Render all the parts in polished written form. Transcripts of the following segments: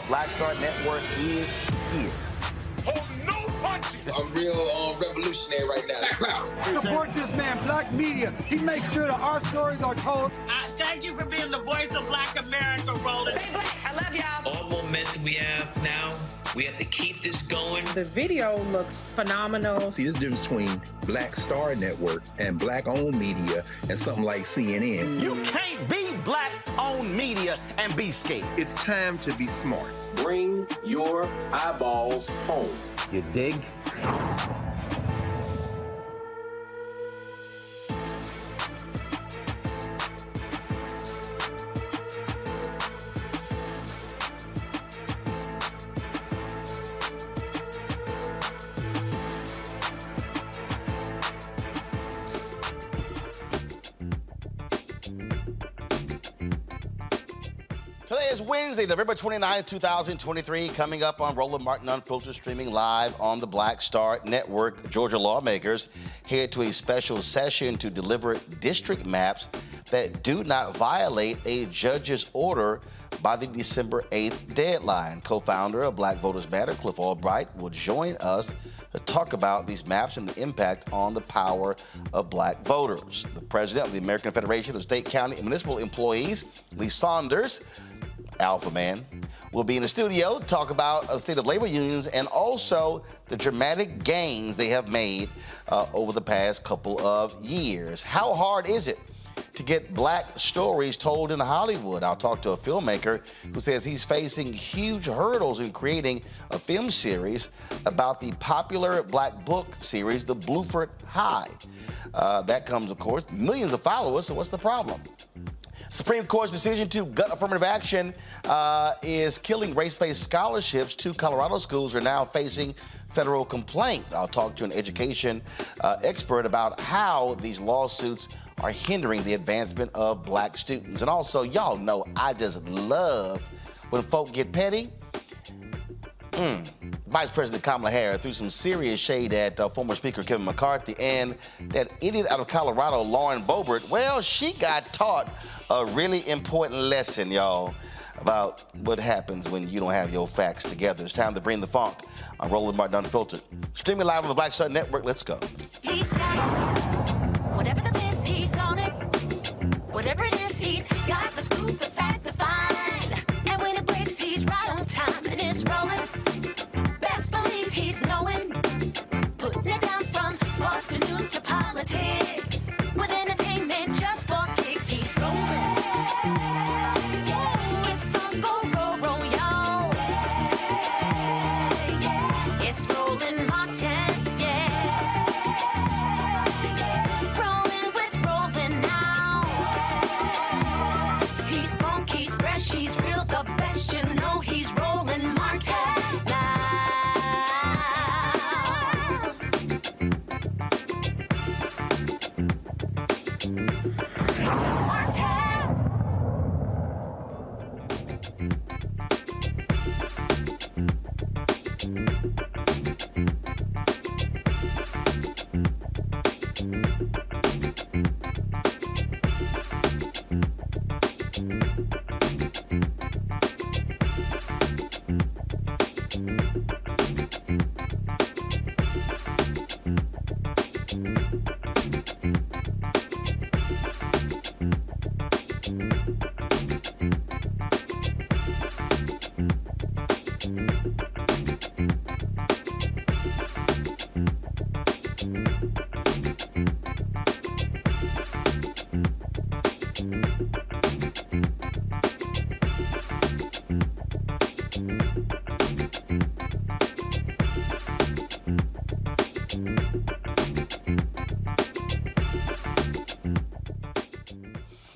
Black Star Network is here. Oh, no punches! I'm real revolutionary right now. Support this man, Black Media. He makes sure that our stories are told. Thank you for being the voice of Black America, Roland. Stay black. I love y'all. All momentum we have now, we have to keep this going. The video looks phenomenal. See, this difference between Black Star Network and Black-owned media and something like CNN. You can't be Black-owned media and be scared. It's time to be smart. Bring your eyeballs home. You dig? Today is Wednesday, November 29, 2023, coming up on Roland Martin Unfiltered, streaming live on the Black Star Network. Georgia lawmakers head to a special session to deliver district maps that do not violate a judge's order by the December 8th deadline. Co-founder of Black Voters Matter, Cliff Albright, will join us to talk about these maps and the impact on the power of Black voters. The president of the American Federation of State, County, and Municipal Employees, Saunders, Alpha Man, will be in the studio to talk about the state of labor unions and also the dramatic gains they have made over the past couple of years. How hard is it to get Black stories told in Hollywood? I'll talk to a filmmaker who says he's facing huge hurdles in creating a film series about the popular Black book series, the Bluford High. That comes, of course, millions of followers, so what's the problem? Supreme Court's decision to gut affirmative action is killing race-based scholarships. 2 Colorado schools are now facing federal complaints. I'll talk to an education expert about how these lawsuits are hindering the advancement of Black students. And also, y'all know I just love when folk get petty. Vice President Kamala Harris threw some serious shade at former Speaker Kevin McCarthy, and that idiot out of Colorado, Lauren Boebert, well, she got taught a really important lesson, y'all, about what happens when you don't have your facts together. It's time to bring the funk on Roland Martin Unfiltered. Streaming live on the Black Star Network. Let's go. He's got it. Whatever the biz, he's on it. Whatever it is, he's got the scoop, the fact, the find. And when it breaks, he's right on time and it's rolling. Best believe he's knowing. Putting it down from sports to news to politics. With entertainment just for kicks, he's rolling. It's on go, roll, y'all. It's Roland Martin, rolling with Roland now. He's funky, he's fresh, he's real, the best, you know he's Roland Martin now.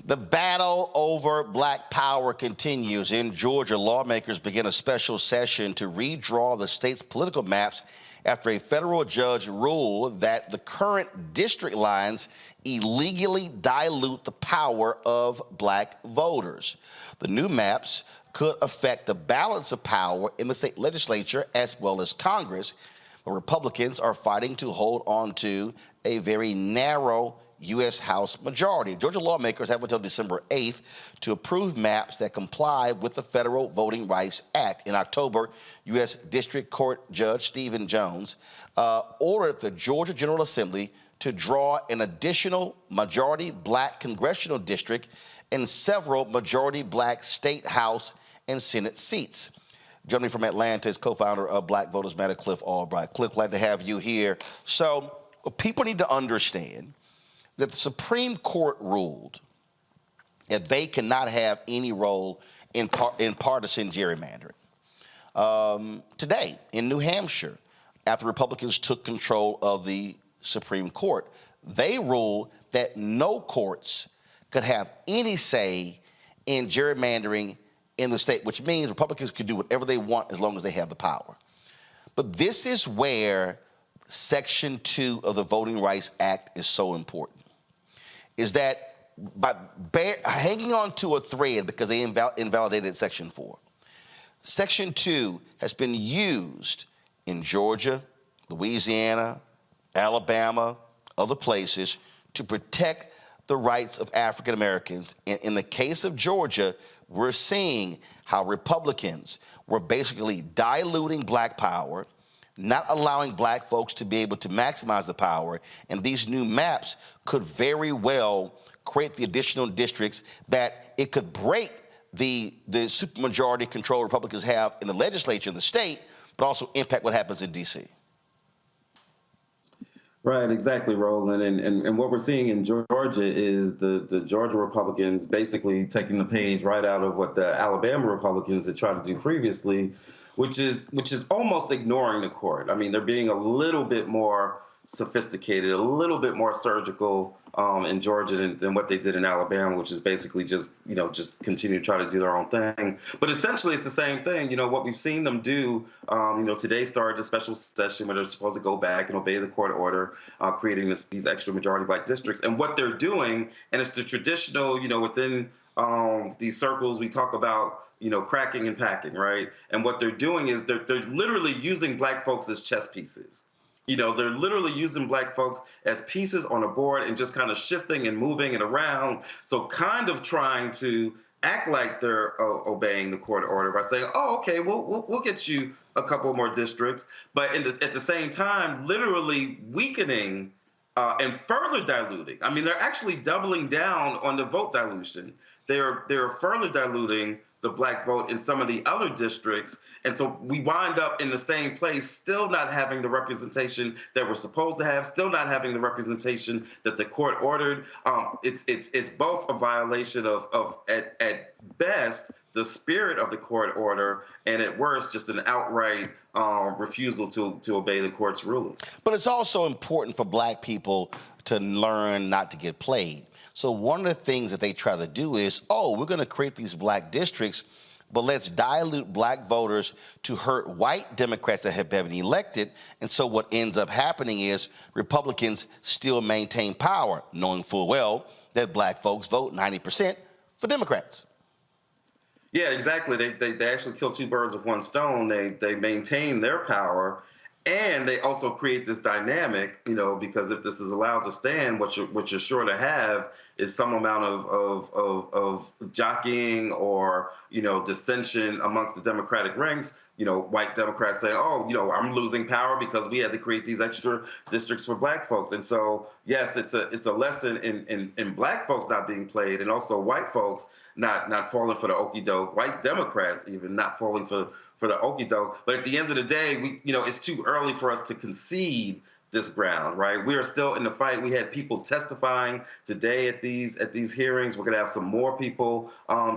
The battle over black power continues. In Georgia, lawmakers begin a special session to redraw the state's political maps after a federal judge ruled that the current district lines illegally dilute the power of black voters. The new maps could affect the balance of power in the state legislature as well as Congress, but Republicans are fighting to hold on to a very narrow U.S. House majority. Georgia lawmakers have until December 8th to approve maps that comply with the Federal Voting Rights Act. In October, U.S. District Court Judge Stephen Jones ordered the Georgia General Assembly to draw an additional majority black congressional district and several majority black state House and Senate seats. Joining me from Atlanta is co-founder of Black Voters Matter, Cliff Albright. Cliff, glad to have you here. So people need to understand that the Supreme Court ruled that they cannot have any role in partisan gerrymandering. Today, in New Hampshire, after Republicans took control of the Supreme Court, they ruled that no courts could have any say in gerrymandering in the state, which means Republicans could do whatever they want as long as they have the power. But this is where Section 2 of the Voting Rights Act is so important, is that by hanging on to a thread because they invalidated Section 4, Section 2 has been used in Georgia, Louisiana, Alabama, other places to protect the rights of African Americans. In the case of Georgia, we're seeing how Republicans were basically diluting black power, not allowing black folks to be able to maximize the power, and these new maps could very well create the additional districts that it could break the supermajority control Republicans have in the legislature in the state, but also impact what happens in D.C. Right, exactly, Roland. And what we're seeing in Georgia is the Georgia Republicans basically taking the page right out of what the Alabama Republicans had tried to do previously, which is almost ignoring the court. I mean, they're being a little bit more sophisticated, a little bit more surgical in Georgia than what they did in Alabama, which is basically just continue to try to do their own thing. But essentially, it's the same thing. You know, what we've seen them do, today started a special session where they're supposed to go back and obey the court order, creating these extra majority black districts. And what they're doing, and it's the traditional, within these circles, we talk about, cracking and packing, right? And what they're doing is they're literally using black folks as chess pieces. They're literally using black folks as pieces on a board and just kind of shifting and moving it around. So kind of trying to act like they're obeying the court order by saying, oh, okay, we'll get you a couple more districts. But at the same time, literally weakening and further diluting. I mean, they're actually doubling down on the vote dilution. They're further diluting the black vote in some of the other districts. And so we wind up in the same place, still not having the representation that we're supposed to have, still not having the representation that the court ordered. It's both a violation of at best, the spirit of the court order, and at worst, just an outright refusal to obey the court's ruling. But it's also important for black people to learn not to get played. So one of the things that they try to do is, we're going to create these black districts, but let's dilute black voters to hurt white Democrats that have been elected. And so what ends up happening is Republicans still maintain power, knowing full well that black folks vote 90% for Democrats. Yeah, exactly. They actually kill two birds with one stone. They maintain their power. And they also create this dynamic, because if this is allowed to stand, what you're sure to have is some amount of jockeying or, dissension amongst the Democratic ranks. White Democrats say, I'm losing power because we had to create these extra districts for black folks. And so, yes, it's a lesson in black folks not being played, and also white folks not falling for the okie doke, white Democrats even not falling for the okie doke. But at the end of the day, it's too early for us to concede this ground, right? We are still in the fight. We had people testifying today at these hearings. We're going to have some more people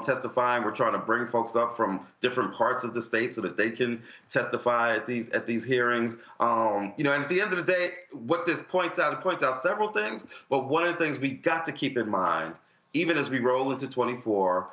testifying. We're trying to bring folks up from different parts of the state so that they can testify at these hearings. And at the end of the day, what this points out, it points out several things. But one of the things we got to keep in mind even as we roll into 24,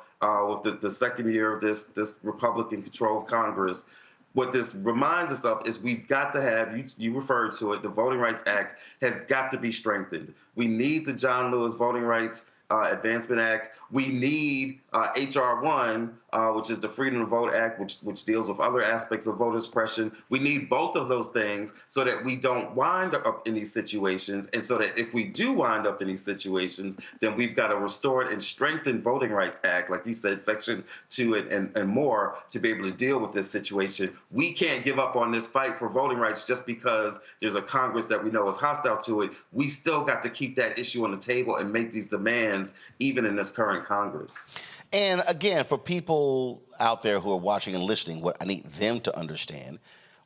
with the second year of this Republican control of Congress, what this reminds us of is we've got to have, you referred to it, the Voting Rights Act has got to be strengthened. We need the John Lewis Voting Rights Advancement Act. We need H.R. 1, which is the Freedom to Vote Act, which deals with other aspects of voter suppression. We need both of those things so that we don't wind up in these situations, and so that if we do wind up in these situations, then we've got a restored and strengthened Voting Rights Act, like you said, Section 2 and more, to be able to deal with this situation. We can't give up on this fight for voting rights just because there's a Congress that we know is hostile to it. We still got to keep that issue on the table and make these demands even in this current Congress. And again, for people out there who are watching and listening, what I need them to understand,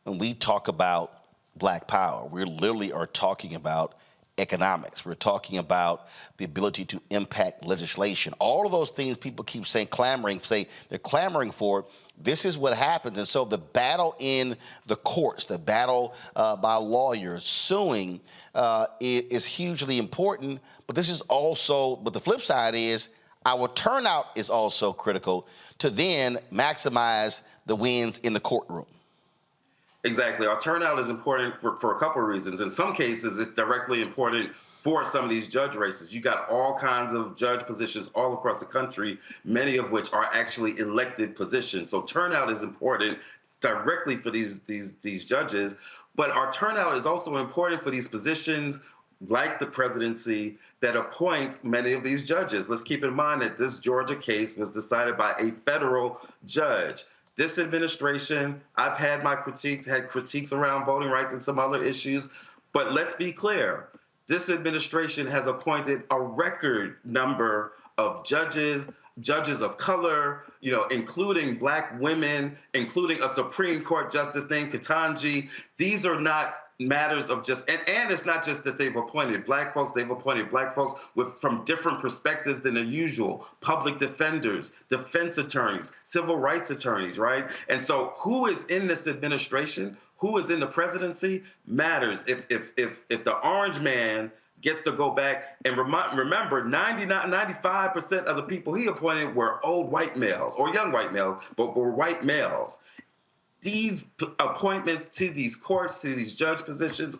when we talk about Black power, we literally are talking about economics. We're talking about the ability to impact legislation. All of those things people keep saying, they're clamoring for. This is what happens. And so the battle in the courts, the battle by lawyers suing is hugely important. But this is also, but the flip side is our turnout is also critical to then maximize the wins in the courtroom. Exactly. Our turnout is important for a couple of reasons. In some cases, it's directly important for some of these judge races. You got all kinds of judge positions all across the country, many of which are actually elected positions. So turnout is important directly for these judges, but our turnout is also important for these positions like the presidency that appoints many of these judges. Let's keep in mind that this Georgia case was decided by a federal judge. This administration, I've had my critiques, around voting rights and some other issues, but let's be clear. This administration has appointed a record number of judges of color, including Black women, including a Supreme Court justice named Ketanji. These are not matters of just, and it's not just that they've appointed Black folks, they've appointed Black folks from different perspectives than the usual. Public defenders, defense attorneys, civil rights attorneys, right? And so who is in this administration, who is in the presidency matters. If the orange man gets to go back and remember 95% of the people he appointed were old white males or young white males, but were white males. These appointments to these courts, to these judge positions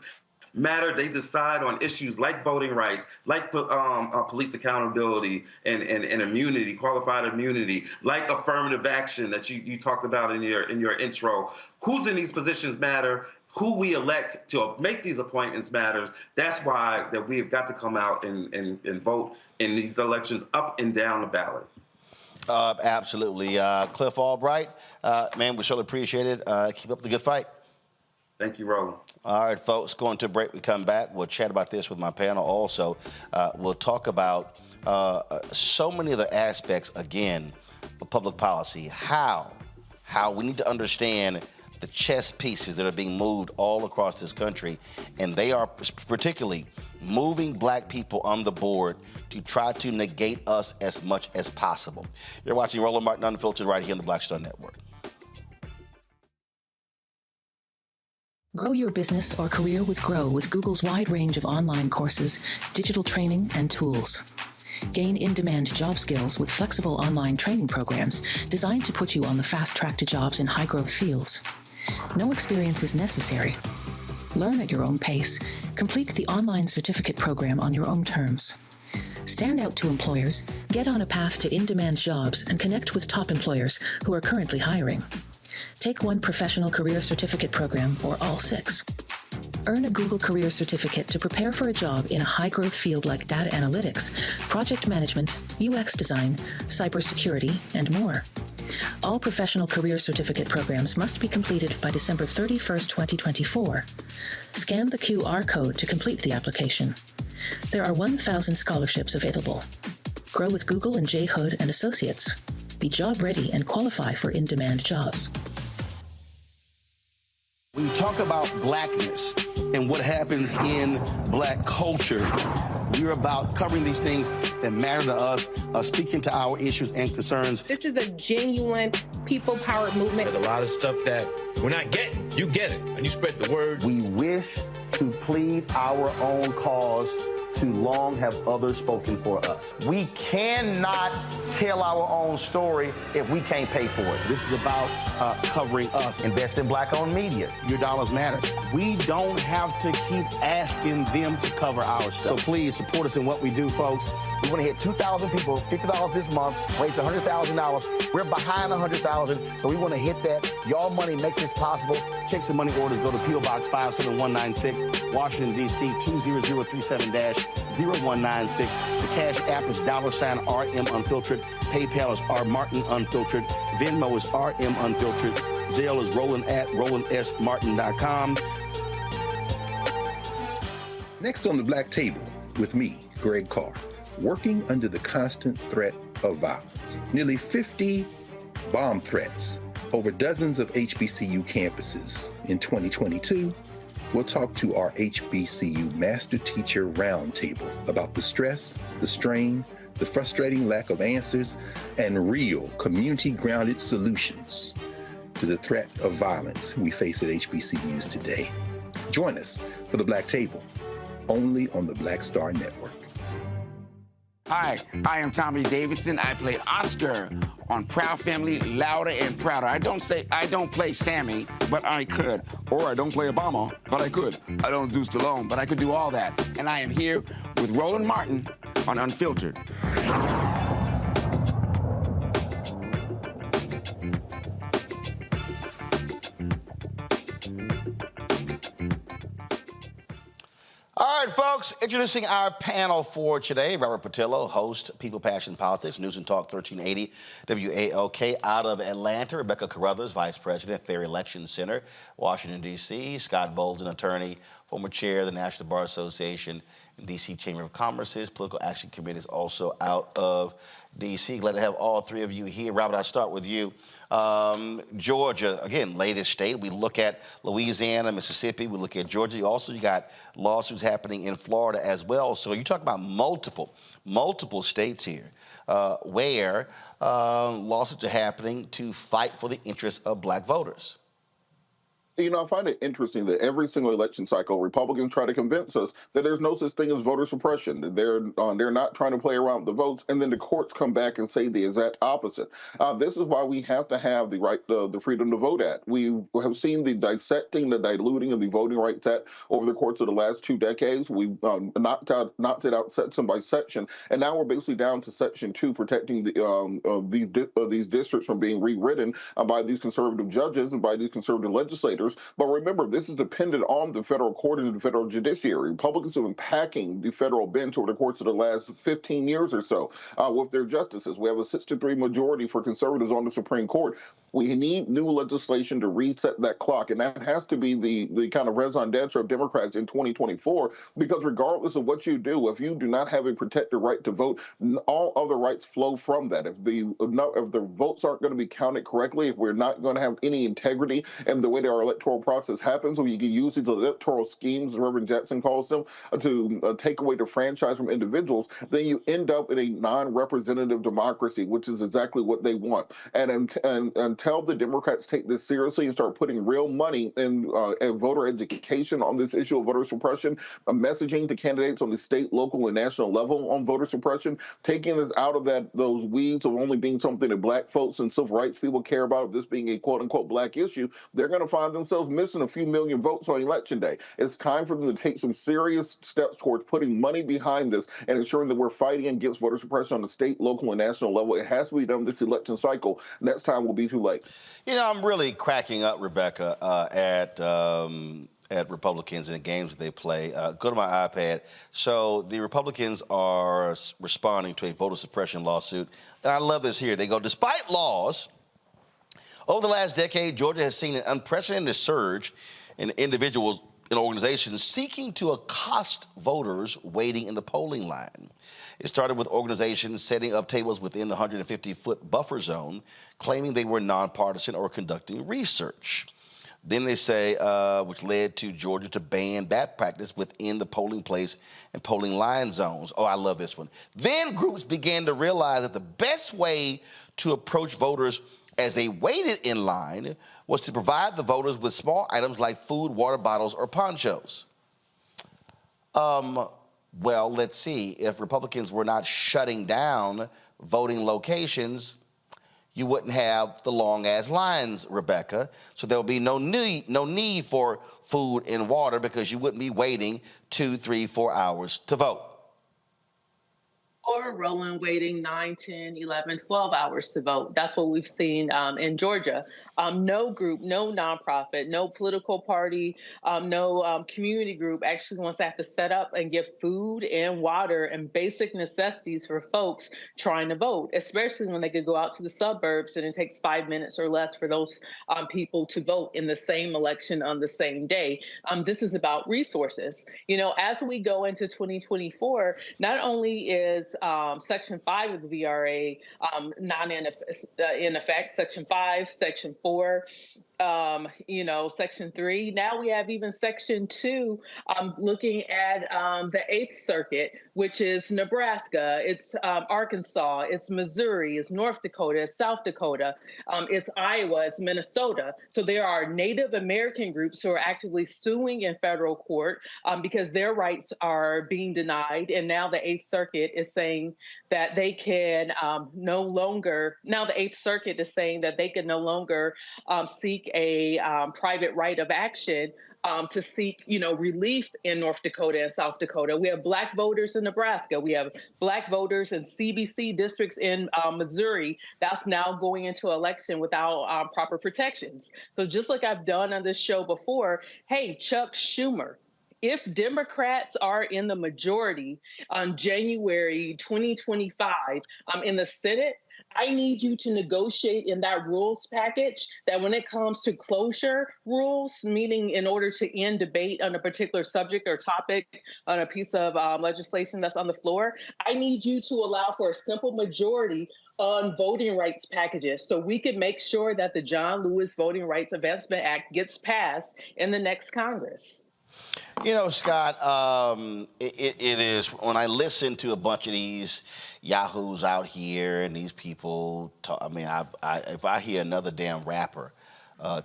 matter. They decide on issues like voting rights, like police accountability and immunity, qualified immunity, like affirmative action that you talked about in your intro. Who's in these positions matter. Who we elect to make these appointments matters. That's why that we have got to come out and vote in these elections up and down the ballot. Absolutely. Cliff Albright, man, we surely appreciate it. Keep up the good fight. Thank you, Roland. All right, folks, going to a break. We come back. We'll chat about this with my panel also. We'll talk about so many of the aspects, again, of public policy, how we need to understand the chess pieces that are being moved all across this country, and they are particularly moving Black people on the board to try to negate us as much as possible. You're watching Roland Martin Unfiltered right here on the Black Star Network. Grow your business or career with Grow with Google's wide range of online courses, digital training, and tools. Gain in-demand job skills with flexible online training programs designed to put you on the fast track to jobs in high-growth fields. No experience is necessary. Learn at your own pace. Complete the online certificate program on your own terms. Stand out to employers, get on a path to in-demand jobs, and connect with top employers who are currently hiring. Take one professional career certificate program or all 6. Earn a Google Career Certificate to prepare for a job in a high-growth field like data analytics, project management, UX design, cybersecurity, and more. All professional career certificate programs must be completed by December 31st, 2024. Scan the QR code to complete the application. There are 1,000 scholarships available. Grow with Google and J. Hood and Associates. Be job ready and qualify for in-demand jobs. When you talk about Blackness and what happens in Black culture, we're about covering these things that matter to us, speaking to our issues and concerns. This is a genuine people-powered movement. There's a lot of stuff that we're not getting. You get it, and you spread the word. We wish to plead our own cause too long have others spoken for us. We cannot tell our own story if we can't pay for it. This is about covering us. Invest in black-owned media. Your dollars matter. We don't have to keep asking them to cover our stuff. So please support us in what we do, folks. We want to hit 2,000 people, $50 this month, raise $100,000. We're behind $100,000, so we want to hit that. Y'all money makes this possible. Checks and money orders go to P.O. Box 57196, Washington, D.C. 20037-0196. The Cash App is $RM Unfiltered. PayPal is R Martin Unfiltered. Venmo is RM Unfiltered. Zelle is Roland at RolandSMartin.com. Next on the Black Table with me, Greg Carr, working under the constant threat of violence. Nearly 50 bomb threats over dozens of HBCU campuses. In 2022, we'll talk to our HBCU Master Teacher Roundtable about the stress, the strain, the frustrating lack of answers, and real community-grounded solutions to the threat of violence we face at HBCUs today. Join us for the Black Table, only on the Black Star Network. Hi, I am Tommy Davidson. I play Oscar on Proud Family, Louder and Prouder. I don't play Sammy, but I could. Or I don't play Obama, but I could. I don't do Stallone, but I could do all that. And I am here with Roland Martin on Unfiltered. All right, folks, introducing our panel for today. Robert Patillo, host, People, Passion, Politics, News and Talk 1380, WALK out of Atlanta. Rebecca Carruthers, Vice President, Fair Election Center, Washington, D.C. Scott Bolden, attorney, former chair of the National Bar Association and D.C. Chamber of Commerce's Political Action Committee is also out of D.C. Glad to have all three of you here. Robert, I'll start with you. Georgia, again, latest state. We look at Louisiana, Mississippi. We look at Georgia. You got lawsuits happening in Florida as well. So you talk about multiple states here where lawsuits are happening to fight for the interests of black voters. You know, I find it interesting that every single election cycle, Republicans try to convince us that there's no such thing as voter suppression. They're not trying to play around with the votes, and then the courts come back and say the exact opposite. This is why we have to have the right, the Freedom to Vote Act. We have seen the dissecting, the diluting of the Voting Rights Act over the course of the last 2 decades. We've knocked it out section by section, and now we're basically down to Section 2, protecting these districts from being rewritten by these conservative judges and by these conservative legislators. But remember, this is dependent on the federal court and the federal judiciary. Republicans have been packing the federal bench over the course of the last 15 years or so with their justices. We have a 6-3 majority for conservatives on the Supreme Court. We need new legislation to reset that clock, and that has to be the kind of raison d'etre of Democrats in 2024, because regardless of what you do, if you do not have a protected right to vote, all other rights flow from that. If the votes aren't going to be counted correctly, if we're not going to have any integrity in the way that our electoral process happens, where you can use these electoral schemes, as Reverend Jackson calls them, to take away the franchise from individuals, then you end up in a non-representative democracy, which is exactly what they want. And until the Democrats take this seriously and start putting real money in voter education on this issue of voter suppression, messaging to candidates on the state, local, and national level on voter suppression, taking this out of those weeds of only being something that black folks and civil rights people care about, this being a quote-unquote black issue, they're going to find themselves missing a few million votes on Election Day. It's time for them to take some serious steps towards putting money behind this and ensuring that we're fighting against voter suppression on the state, local, and national level. It has to be done this election cycle. Next time will be too late. You know, I'm really cracking up, Rebecca, at Republicans and the games that they play. Go to my iPad. So the Republicans are responding to a voter suppression lawsuit. And I love this here. They go, despite laws, over the last decade, Georgia has seen an unprecedented surge in individuals and organizations seeking to accost voters waiting in the polling line. It started with organizations setting up tables within the 150-foot buffer zone, claiming they were nonpartisan or conducting research. Then they say, which led to Georgia to ban that practice within the polling place and polling line zones. Oh, I love this one. Then groups began to realize that the best way to approach voters as they waited in line was to provide the voters with small items like food, water bottles, or ponchos. Well, let's see. If Republicans were not shutting down voting locations, you wouldn't have the long-ass lines, Rebecca. So there'll be no need for food and water because you wouldn't be waiting 2, 3, 4 hours to vote. Or rolling waiting 9, 10, 11, 12 hours to vote. That's what we've seen in Georgia. No group, no nonprofit, no political party, no community group actually wants to have to set up and give food and water and basic necessities for folks trying to vote, especially when they could go out to the suburbs and it takes 5 minutes or less for those people to vote in the same election on the same day. This is about resources. You know, as we go into 2024, not only is Section 5 of the VRA not in effect, Section 5, Section 4, Section 3. Now we have even Section 2 looking at the 8th Circuit, which is Nebraska, it's Arkansas, it's Missouri, it's North Dakota, it's South Dakota, it's Iowa, it's Minnesota. So there are Native American groups who are actively suing in federal court because their rights are being denied. And now the 8th Circuit is saying that they can no longer, now the 8th Circuit is saying that they can no longer seek a private right of action to seek, relief in North Dakota and South Dakota. We have Black voters in Nebraska. We have Black voters in CBC districts in Missouri. That's now going into election without proper protections. So just like I've done on this show before, hey, Chuck Schumer, if Democrats are in the majority on January 2025 in the Senate, I need you to negotiate in that rules package that when it comes to closure rules, meaning in order to end debate on a particular subject or topic on a piece of legislation that's on the floor, I need you to allow for a simple majority on voting rights packages so we can make sure that the John Lewis Voting Rights Advancement Act gets passed in the next Congress. You know, Scott, it is, when I listen to a bunch of these yahoos out here and these people talk, if I hear another damn rapper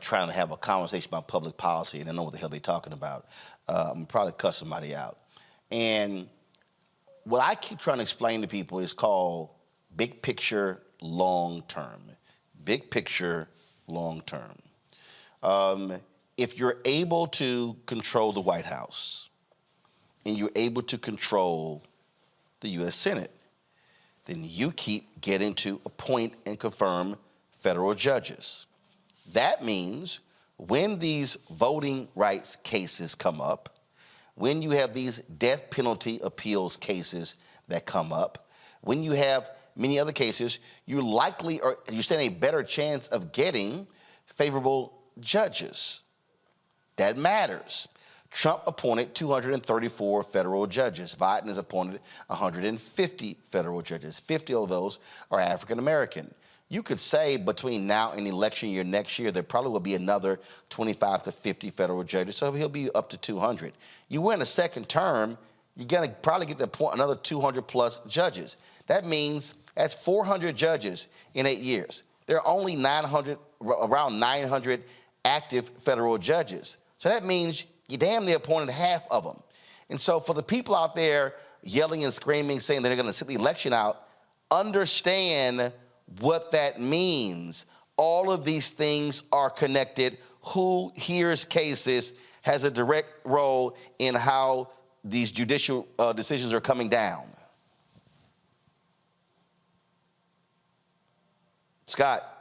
trying to have a conversation about public policy and they know what the hell they're talking about, I'm probably cuss somebody out. And what I keep trying to explain to people is called big picture, long term. Big picture, long term. If you're able to control the White House and you're able to control the U.S. Senate, then you keep getting to appoint and confirm federal judges. That means when these voting rights cases come up, when you have these death penalty appeals cases that come up, when you have many other cases, you stand a better chance of getting favorable judges. That matters. Trump appointed 234 federal judges. Biden has appointed 150 federal judges. 50 of those are African American. You could say between now and election year next year, there probably will be another 25 to 50 federal judges, so he'll be up to 200. You win a second term, you're going to probably get another 200 plus judges. That means that's 400 judges in 8 years. There are only around 900 active federal judges. So that means you damn near appointed half of them. And so for the people out there yelling and screaming, saying they're going to sit the election out, understand what that means. All of these things are connected. Who hears cases has a direct role in how these judicial decisions are coming down. Scott.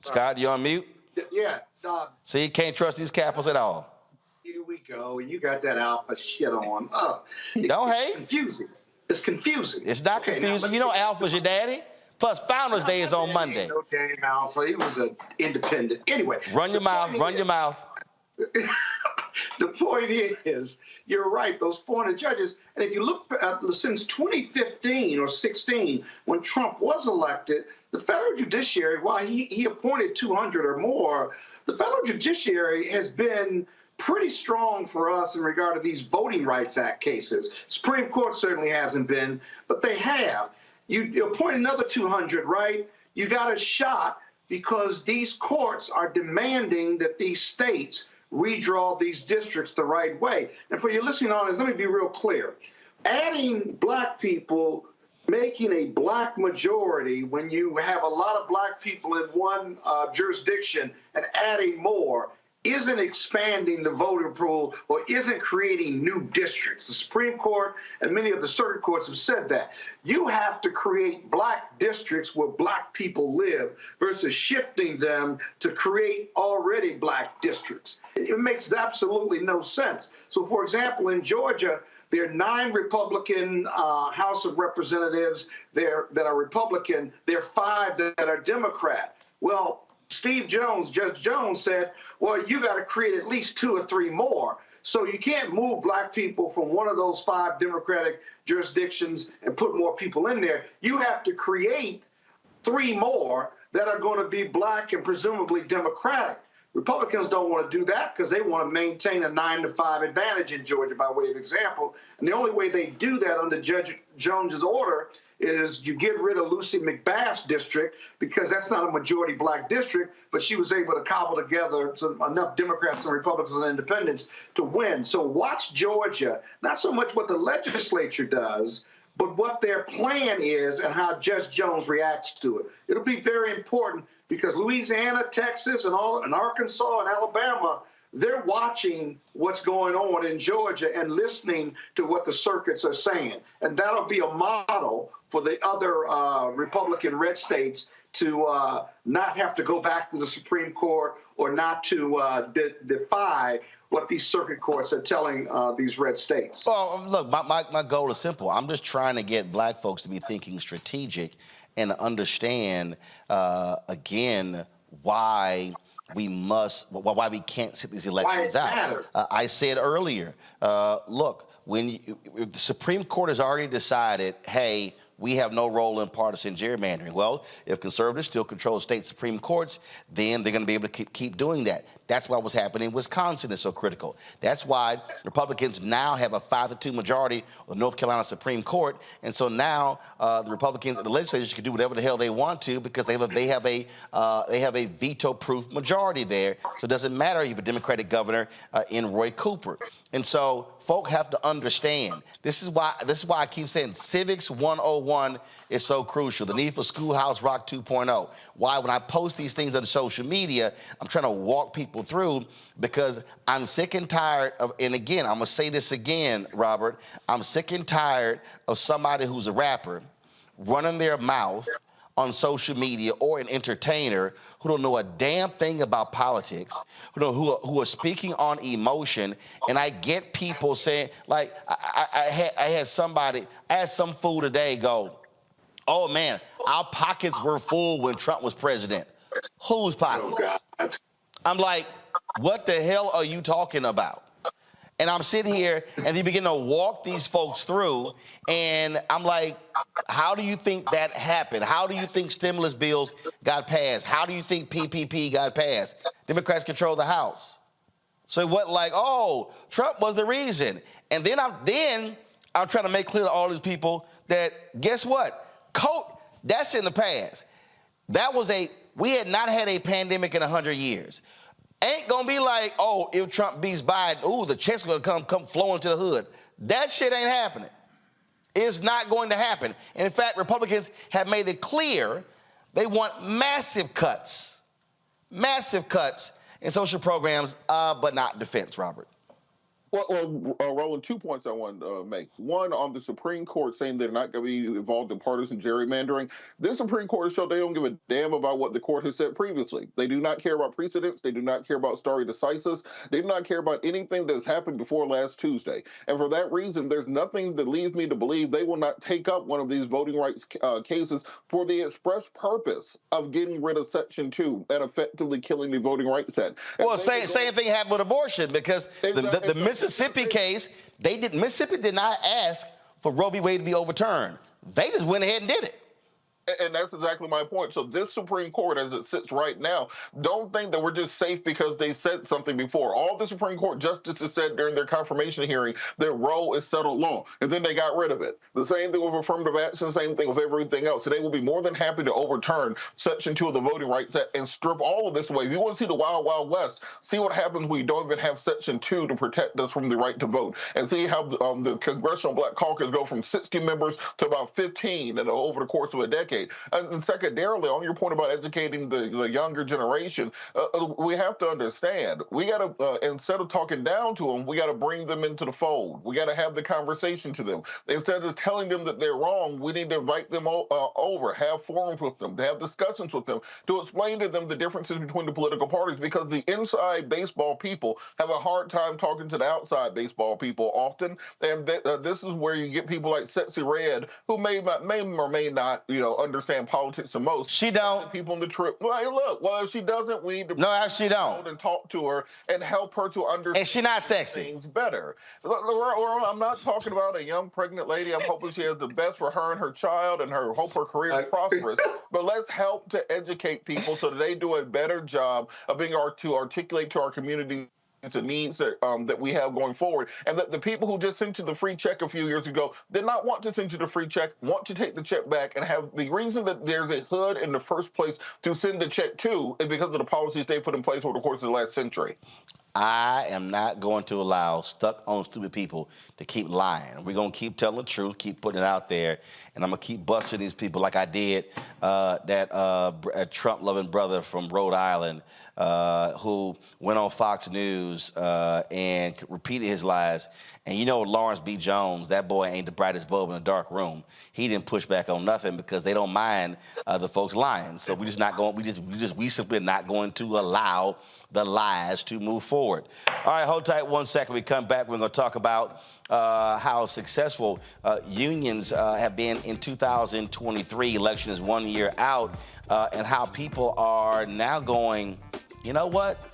Scott, you on mute? Yeah. See, you can't trust these Capitals at all. Here we go. You got that alpha shit on. Don't hate. It's confusing. It's confusing. It's not confusing. You know Alpha's your daddy. Plus, Founders Day is on Monday. No damn Alpha. He was an independent. Anyway. Run your mouth. Run your mouth. The point is, you're right, those 400 judges. And if you look at since 2015 or 16, when Trump was elected, the federal judiciary, while he appointed 200 or more, the federal judiciary has been pretty strong for us in regard to these Voting Rights Act cases. Supreme Court certainly hasn't been, but they have. You appoint another 200, right? You got a shot because these courts are demanding that these states redraw these districts the right way. And for your listening audience, let me be real clear. Adding black people, making a black majority when you have a lot of black people in one jurisdiction and adding more isn't expanding the voter pool or isn't creating new districts. The Supreme Court and many of the circuit courts have said that. You have to create black districts where black people live versus shifting them to create already black districts. It makes absolutely no sense. So, for example, in Georgia, there are 9 Republican House of Representatives there that are Republican. There are 5 that are Democrat. Well, Steve Jones, Judge Jones said, well, you got to create at least 2 or 3 more. So you can't move black people from one of those 5 Democratic jurisdictions and put more people in there. You have to create 3 more that are going to be black and presumably Democratic. Republicans don't want to do that because they want to maintain a 9-to-5 advantage in Georgia by way of example. And the only way they do that under Judge Jones's order is you get rid of Lucy McBath's district because that's not a majority black district, but she was able to cobble together enough Democrats and Republicans and independents to win. So watch Georgia, not so much what the legislature does, but what their plan is and how Judge Jones reacts to it. It'll be very important because Louisiana, Texas, and Arkansas and Alabama, they're watching what's going on in Georgia and listening to what the circuits are saying. And that'll be a model for the other Republican red states to not have to go back to the Supreme Court or not to defy what these circuit courts are telling these red states. Well, look, my goal is simple. I'm just trying to get black folks to be thinking strategic and understand, again, why we can't sit these elections out. I said earlier, look, if the Supreme Court has already decided, hey, we have no role in partisan gerrymandering. Well, if conservatives still control state Supreme Courts, then they're going to be able to keep doing that. That's why what's happening in Wisconsin is so critical. That's why Republicans now have a 5-2 majority of the North Carolina Supreme Court, and so now the Republicans and the legislature can do whatever the hell they want to because they have a veto-proof majority there. So it doesn't matter if you have a Democratic governor in Roy Cooper. And so folk have to understand. This is why I keep saying Civics 101 is so crucial. The need for Schoolhouse Rock 2.0. Why when I post these things on social media, I'm trying to walk people through because I'm sick and tired of, and again, I'm gonna say this again, Robert, I'm sick and tired of somebody who's a rapper running their mouth on social media or an entertainer who don't know a damn thing about politics, who are speaking on emotion. And I get people saying, like, I had some fool today go, oh man, our pockets were full when Trump was president. Whose pockets? Oh, I'm like, what the hell are you talking about? And I'm sitting here and they begin to walk these folks through, and I'm like, how do you think that happened? How do you think stimulus bills got passed? How do you think PPP got passed? Democrats control the House. So it wasn't like, oh, Trump was the reason. And then I'm trying to make clear to all these people that, guess what? That's in the past. We had not had a pandemic in 100 years. Ain't gonna be like, oh, if Trump beats Biden, ooh, the checks are gonna come flowing to the hood. That shit ain't happening. It's not going to happen. And in fact, Republicans have made it clear they want massive cuts in social programs, but not defense, Robert. Well, Roland, 2 points I wanted to make. One, on the Supreme Court saying they're not going to be involved in partisan gerrymandering. This Supreme Court has shown they don't give a damn about what the court has said previously. They do not care about precedents. They do not care about stare decisis. They do not care about anything that has happened before last Tuesday. And for that reason, there's nothing that leads me to believe they will not take up one of these voting rights cases for the express purpose of getting rid of Section 2 and effectively killing the Voting Rights Act. Well, same thing happened with abortion because the Mississippi case, Mississippi did not ask for Roe v. Wade to be overturned. They just went ahead and did it. And that's exactly my point. So this Supreme Court, as it sits right now, don't think that we're just safe because they said something before. All the Supreme Court justices said during their confirmation hearing, their role is settled law, and then they got rid of it. The same thing with affirmative action, same thing with everything else. So they will be more than happy to overturn Section 2 of the Voting Rights Act and strip all of this away. If you want to see the Wild Wild West, see what happens when you don't even have Section 2 to protect us from the right to vote, and see how the Congressional Black Caucus go from 60 members to about 15 over the course of a decade. And secondarily, on your point about educating the younger generation, we have to understand, we got to, instead of talking down to them, we got to bring them into the fold. We got to have the conversation to them. Instead of just telling them that they're wrong, we need to invite them over, have forums with them, to have discussions with them, to explain to them the differences between the political parties, because the inside baseball people have a hard time talking to the outside baseball people often. And this is where you get people like Sexy Red, who may or may not, understand politics the most. She don't. People in the trip. Well, hey, look. Well, if she doesn't, we need to. No, actually don't. And talk to her and help her to understand. And she's not sexy. Things better. I'm not talking about a young pregnant lady. I'm hoping she has the best for her and her child, and hope her career is prosperous. But let's help to educate people so that they do a better job of being able to articulate to our community the needs that we have going forward, and that the people who just sent you the free check a few years ago did not want to send you the free check, want to take the check back, and have the reason that there's a hood in the first place to send the check to is because of the policies they put in place over the course of the last century. I am not going to allow stuck-on stupid people to keep lying. We're going to keep telling the truth, keep putting it out there, and I'm going to keep busting these people like I did that Trump-loving brother from Rhode Island who went on Fox News and repeated his lies. And you know Lawrence B. Jones, that boy ain't the brightest bulb in a dark room. He didn't push back on nothing because they don't mind the folks lying. So we simply not going to allow the lies to move forward. All right, hold tight 1 second. We come back, we're going to talk about how successful unions have been in 2023. Election is 1 year out, and how people are now going, you know what?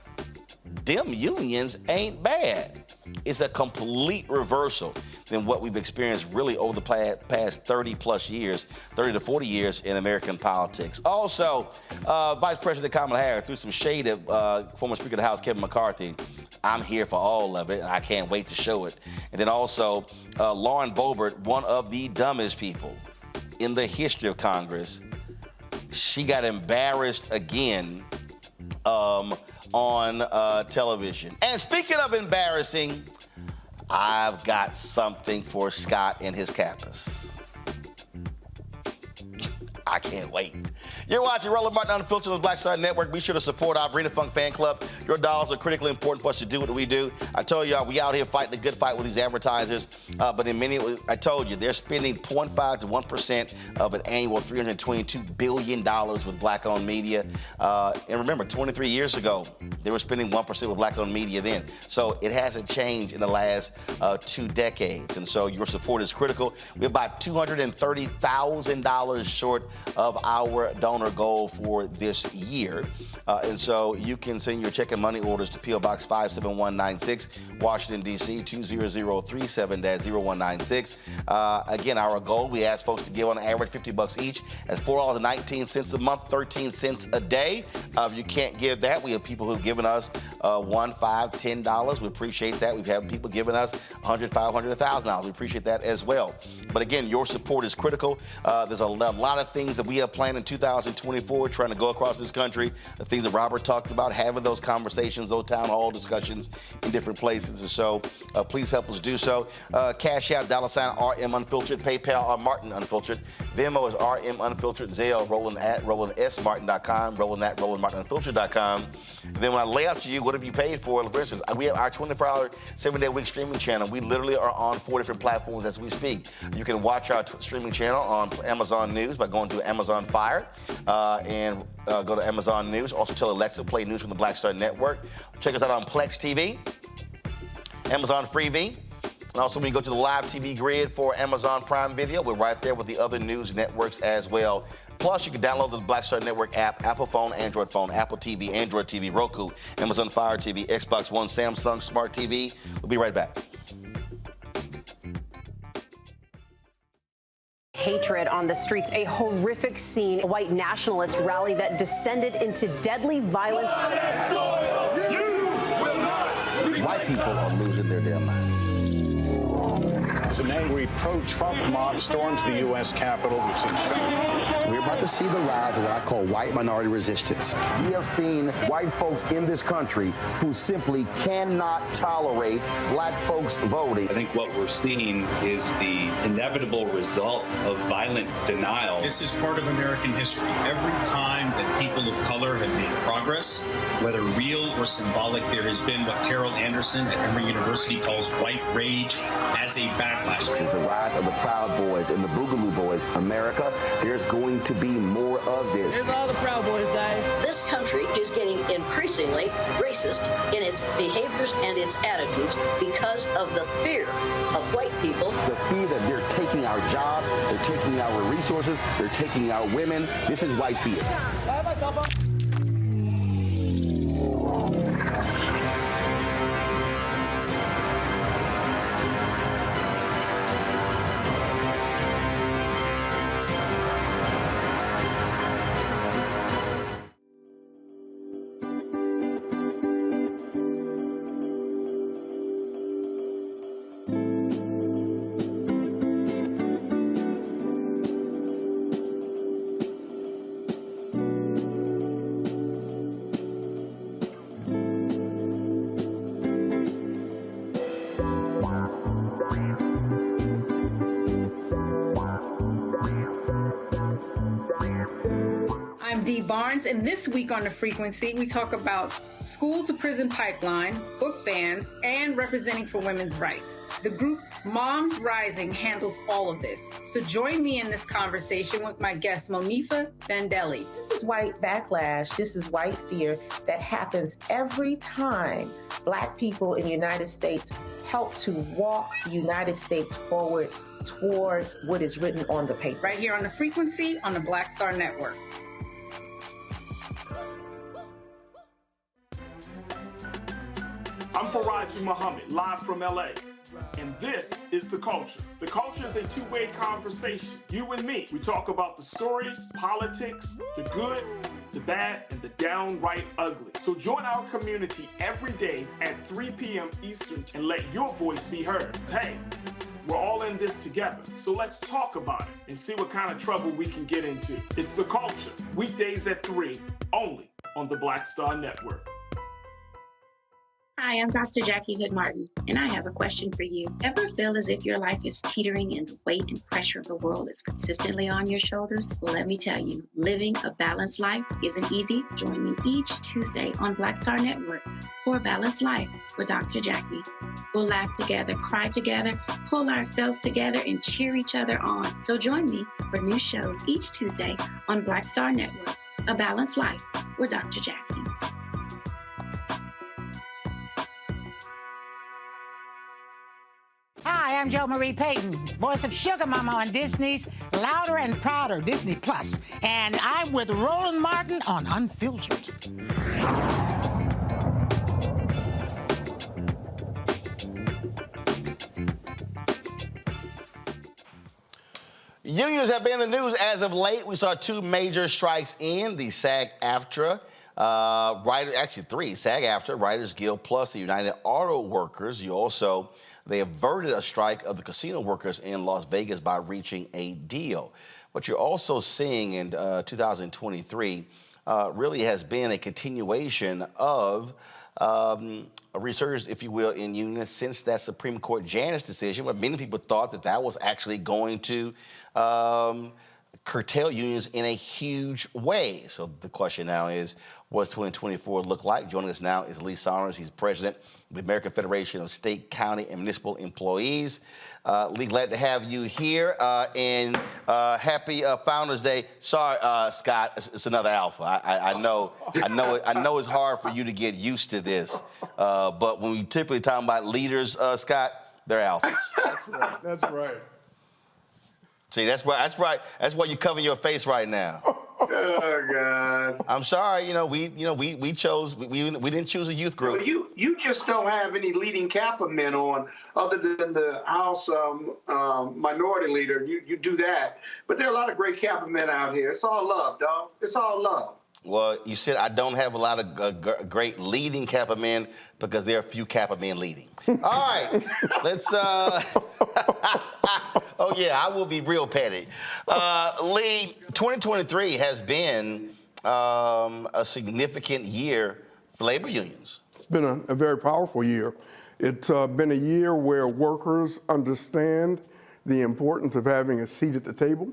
Them unions ain't bad. It's a complete reversal than what we've experienced really over the past 30 plus years, 30 to 40 years in American politics. Also, Vice President Kamala Harris threw some shade at former Speaker of the House, Kevin McCarthy. I'm here for all of it, and I can't wait to show it. And then also, Lauren Boebert, one of the dumbest people in the history of Congress, she got embarrassed again on television. And speaking of embarrassing, I've got something for Scott and his Kappas. I can't wait. You're watching Roland Martin Unfiltered on the Black Star Network. Be sure to support our Brina Funk fan club. Your dollars are critically important for us to do what we do. I told y'all, we out here fighting a good fight with these advertisers. But in many, I told you, they're spending 0.5 to 1% of an annual $322 billion with black-owned media. And remember, 23 years ago, they were spending 1% with black-owned media then. So it hasn't changed in the last 2 decades. And so your support is critical. We're about $230,000 short of our donor goal for this year. And so you can send your check and money orders to P.O. Box 57196, Washington, D.C., 20037-0196. Again, our goal, we ask folks to give on average $50 each. That's $4.19 a month, 13 cents a day. If you can't give that, we have people who've given us $1, $5, $10. We appreciate that. We've had people giving us $100, $500, $1,000. We appreciate that as well. But again, your support is critical. There's a lot of things that we have planned in 2024, trying to go across this country, the things that Robert talked about, having those conversations, those town hall discussions in different places. And so please help us do so. Cash App, $RM Unfiltered, PayPal, R Martin Unfiltered, Venmo is RM Unfiltered, Zelle, Roland at RolandSMartin.com, Roland at RolandMartinUnfiltered.com. And then when I lay out to you, what have you paid for? For instance, we have our 24-hour, 7-day-a-week streaming channel. We literally are on 4 different platforms as we speak. You can watch our streaming channel on Amazon News by going to Amazon Fire and go to Amazon News. Also tell Alexa, play news from the Black Star Network. Check us out on Plex TV, Amazon Freevee. And also when you go to the live TV grid for Amazon Prime Video, we're right there with the other news networks as well. Plus, you can download the Black Star Network app, Apple phone, Android phone, Apple TV, Android TV, Roku, Amazon Fire TV, Xbox One, Samsung Smart TV. We'll be right back. hatred on the streets. A horrific scene, a white nationalist rally that descended into deadly violence. White people are losing their damn minds. An angry pro-Trump mob storms the U.S. Capitol. We've seen We're about to see the rise of what I call white minority resistance. We have seen white folks in this country who simply cannot tolerate black folks voting. I think what we're seeing is the inevitable result of violent denial. This is part of American history. Every time that people of color have made progress, whether real or symbolic, there has been what Carol Anderson at Emory University calls white rage as a backlash. This is the rise of the Proud Boys and the Boogaloo Boys. America, there's going to be more of this. Here's all the Proud Boys, Dave. This country is getting increasingly racist in its behaviors and its attitudes because of the fear of white people. The fear that they're taking our jobs, they're taking our resources, they're taking our women. This is white fear. I'm Dee Barnes, and this week on The Frequency, we talk about school to prison pipeline, book bans, and representing for women's rights. The group Moms Rising handles all of this. So join me in this conversation with my guest, Monifa Bendelli. This is white backlash. This is white fear that happens every time Black people in the United States help to walk the United States forward towards what is written on the paper. Right here on The Frequency on the Black Star Network. I'm Faraji Muhammad, live from LA. And this is The Culture. The Culture is a two-way conversation. You and me. We talk about the stories, politics, the good, the bad, and the downright ugly. So join our community every day at 3 p.m. Eastern and let your voice be heard. Hey, we're all in this together. So let's talk about it and see what kind of trouble we can get into. It's The Culture, weekdays at 3, only on the Black Star Network. Hi, I'm Dr. Jackie Hood Martin, and I have a question for you. Ever feel as if your life is teetering and the weight and pressure of the world is consistently on your shoulders? Well, let me tell you, living a balanced life isn't easy. Join me each Tuesday on Black Star Network for A Balanced Life with Dr. Jackie. We'll laugh together, cry together, pull ourselves together, and cheer each other on. So join me for new shows each Tuesday on Black Star Network, A Balanced Life with Dr. Jackie. Hi, I'm Jo Marie Payton, voice of Sugar Mama on Disney's Louder and Prouder Disney Plus, and I'm with Roland Martin on Unfiltered. Unions have been in the news as of late. We saw two major strikes in the SAG-AFTRA. Actually three, SAG-AFTRA, Writers Guild, plus the United Auto Workers. They averted a strike of the casino workers in Las Vegas by reaching a deal. What you're also seeing in 2023 really has been a continuation of a resurgence, if you will, in unions since that Supreme Court Janus decision, where many people thought that that was actually going to curtail unions in a huge way. So the question now is, what does 2024 look like? Joining us now is Lee Saunders. He's president of the American Federation of State, County, and Municipal Employees. Lee, glad to have you here, and happy Founders Day. Sorry, Scott, it's another alpha. I know it's hard for you to get used to this, but when we typically talk about leaders, Scott, they're alphas. That's right. That's right. See, that's why you cover your face right now. Oh God! I'm sorry. We didn't choose a youth group. Well, you just don't have any leading Kappa men on, other than the House minority leader. You do that, but there are a lot of great Kappa men out here. It's all love, dog. It's all love. Well, you said I don't have a lot of great leading Kappa men because there are a few Kappa men leading. All right, let's. Oh yeah, I will be real petty. Lee, 2023 has been a significant year for labor unions. It's been a very powerful year. It's been a year where workers understand the importance of having a seat at the table,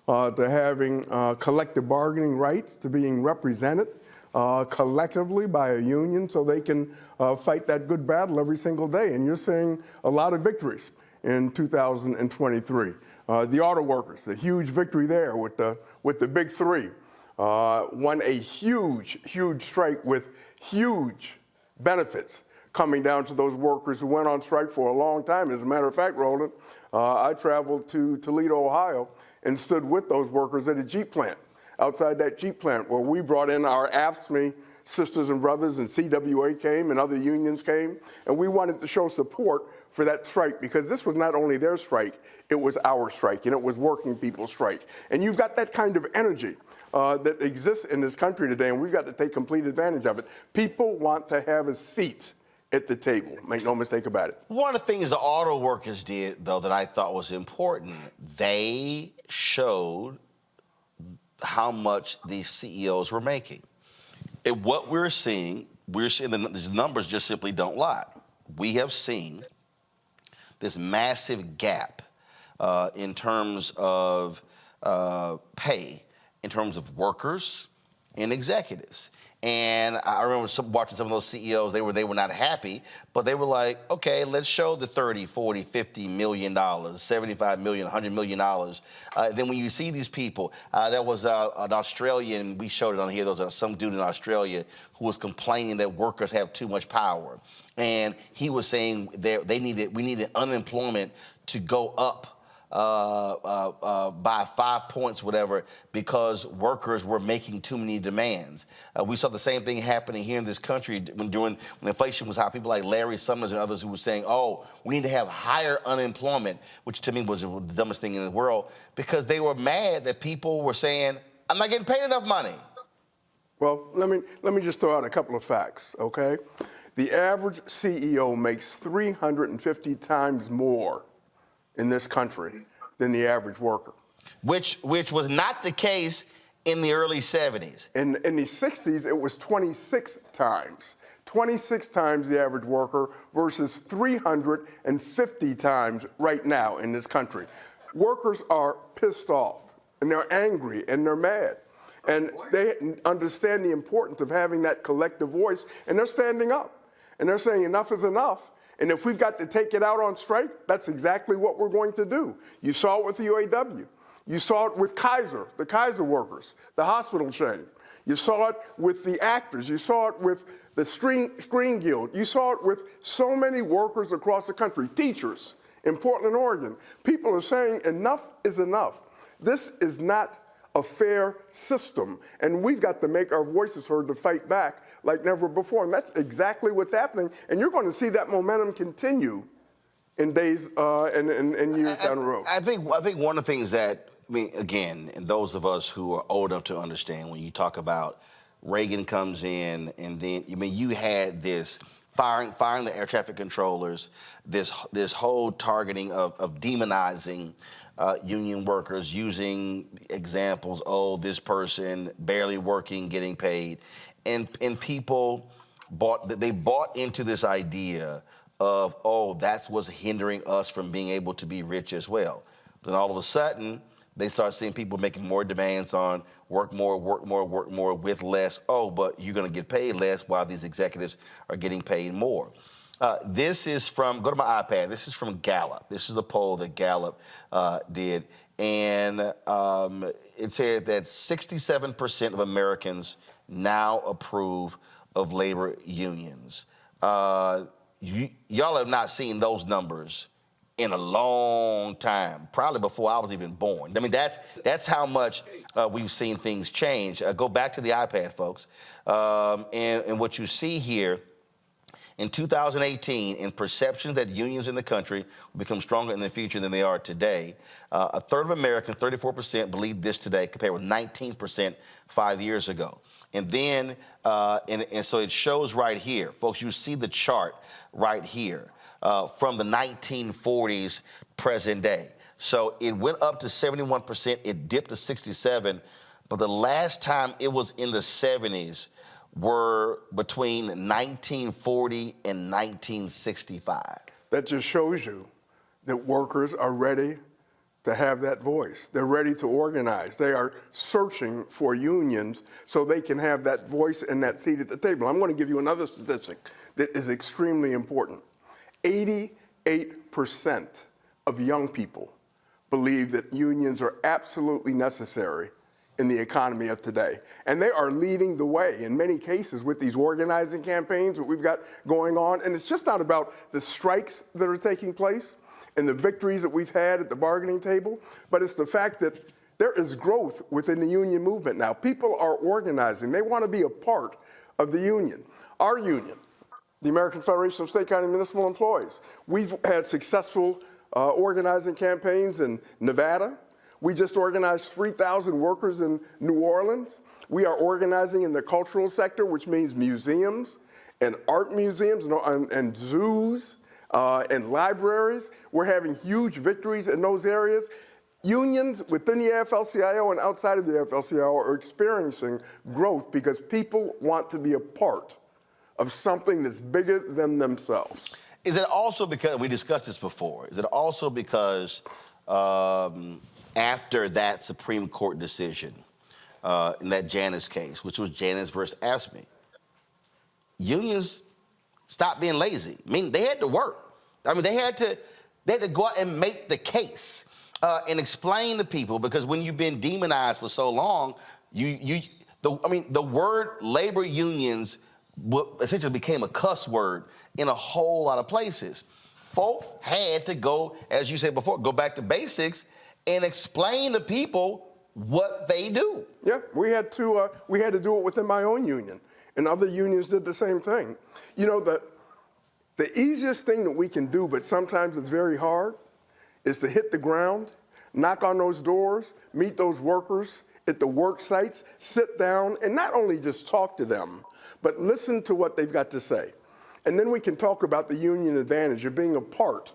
to having collective bargaining rights, to being represented collectively by a union so they can fight that good battle every single day. And you're seeing a lot of victories in 2023. The auto workers, a huge victory there with the big three. Won a huge strike with huge benefits coming down to those workers who went on strike for a long time. As a matter of fact, Roland, I traveled to Toledo, Ohio, and stood with those workers at a Jeep plant, outside that Jeep plant, where we brought in our AFSCME sisters and brothers, and CWA came and other unions came, and we wanted to show support for that strike, because this was not only their strike, it was our strike, and it was working people's strike. And you've got that kind of energy that exists in this country today, and we've got to take complete advantage of it. People want to have a seat at the table. Make no mistake about it. One of the things the auto workers did, though, that I thought was important, they showed how much these CEOs were making. And what we're seeing the numbers just simply don't lie. We have seen this massive gap in terms of pay, in terms of workers and executives. And I remember watching some of those CEOs, they were not happy, but they were like, okay, let's show the 30, 40, 50 million dollars, 75 million, 100 million dollars. Then when you see these people, there was an Australian, we showed it on here, there was some dude in Australia who was complaining that workers have too much power. And he was saying we needed unemployment to go up by 5 points, whatever, because workers were making too many demands. We saw the same thing happening here in this country when inflation was high. People like Larry Summers and others who were saying, oh, we need to have higher unemployment, which to me was the dumbest thing in the world, because they were mad that people were saying, I'm not getting paid enough money. Well, let me just throw out a couple of facts, okay? The average CEO makes 350 times more in this country than the average worker. Which was not the case in the early 70s. In the 60s, it was 26 times. 26 times the average worker versus 350 times right now in this country. Workers are pissed off, and they're angry, and they're mad. And they understand the importance of having that collective voice, and they're standing up. And they're saying enough is enough. And if we've got to take it out on strike, that's exactly what we're going to do. You saw it with the UAW. You saw it with Kaiser, the Kaiser workers, the hospital chain. You saw it with the actors. You saw it with the Screen Guild. You saw it with so many workers across the country, teachers in Portland, Oregon. People are saying enough is enough. This is not a fair system, and we've got to make our voices heard to fight back like never before, and that's exactly what's happening, and you're going to see that momentum continue in days and years down the road. I think one of the things that, again, and those of us who are old enough to understand, when you talk about Reagan comes in, and then, you had this firing the air traffic controllers, this whole targeting of demonizing union workers, using examples, this person barely working, getting paid. And people bought into this idea of, that's what's hindering us from being able to be rich as well. Then all of a sudden, they start seeing people making more demands on work more with less. But you're going to get paid less while these executives are getting paid more. This is from, go to my iPad, this is from Gallup. This is a poll that Gallup did. And it said that 67% of Americans now approve of labor unions. Y'all have not seen those numbers in a long time, probably before I was even born. I mean, that's how much we've seen things change. Go back to the iPad, folks, and what you see here. In 2018, in perceptions that unions in the country will become stronger in the future than they are today, a third of Americans, 34%, believe this today, compared with 19% 5 years ago. And then, and so it shows right here, folks, you see the chart right here from the 1940s present day. So it went up to 71%, it dipped to 67%, but the last time it was in the 70s were between 1940 and 1965. That just shows you that workers are ready to have that voice. They're ready to organize. They are searching for unions so they can have that voice and that seat at the table. I'm going to give you another statistic that is extremely important. 88% of young people believe that unions are absolutely necessary in the economy of today. And they are leading the way in many cases with these organizing campaigns that we've got going on. And it's just not about the strikes that are taking place and the victories that we've had at the bargaining table, but it's the fact that there is growth within the union movement now. People are organizing. They want to be a part of the union. Our union, the American Federation of State, County, and Municipal Employees, we've had successful organizing campaigns in Nevada. We just organized 3,000 workers in New Orleans. We are organizing in the cultural sector, which means museums and art museums and zoos and libraries. We're having huge victories in those areas. Unions within the AFL-CIO and outside of the AFL-CIO are experiencing growth because people want to be a part of something that's bigger than themselves. Is it also because, we discussed this before, is it also because after that Supreme Court decision in that Janus case, which was Janus versus AFSCME, unions stopped being lazy. I mean, they had to work. I mean, they had to go out and make the case and explain to people, because when you've been demonized for so long, the word labor unions essentially became a cuss word in a whole lot of places. Folk had to go, as you said before, go back to basics and explain to people what they do. Yeah, we had to do it within my own union, and other unions did the same thing. You know, the easiest thing that we can do, but sometimes it's very hard, is to hit the ground, knock on those doors, meet those workers at the work sites, sit down, and not only just talk to them, but listen to what they've got to say. And then we can talk about the union advantage of being a part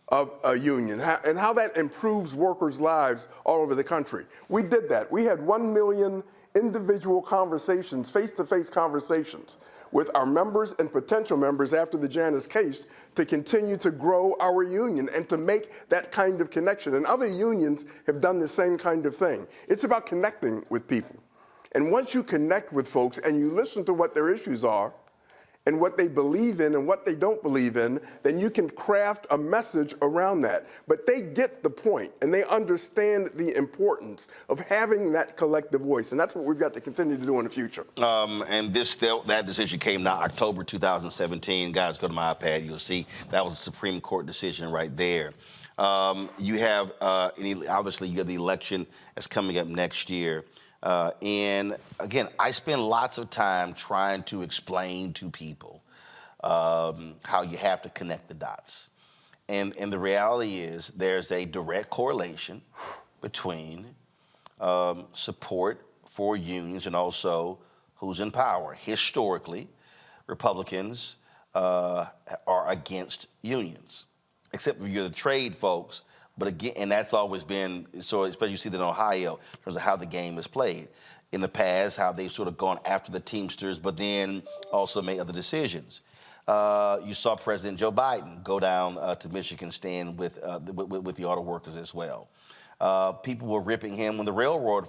of a union and how that improves workers' lives all over the country. We did that. We had 1 million individual conversations, face-to-face conversations with our members and potential members after the Janus case to continue to grow our union and to make that kind of connection. And other unions have done the same kind of thing. It's about connecting with people. And once you connect with folks and you listen to what their issues are, and what they believe in and what they don't believe in, then you can craft a message around that. But they get the point, and they understand the importance of having that collective voice, and that's what we've got to continue to do in the future. And that decision came now October 2017. Guys, go to my iPad, you'll see that was a Supreme Court decision right there. You have, obviously, you have the election that's coming up next year. And again, I spend lots of time trying to explain to people how you have to connect the dots. And the reality is there's a direct correlation between support for unions and also who's in power. Historically, Republicans are against unions, except if you're the trade folks. But again, and that's always been, so especially you see that in Ohio, in terms of how the game is played. In the past, how they've sort of gone after the Teamsters, but then also made other decisions. You saw President Joe Biden go down to Michigan, stand with the auto workers as well. People were ripping him when the railroad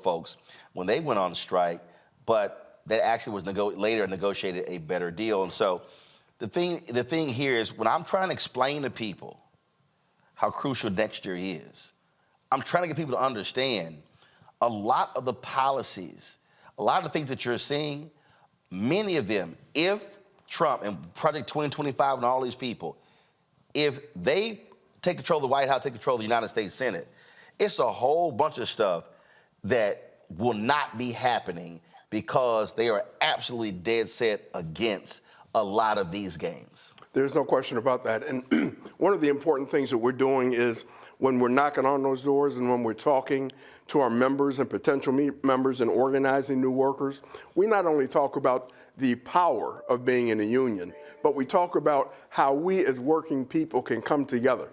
folks, when they went on strike, but that actually was later negotiated a better deal. And so the thing here is when I'm trying to explain to people how crucial next year is, I'm trying to get people to understand a lot of the policies, a lot of the things that you're seeing, many of them, if Trump and Project 2025 and all these people, if they take control of the White House, take control of the United States Senate, it's a whole bunch of stuff that will not be happening because they are absolutely dead set against a lot of these gains. There's no question about that. And one of the important things that we're doing is when we're knocking on those doors and when we're talking to our members and potential members and organizing new workers, we not only talk about the power of being in a union, but we talk about how we as working people can come together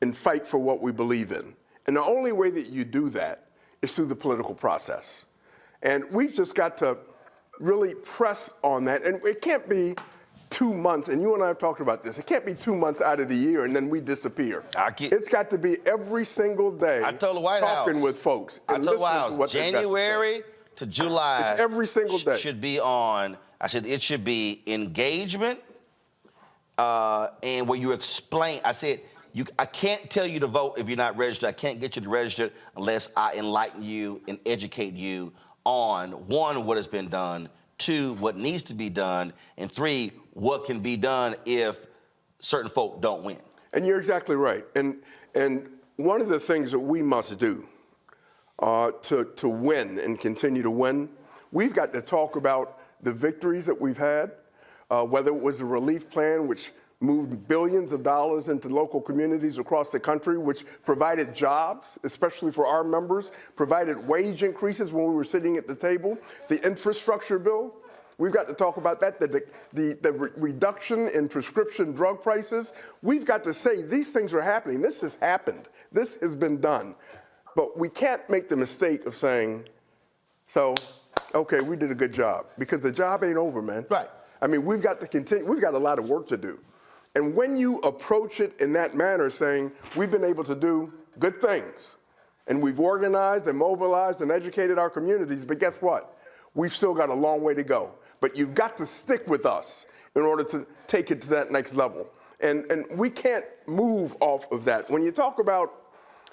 and fight for what we believe in. And the only way that you do that is through the political process. And we've just got to really press on that. And it can't be 2 months, and you and I have talked about this, it can't be 2 months out of the year and then we disappear. It's got to be every single day I told the White talking House, with folks I and told the White listening House, to what they've got to January to July. It's every single day. Should be on, I said it should be engagement and where you explain, I said, I can't tell you to vote if you're not registered. I can't get you to register unless I enlighten you and educate you on, 1, what has been done, 2, what needs to be done, and 3, what can be done if certain folk don't win. And you're exactly right. And one of the things that we must do to win and continue to win, we've got to talk about the victories that we've had, whether it was a relief plan, which moved billions of dollars into local communities across the country, which provided jobs, especially for our members, provided wage increases when we were sitting at the table, the infrastructure bill. We've got to talk about that, the reduction in prescription drug prices. We've got to say these things are happening. This has happened. This has been done. But we can't make the mistake of saying, so, okay, we did a good job, because the job ain't over, man. Right. I mean, we've got to continue. We've got a lot of work to do. And when you approach it in that manner, saying, we've been able to do good things, and we've organized and mobilized and educated our communities, but guess what? We've still got a long way to go. But you've got to stick with us in order to take it to that next level. And we can't move off of that. When you talk about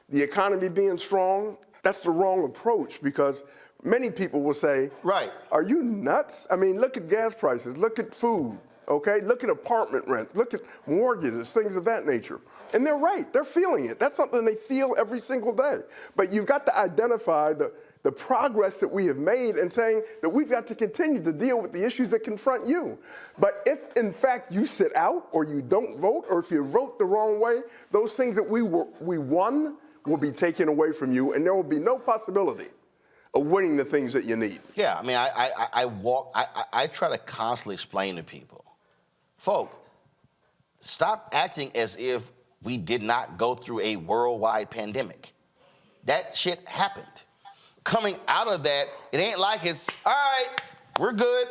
the economy being strong, that's the wrong approach, because many people will say, right, are you nuts? I mean, look at gas prices, look at food. Okay, look at apartment rents, look at mortgages, things of that nature. And they're right, they're feeling it. That's something they feel every single day. But you've got to identify the progress that we have made and saying that we've got to continue to deal with the issues that confront you. But if, in fact, you sit out or you don't vote, or if you vote the wrong way, those things that we won will be taken away from you, and there will be no possibility of winning the things that you need. Yeah, I mean, I try to constantly explain to people, folk, stop acting as if we did not go through a worldwide pandemic. That shit happened. Coming out of that, it ain't like it's, all right, we're good,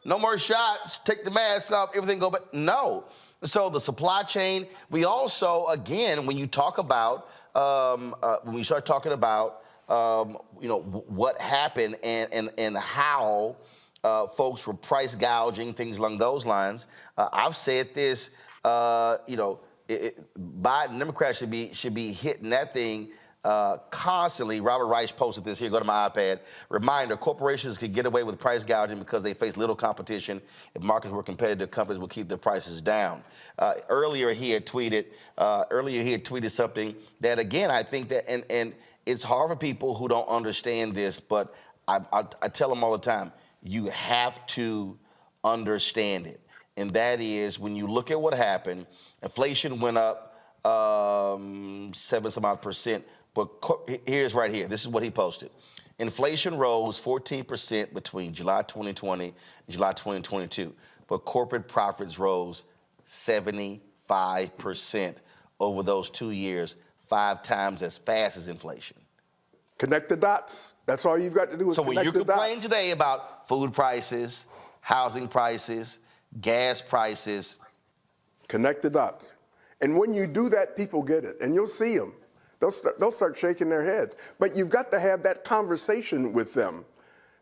no more shots, take the mask off, everything go back. No. So the supply chain, we also, again, when you talk about, when we start talking about, what happened and how folks were price gouging, things along those lines. I've said this, Biden, Democrats should be hitting that thing constantly. Robert Rice posted this here, go to my iPad. Reminder, corporations can get away with price gouging because they face little competition. If markets were competitive, companies will keep their prices down. Earlier he had tweeted something that, again, I think that, and it's hard for people who don't understand this, but I tell them all the time, you have to understand it. And that is, when you look at what happened, inflation went up 7% but here's right here. This is what he posted. Inflation rose 14% between July 2020 and July 2022, but corporate profits rose 75% over those 2 years, 5 times as fast as inflation. Connect the dots. That's all you've got to do is connect the dots. So when you complain today about food prices, housing prices, gas prices, connect the dots. And when you do that, people get it, and you'll see them. They'll start shaking their heads. But you've got to have that conversation with them,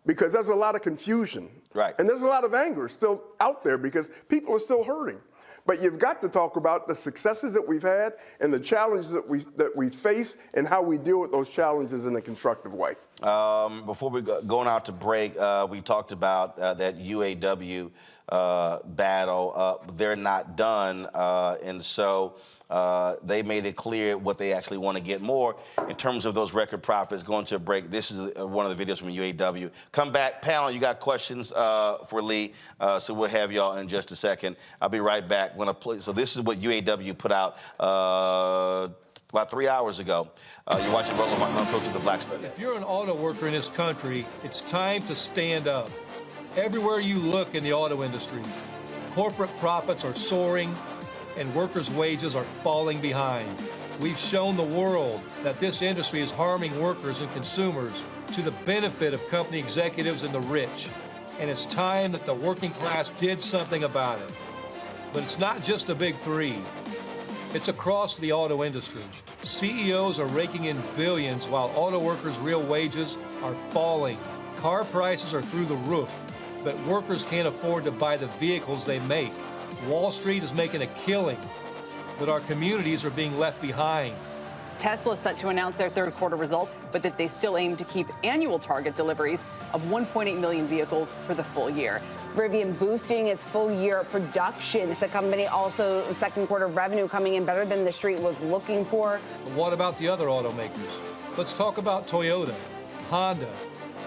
because there's a lot of confusion. Right. And there's a lot of anger still out there because people are still hurting. But you've got to talk about the successes that we've had and the challenges that we face and how we deal with those challenges in a constructive way. Before we going out to break, we talked about that UAW battle. They're not done, and so they made it clear what they actually want to get more in terms of those record profits. Going to a break. This is one of the videos from UAW. Come back, panel. You got questions for Lee, so we'll have y'all in just a second. I'll be right back. When I play. So this is what UAW put out about 3 hours ago. You're watching Roland Martin Unfiltered, the Black Star. If you're an auto worker in this country, it's time to stand up. Everywhere you look in the auto industry, corporate profits are soaring and workers' wages are falling behind. We've shown the world that this industry is harming workers and consumers to the benefit of company executives and the rich. And it's time that the working class did something about it. But it's not just the big three. It's across the auto industry. CEOs are raking in billions while auto workers' real wages are falling. Car prices are through the roof, but workers can't afford to buy the vehicles they make. Wall Street is making a killing, but our communities are being left behind. Tesla is set to announce their third quarter results, but that they still aim to keep annual target deliveries of 1.8 million vehicles for the full year. Rivian boosting its full year production. The company also second quarter revenue coming in better than the street was looking for. But what about the other automakers? Let's talk about Toyota, Honda,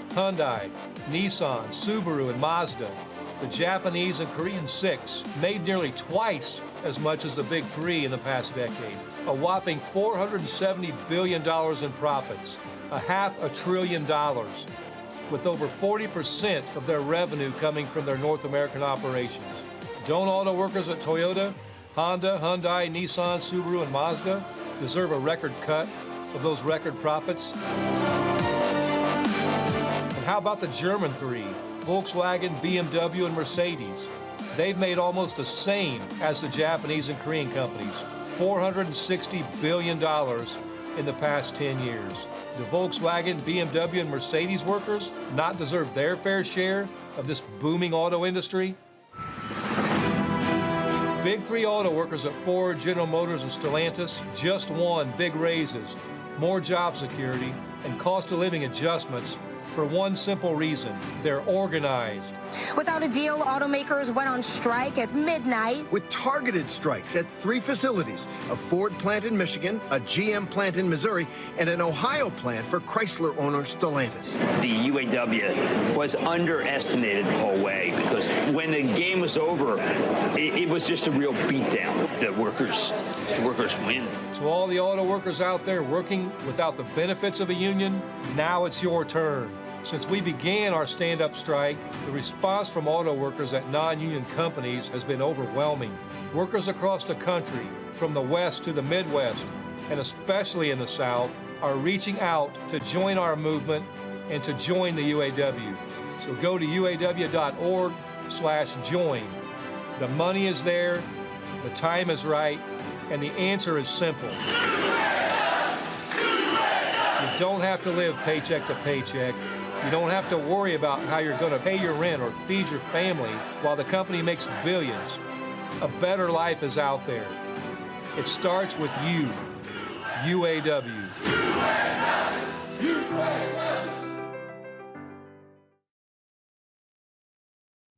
Hyundai, Nissan, Subaru, and Mazda. The Japanese and Korean six made nearly twice as much as the big three in the past decade. A whopping $470 billion in profits, $500 billion, with over 40% of their revenue coming from their North American operations. Don't auto workers at Toyota, Honda, Hyundai, Nissan, Subaru, and Mazda deserve a record cut of those record profits? And how about the German three, Volkswagen, BMW, and Mercedes? They've made almost the same as the Japanese and Korean companies, $460 billion in the past 10 years. Do Volkswagen, BMW, and Mercedes workers not deserve their fair share of this booming auto industry? Big three auto workers at Ford, General Motors, and Stellantis just won big raises, more job security, and cost of living adjustments for one simple reason: they're organized. Without a deal, automakers went on strike at midnight. With targeted strikes at 3 facilities, a Ford plant in Michigan, a GM plant in Missouri, and an Ohio plant for Chrysler owner Stellantis. The UAW was underestimated the whole way because when the game was over, it was just a real beatdown. The workers win. So all the auto workers out there working without the benefits of a union, now it's your turn. Since we began our stand-up strike, the response from auto workers at non-union companies has been overwhelming. Workers across the country, from the West to the Midwest, and especially in the South, are reaching out to join our movement and to join the UAW. So go to uaw.org/join. The money is there, the time is right, and the answer is simple. You don't have to live paycheck to paycheck. You don't have to worry about how you're going to pay your rent or feed your family while the company makes billions. A better life is out there. It starts with you, UAW.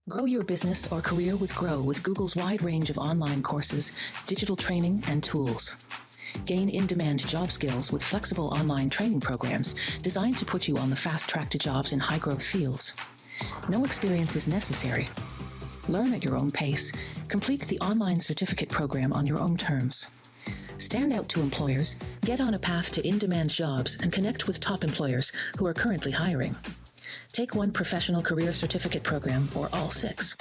Grow your business or career with Grow with Google's wide range of online courses, digital training, and tools. Gain in-demand job skills with flexible online training programs designed to put you on the fast track to jobs in high-growth fields. No experience is necessary. Learn at your own pace. Complete the online certificate program on your own terms. Stand out to employers, get on a path to in-demand jobs, and connect with top employers who are currently hiring. Take one professional career certificate program or all 6.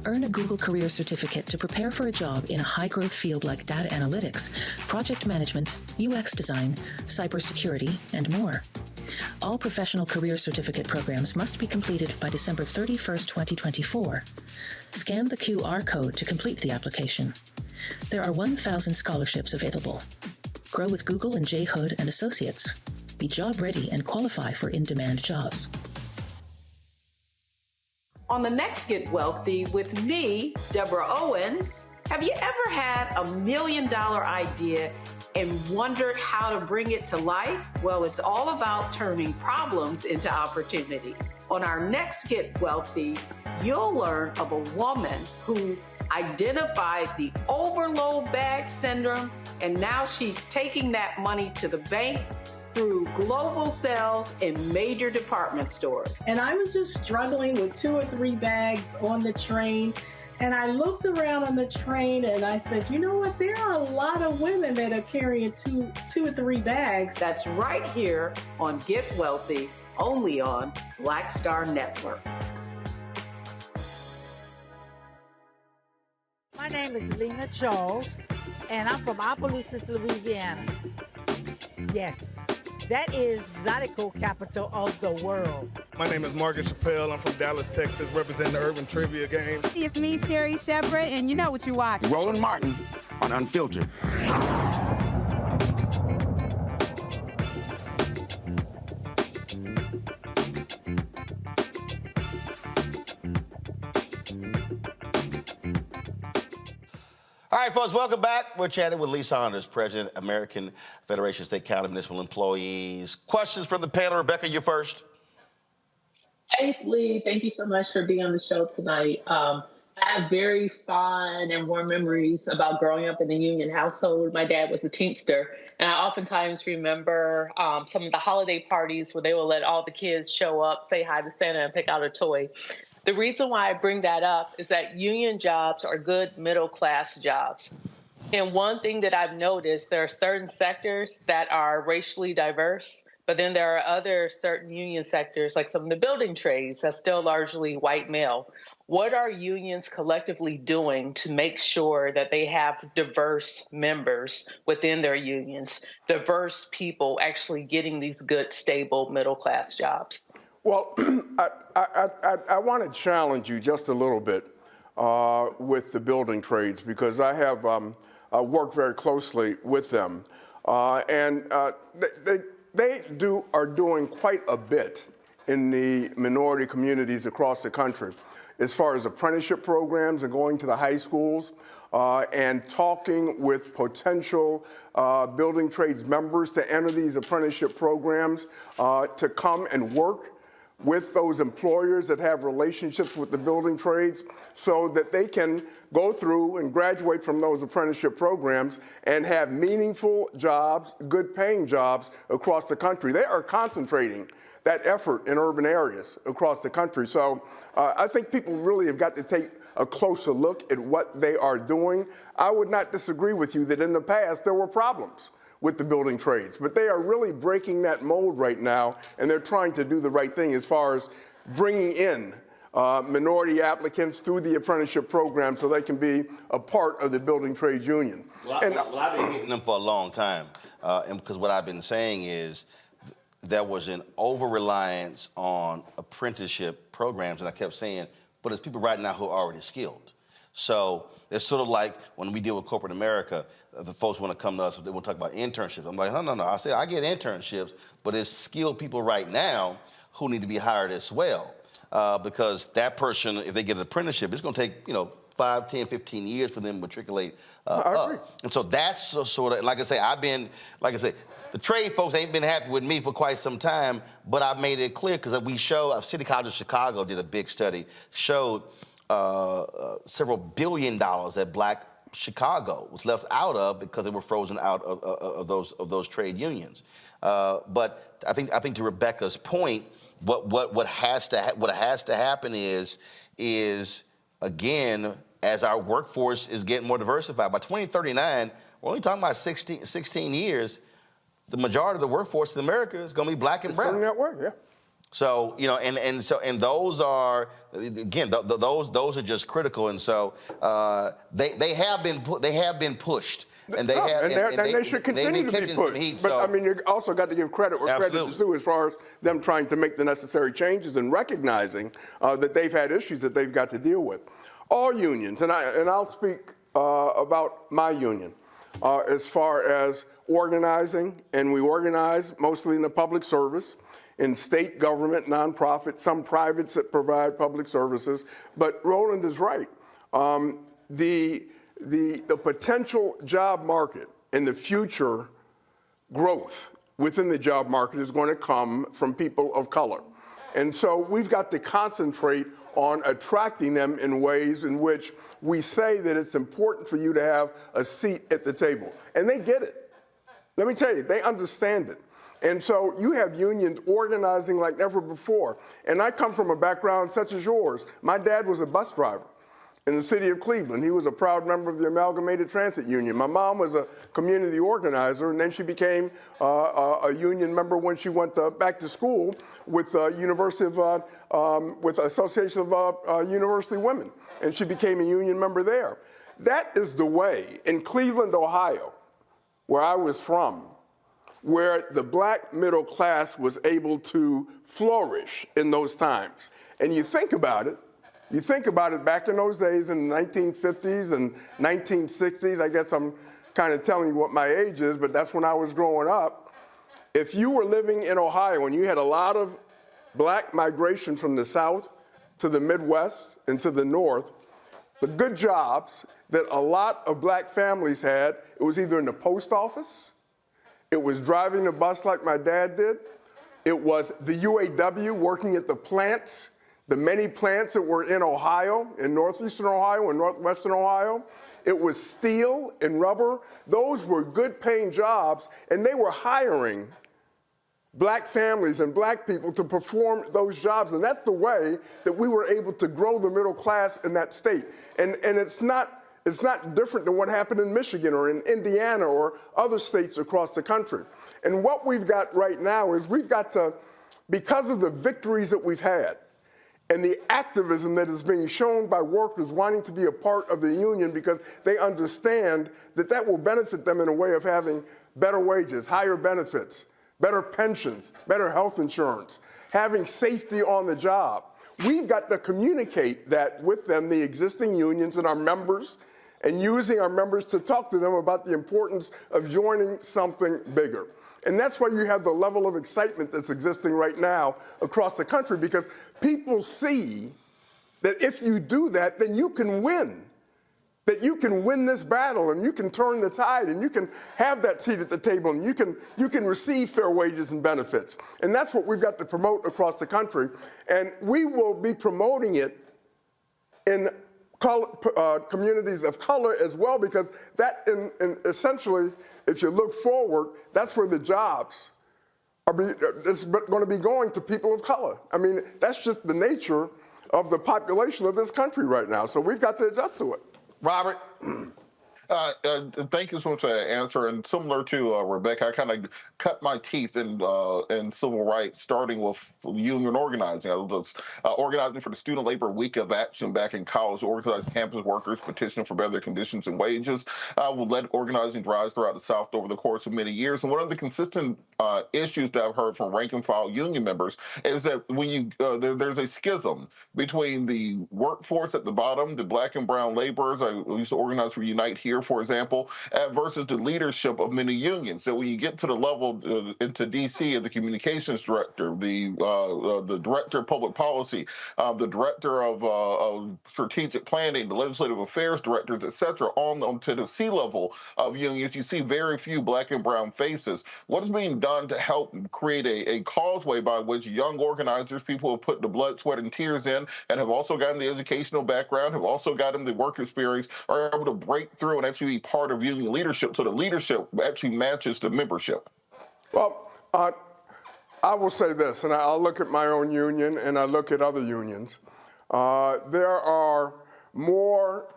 Earn a Google Career Certificate to prepare for a job in a high-growth field like data analytics, project management, UX design, cybersecurity, and more. All professional career certificate programs must be completed by December 31st, 2024. Scan the QR code to complete the application. There are 1,000 scholarships available. Grow with Google and J. Hood and Associates. Be job ready and qualify for in-demand jobs. On the next Get Wealthy with me, Deborah Owens, Have you ever had $1 million idea and wondered how to bring it to life? Well, it's all about turning problems into opportunities. On our next Get Wealthy, you'll learn of a woman who identified the overload bag syndrome, and now she's taking that money to the bank through global sales in major department stores. And I was just struggling with 2 or 3 bags on the train. And I looked around on the train and I said, you know what? There are a lot of women that are carrying two or 3 bags. That's right here on Get Wealthy, only on Black Star Network. My name is Lena Charles, and I'm from Opelousas, Louisiana. Yes, that is Zydeco capital of the world. My name is Margaret Chappelle. I'm from Dallas, Texas, representing the Urban Trivia Game. It's me, Sherry Shepard, and you know what you watch. Roland Martin on Unfiltered. All right, folks, welcome back. We're chatting with Lee Saunders, President, American Federation of State, County, Municipal Employees. Questions from the panel. Rebecca, you first. Hey, Lee, thank you so much for being on the show tonight. I have very fond and warm memories about growing up in a union household. My dad was a Teamster, and I oftentimes remember some of the holiday parties where they would let all the kids show up, say hi to Santa, and pick out a toy. The reason why I bring that up is that union jobs are good middle-class jobs. And one thing that I've noticed, there are certain sectors that are racially diverse, but then there are other certain union sectors, like some of the building trades, that's still largely white male. What are unions collectively doing to make sure that they have diverse members within their unions, diverse people actually getting these good, stable, middle-class jobs? Well, I want to challenge you just a little bit with the building trades, because I have worked very closely with them, and they are doing quite a bit in the minority communities across the country, as far as apprenticeship programs and going to the high schools and talking with potential building trades members to enter these apprenticeship programs to come and work with those employers that have relationships with the building trades, so that they can go through and graduate from those apprenticeship programs and have meaningful jobs, good paying jobs across the country. They are concentrating that effort in urban areas across the country. So I think people really have got to take a closer look at what they are doing. I would not disagree with you that in the past there were problems with the building trades, but they are really breaking that mold right now, and they're trying to do the right thing as far as bringing in minority applicants through the apprenticeship program so they can be a part of the building trades union. Well, I've been getting them for a long time, and because what I've been saying is there was an over-reliance on apprenticeship programs, and I kept saying, but there's people right now who are already skilled. So it's sort of like when we deal with corporate America, the folks want to come to us, they want to talk about internships. I'm like, no. I say, I get internships, but there's skilled people right now who need to be hired as well. Because that person, if they get an apprenticeship, it's going to take, 5, 10, 15 years for them to matriculate up. And so that's sort of, like I say, the trade folks ain't been happy with me for quite some time, but I've made it clear because we show, City College of Chicago did a big study, showed several $1 billion that Black Chicago was left out of because they were frozen out of those trade unions. But I think to Rebecca's point, what has to happen is again, as our workforce is getting more diversified, by 2039, we're only talking about 16 years. The majority of the workforce in America is going to be Black and brown. It's doing that work, yeah. So and those are again those are just critical, and so they have been pushed, and they should continue to be pushed. Heat, but I mean, you also got to give credit where credit is due, as far as them trying to make the necessary changes and recognizing that they've had issues that they've got to deal with. All unions, and I'll speak about my union as far as organizing, and we organize mostly in the public service, in state government, nonprofit, some privates that provide public services. But Roland is right. The the potential job market and the future growth within the job market is going to come from people of color. And so we've got to concentrate on attracting them in ways in which we say that it's important for you to have a seat at the table. And they get it. Let me tell you, they understand it. And so you have unions organizing like never before. And I come from a background such as yours. My dad was a bus driver in the city of Cleveland. He was a proud member of the Amalgamated Transit Union. My mom was a community organizer, and then she became a union member when she went back to school with with Association of University Women, and she became a union member there. That is the way in Cleveland, Ohio, where I was from, where the black middle class was able to flourish in those times. And you think about it back in those days in the 1950s and 1960s. I guess I'm kind of telling you what my age is, but that's when I was growing up. If you were living in Ohio and you had a lot of black migration from the South to the Midwest and to the North, the good jobs that a lot of black families had, it was either in the post office, it was driving the bus like my dad did, it was the UAW working at the plants, the many plants that were in Ohio, in northeastern Ohio and northwestern Ohio. It was steel and rubber. Those were good paying jobs, and they were hiring black families and black people to perform those jobs. And that's the way that we were able to grow the middle class in that state. And it's not different than what happened in Michigan or in Indiana or other states across the country. And what we've got right now is we've got to, because of the victories that we've had, and the activism that is being shown by workers wanting to be a part of the union because they understand that that will benefit them in a way of having better wages, higher benefits, better pensions, better health insurance, having safety on the job. We've got to communicate that with them, the existing unions and our members, and using our members to talk to them about the importance of joining something bigger. And that's why you have the level of excitement that's existing right now across the country, because people see that if you do that, then you can win. That you can win this battle and you can turn the tide and you can have that seat at the table and you can receive fair wages and benefits. And that's what we've got to promote across the country. And we will be promoting it in communities of color as well, because that essentially, if you look forward, that's where the jobs are going to be going to people of color. I mean, that's just the nature of the population of this country right now. So we've got to adjust to it. Robert? Thank you so much for that answer. And similar to Rebecca, I kind of cut my teeth in civil rights, starting with union organizing. I was organizing for the Student Labor Week of Action back in college, organized campus workers petitioning for better conditions and wages. We led organizing drives throughout the South over the course of many years. And one of the consistent issues that I've heard from rank and file union members is that when you there's a schism between the workforce at the bottom, the black and brown laborers. I used to organize for Unite Here, for example, versus the leadership of many unions. So when you get to the level into D.C. and the communications director, the director of public policy, the director of strategic planning, the legislative affairs directors, et cetera, on to the C-level of unions, you see very few black and brown faces. What is being done to help create a causeway by which young organizers, people who have put the blood, sweat, and tears in, and have also gotten the educational background, have also gotten the work experience, are able to break through and actually be part of union leadership, so the leadership actually matches the membership? Well, I will say this, and I'll look at my own union and I look at other unions. There are more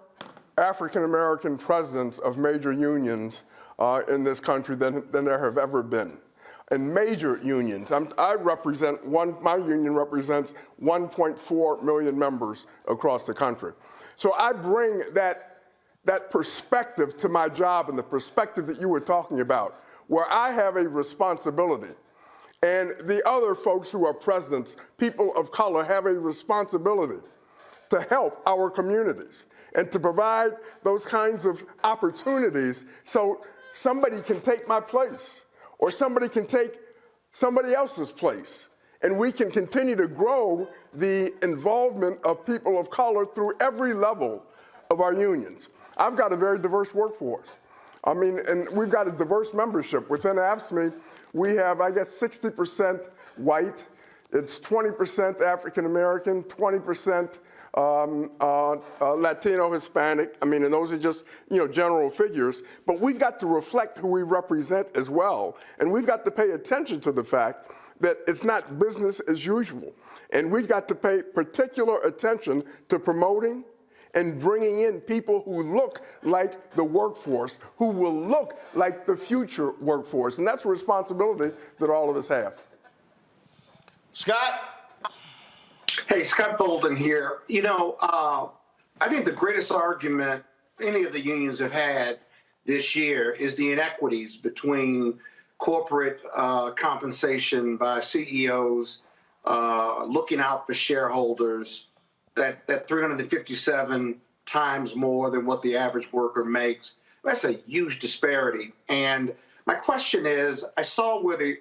African-American presidents of major unions in this country than there have ever been. And major unions, my union represents 1.4 million members across the country. So I bring that perspective to my job, and the perspective that you were talking about, where I have a responsibility. And the other folks who are presidents, people of color, have a responsibility to help our communities and to provide those kinds of opportunities so somebody can take my place or somebody can take somebody else's place. And we can continue to grow the involvement of people of color through every level of our unions. I've got a very diverse workforce. I mean, and we've got a diverse membership. Within AFSCME, we have, I guess, 60% white. It's 20% African American, 20% Latino, Hispanic. I mean, and those are just, general figures. But we've got to reflect who we represent as well. And we've got to pay attention to the fact that it's not business as usual. And we've got to pay particular attention to promoting and bringing in people who look like the workforce, who will look like the future workforce. And that's a responsibility that all of us have. Scott? Hey, Scott Bolden here. I think the greatest argument any of the unions have had this year is the inequities between corporate compensation by CEOs, looking out for shareholders, that 357 times more than what the average worker makes. That's a huge disparity. And my question is, I saw where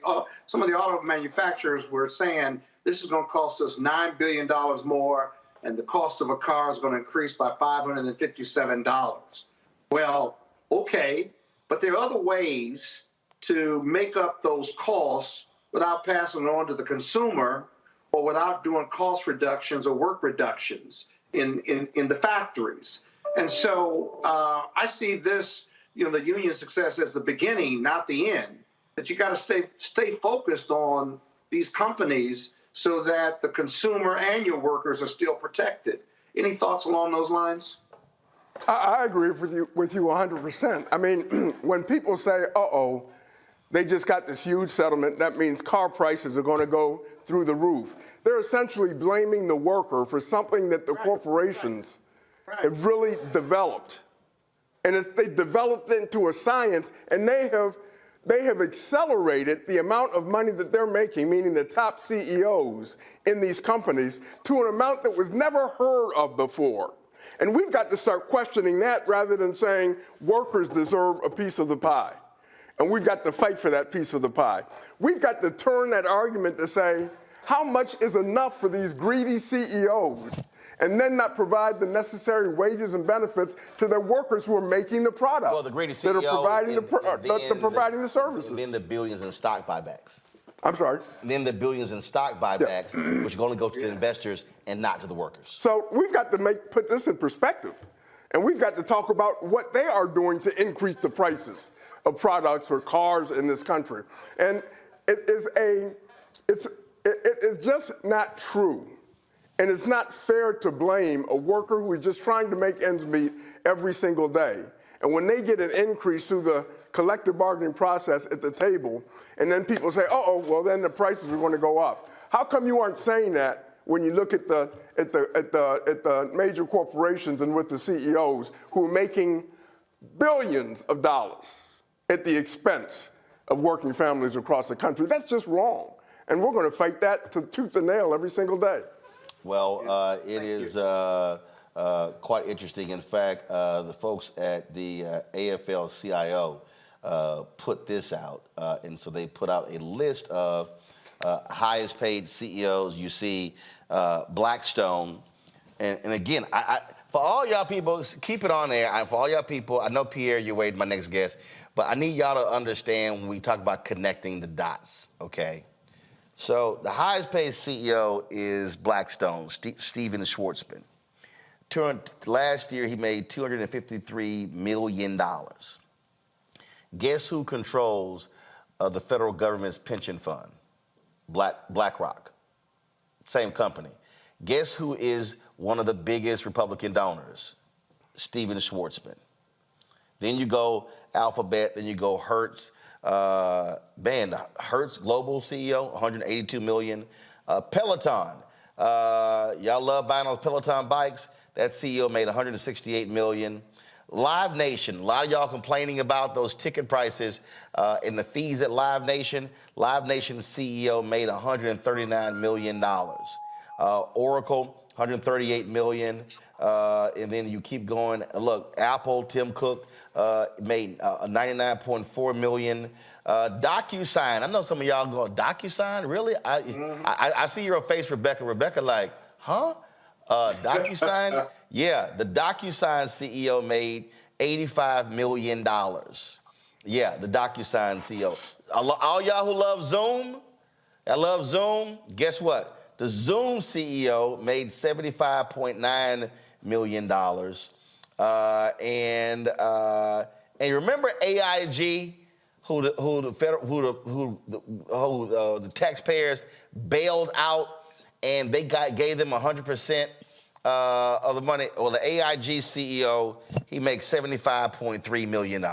some of the auto manufacturers were saying this is going to cost us $9 billion more, and the cost of a car is going to increase by $557. Well, okay, but there are other ways to make up those costs without passing it on to the consumer or without doing cost reductions or work reductions in the factories. And so I see this, the union success as the beginning, not the end. That you got to stay focused on these companies so that the consumer and your workers are still protected. Any thoughts along those lines? I agree with you 100%. I mean, when people say, uh-oh, they just got this huge settlement, that means car prices are going to go through the roof. They're essentially blaming the worker for something that the corporations have really developed. And they developed it into a science, and they have accelerated the amount of money that they're making, meaning the top CEOs in these companies, to an amount that was never heard of before. And we've got to start questioning that rather than saying workers deserve a piece of the pie. And we've got to fight for that piece of the pie. We've got to turn that argument to say, how much is enough for these greedy CEOs? And then not provide the necessary wages and benefits to their workers who are making the product. Well, the greedy CEO that are providing the services. And then the billions in stock buybacks. I'm sorry? Then the billions in stock buybacks, which are going to go to the investors and not to the workers. So we've got to put this in perspective. And we've got to talk about what they are doing to increase the prices of products or cars in this country. And it is just not true. And it's not fair to blame a worker who is just trying to make ends meet every single day. And when they get an increase through the collective bargaining process at the table, and then people say, uh-oh, well, then the prices are going to go up. How come you aren't saying that when you look at the major corporations and with the CEOs who are making billions of dollars at the expense of working families across the country? That's just wrong. And we're going to fight that to tooth and nail every single day. Well, it is quite interesting. In fact, the folks at the AFL-CIO put this out, and so they put out a list of highest paid CEOs. You see Blackstone, and again, for all y'all people, keep it on there. For all y'all people, I know Pierre, you're waiting my next guest, but I need y'all to understand when we talk about connecting the dots, okay? So the highest paid CEO is Blackstone, Steven Schwartzman. Last year, he made $253 million. Guess who controls the federal government's pension fund? BlackRock, same company. Guess who is one of the biggest Republican donors? Steven Schwartzman. Then you go Alphabet, then you go Hertz. Hertz Global CEO, $182 million. Peloton, y'all love buying those Peloton bikes. That CEO made $168 million. Live Nation, a lot of y'all complaining about those ticket prices and the fees at Live Nation. Live Nation's CEO made $139 million. Oracle, $138 million. And then you keep going. Look, Apple, Tim Cook made $99.4 million. DocuSign, I know some of y'all go, DocuSign, really? I see your face, Rebecca. Rebecca like, huh? DocuSign? Yeah, the DocuSign CEO made $85 million. Yeah, the DocuSign CEO. All y'all who love Zoom, guess what? The Zoom CEO made $75.9 million. And remember AIG, who the taxpayers bailed out, and they gave them 100% of the money. Well, the AIG CEO, he makes $75.3 million.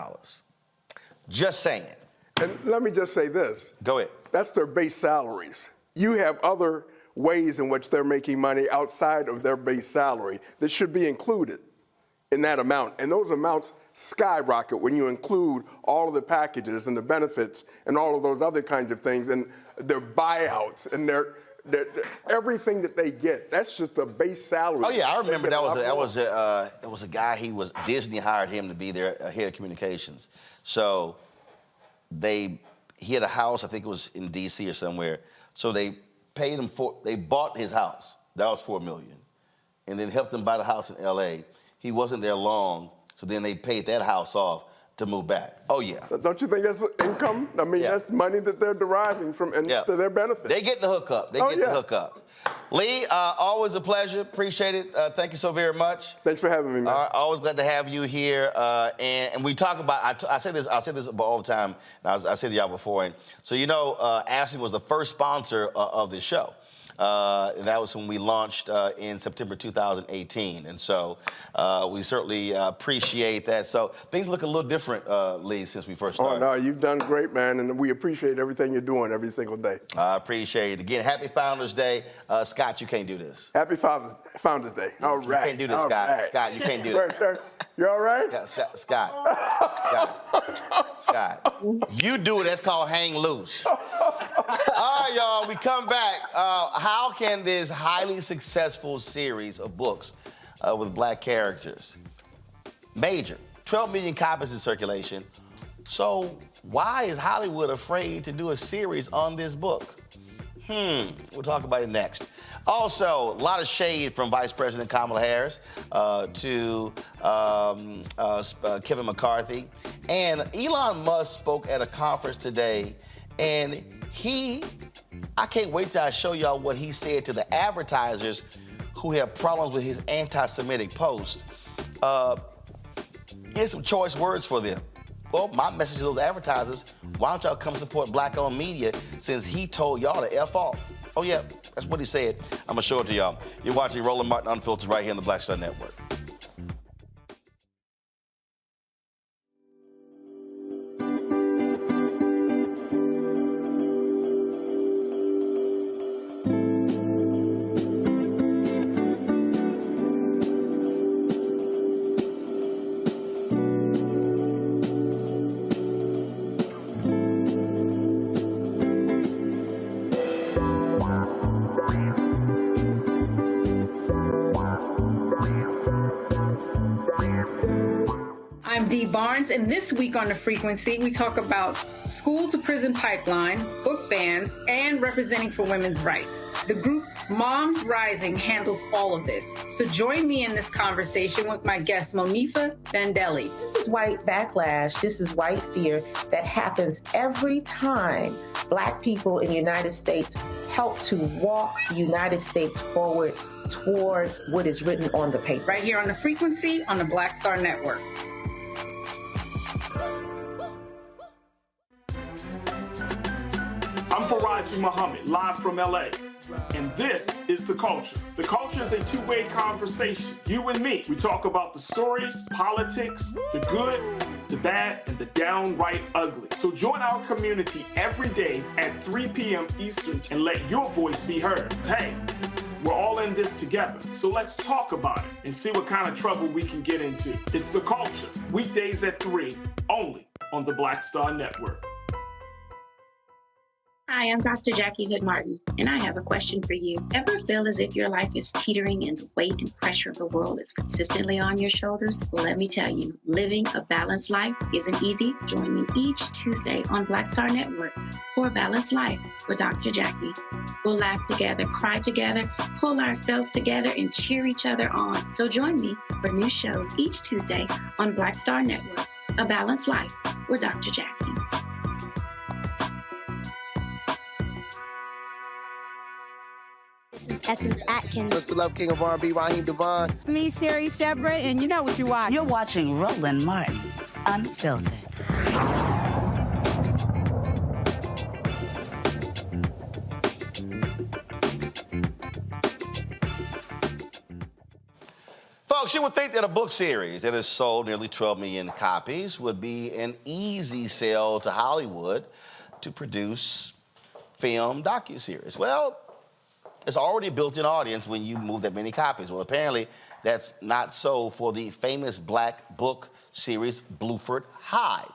Just saying. And let me just say this. Go ahead. That's their base salaries. You have other ways in which they're making money outside of their base salary that should be included in that amount. And those amounts skyrocket when you include all of the packages and the benefits and all of those other kinds of things and their buyouts and their everything that they get. That's just a base salary. Oh yeah, I remember that was a guy. Disney hired him to be their head of communications. So he had a house, I think it was in D.C. or somewhere. So they paid him they bought his house. That was $4 million, and then helped him buy the house in L.A. He wasn't there long, so then they paid that house off to move back. Oh yeah. Don't you think that's income? I mean, that's money that they're deriving from and to their benefit. They get the hookup. The hookup. Lee, always a pleasure. Appreciate it. Thank you so very much. Thanks for having me, man. Always glad to have you here. And we talk about. I say this all the time. And I said to y'all before. And so Ashley was the first sponsor of this show. And that was when we launched in September 2018. And so we certainly appreciate that. So things look a little different, Lee, since we first started. Oh, no, you've done great, man. And we appreciate everything you're doing every single day. I appreciate it. Again, happy Founders Day. Scott, you can't do this. Happy Founders Day. All right. You can't do this, Scott. Right. Scott, you can't do this. You all right? Scott. You do it. That's called hang loose. All right, y'all. We come back. How can this highly successful series of books with black characters, 12 million copies in circulation, so why is Hollywood afraid to do a series on this book? We'll talk about it next. Also, a lot of shade from Vice President Kamala Harris to Kevin McCarthy. And Elon Musk spoke at a conference today, and I can't wait till I show y'all what he said to the advertisers who have problems with his anti-Semitic posts. Here's some choice words for them. Well, my message to those advertisers, why don't y'all come support black-owned media since he told y'all to F off? Oh, yeah, that's what he said. I'm going to show it to y'all. You're watching Roland Martin Unfiltered right here on the Black Star Network. I'm Dee Barnes, and this week on The Frequency, we talk about school to prison pipeline, book bans, and representing for women's rights. The group Moms Rising handles all of this. So join me in this conversation with my guest, Monifa Bandelli. This is white backlash. This is white fear that happens every time Black people in the United States help to walk the United States forward towards what is written on the paper. Right here on The Frequency on the Black Star Network. I'm Faraji Muhammad, live from LA. And this is The Culture. The Culture is a two-way conversation. You and me. We talk about the stories, politics, the good, the bad, and the downright ugly. So join our community every day at 3 p.m. Eastern and let your voice be heard. Hey, we're all in this together. So let's talk about it and see what kind of trouble we can get into. It's The Culture, weekdays at 3, only on the Black Star Network. Hi, I'm Dr. Jackie Hood Martin, and I have a question for you. Ever feel as if your life is teetering and the weight and pressure of the world is consistently on your shoulders? Well, let me tell you, living a balanced life isn't easy. Join me each Tuesday on Black Star Network for A Balanced Life with Dr. Jackie. We'll laugh together, cry together, pull ourselves together, and cheer each other on. So join me for new shows each Tuesday on Black Star Network, A Balanced Life with Dr. Jackie. This is Essence Atkins. What's the love king of R&B, Raheem Devon? It's me, Sherry Shepard, and you know what you watch. You're watching Roland Martin, Unfiltered. Folks, you would think that a book series that has sold nearly 12 million copies would be an easy sell to Hollywood to produce film docuseries. Well, it's already a built-in audience when you move that many copies. Well, apparently that's not so for the famous black book series Bluford High.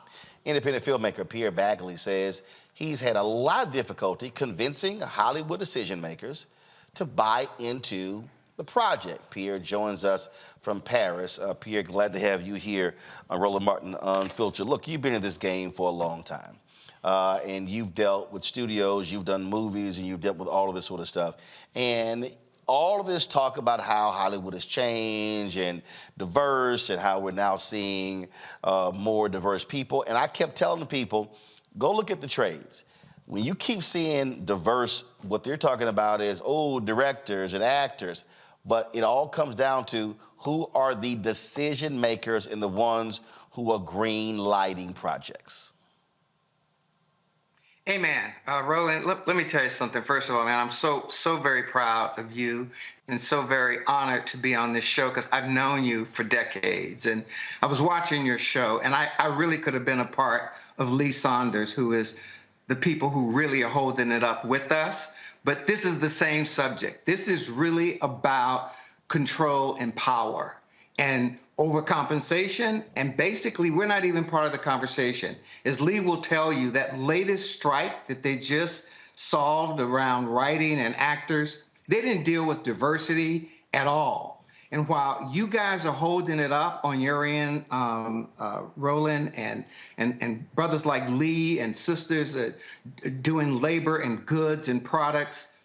Independent filmmaker Pierre Bagley says he's had a lot of difficulty convincing Hollywood decision makers to buy into the project. Pierre joins us from Paris. Pierre, glad to have you here on Roland Martin Unfiltered. Look, you've been in this game for a long time. And you've dealt with studios, you've done movies, and you've dealt with all of this sort of stuff. And all of this talk about how Hollywood has changed and diverse and how we're now seeing more diverse people. And I kept telling the people, go look at the trades. When you keep seeing diverse, what they're talking about is, oh, directors and actors. But it all comes down to who are the decision makers and the ones who are green lighting projects. Hey, man, Roland, let me tell you something. First of all, man, I'm so very proud of you and so very honored to be on this show because I've known you for decades. And I was watching your show, and I really could have been a part of Lee Saunders, who is the people who really are holding it up with us. But this is the same subject. This is really about control and power and overcompensation, and basically we're not even part of the conversation. As Lee will tell you, that latest strike that they just solved around writing and actors, they didn't deal with diversity at all. And while you guys are holding it up on your end, Roland, and brothers like Lee and sisters doing labor and goods and products,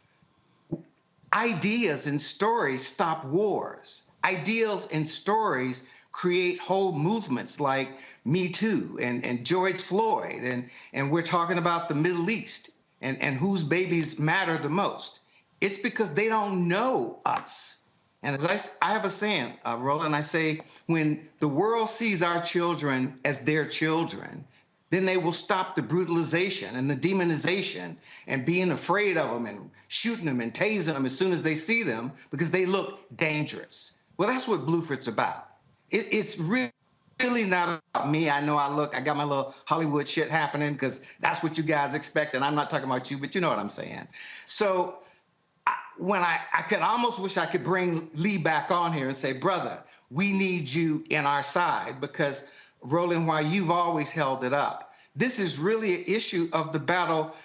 ideas and stories stop wars. Ideals and stories create whole movements like Me Too and George Floyd, and we're talking about the Middle East and whose babies matter the most. It's because they don't know us. And as I have a saying, Roland, I say, when the world sees our children as their children, then they will stop the brutalization and the demonization and being afraid of them and shooting them and tasing them as soon as they see them because they look dangerous. Well, that's what Bluford's about. It's really not about me. I know I got my little Hollywood shit happening because that's what you guys expect, and I'm not talking about you, but you know what I'm saying. So when I could almost wish I could bring Lee back on here and say, brother, we need you in our side because, Roland, while you've always held it up, this is really an issue of the battle.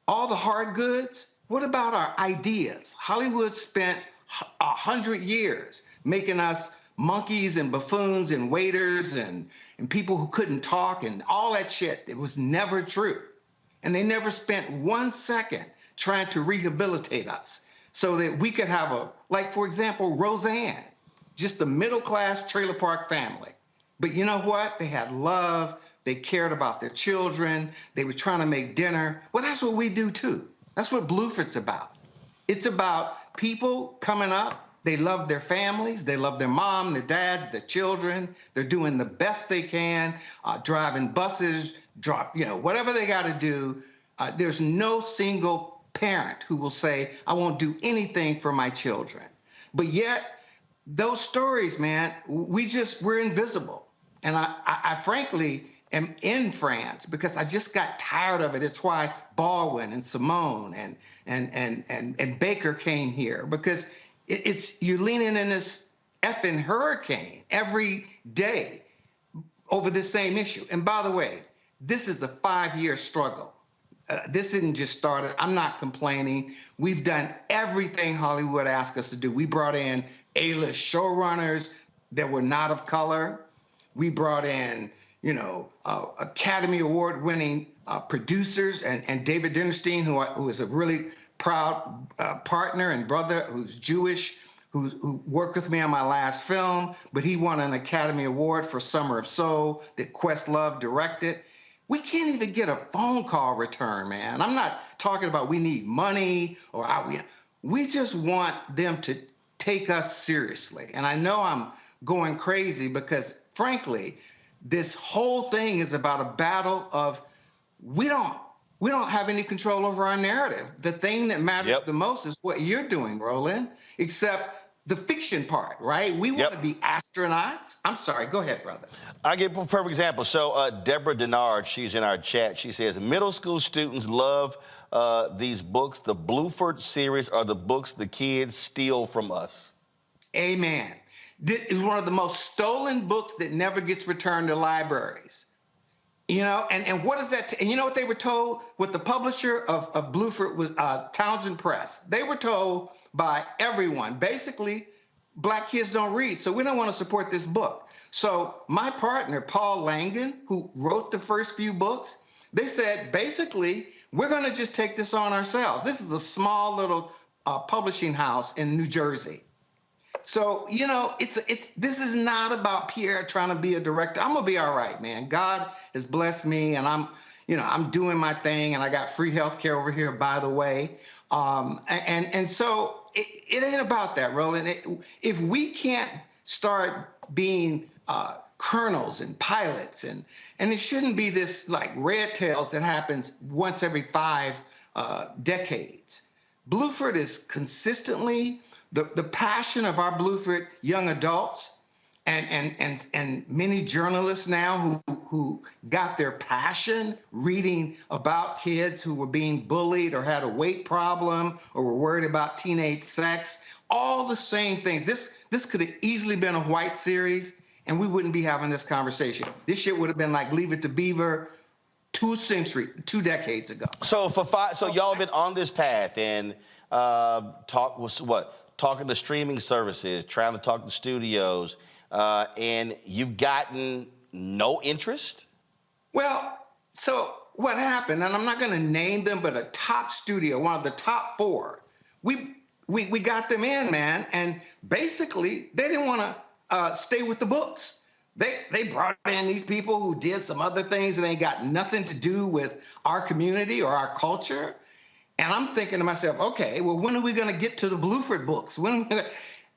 All the hard goods, what about our ideas? Hollywood spent 100 years making us monkeys and buffoons and waiters and people who couldn't talk and all that shit. It was never true. And they never spent 1 second trying to rehabilitate us so that we could have like, for example, Roseanne, just a middle-class trailer park family. But you know what? They had love. They cared about their children. They were trying to make dinner. Well, that's what we do, too. That's what Bluford's about. It's about people coming up. They love their families. They love their mom, their dads, their children. They're doing the best they can, driving buses, whatever they got to do. There's no single parent who will say, I won't do anything for my children. But yet, those stories, man, we're invisible. And I frankly am in France because I just got tired of it. It's why Baldwin and Simone and Baker came here, because you're leaning in this effing hurricane every day over this same issue. And by the way, this is a 5-year struggle. this didn't just start. I'm not complaining. We've done everything Hollywood asked us to do. We brought in A-list showrunners that were not of color. We brought in, Academy Award-winning producers, and David Dinnerstein, who is a really proud partner and brother who's Jewish, who worked with me on my last film, but he won an Academy Award for Summer of Soul that Questlove directed. We can't even get a phone call return, man. I'm not talking about we need money or we just want them to take us seriously. And I know I'm going crazy because, frankly, this whole thing is about a battle of we don't have any control over our narrative. The thing that matters the most is what you're doing, Roland, except the fiction part, right? We want to be astronauts. I'm sorry, go ahead, brother. I'll give a perfect example. So Deborah Denard, she's in our chat. She says, middle school students love these books. The Bluford series are the books the kids steal from us. Amen. This is one of the most stolen books that never gets returned to libraries. And what is that? And you know what they were told? What the publisher of Bluford was, Townsend Press. They were told by everyone, basically, Black kids don't read, so we don't want to support this book. So my partner, Paul Langan, who wrote the first few books, they said, basically, we're going to just take this on ourselves. This is a small little publishing house in New Jersey. So, this is not about Pierre trying to be a director. I'm going to be all right, man. God has blessed me, and I'm doing my thing, and I got free health care over here, by the way. And so it ain't about that, Roland. If we can't start being colonels and pilots, and it shouldn't be this like red tails that happens once every 5 decades. Bluford is consistently the passion of our Bluford young adults and many journalists now who got their passion reading about kids who were being bullied or had a weight problem or were worried about teenage sex, all the same things. This could have easily been a white series and we wouldn't be having this conversation. This shit would have been like Leave It to Beaver 2 decades ago. So so y'all have been on this path and talking to streaming services, trying to talk to studios, and you've gotten no interest? Well, so what happened, and I'm not going to name them, but a top studio, one of the top 4, we got them in, man, and basically they didn't want to stay with the books. They brought in these people who did some other things and ain't got nothing to do with our community or our culture. And I'm thinking to myself, okay, well, when are we going to get to the Bluford books?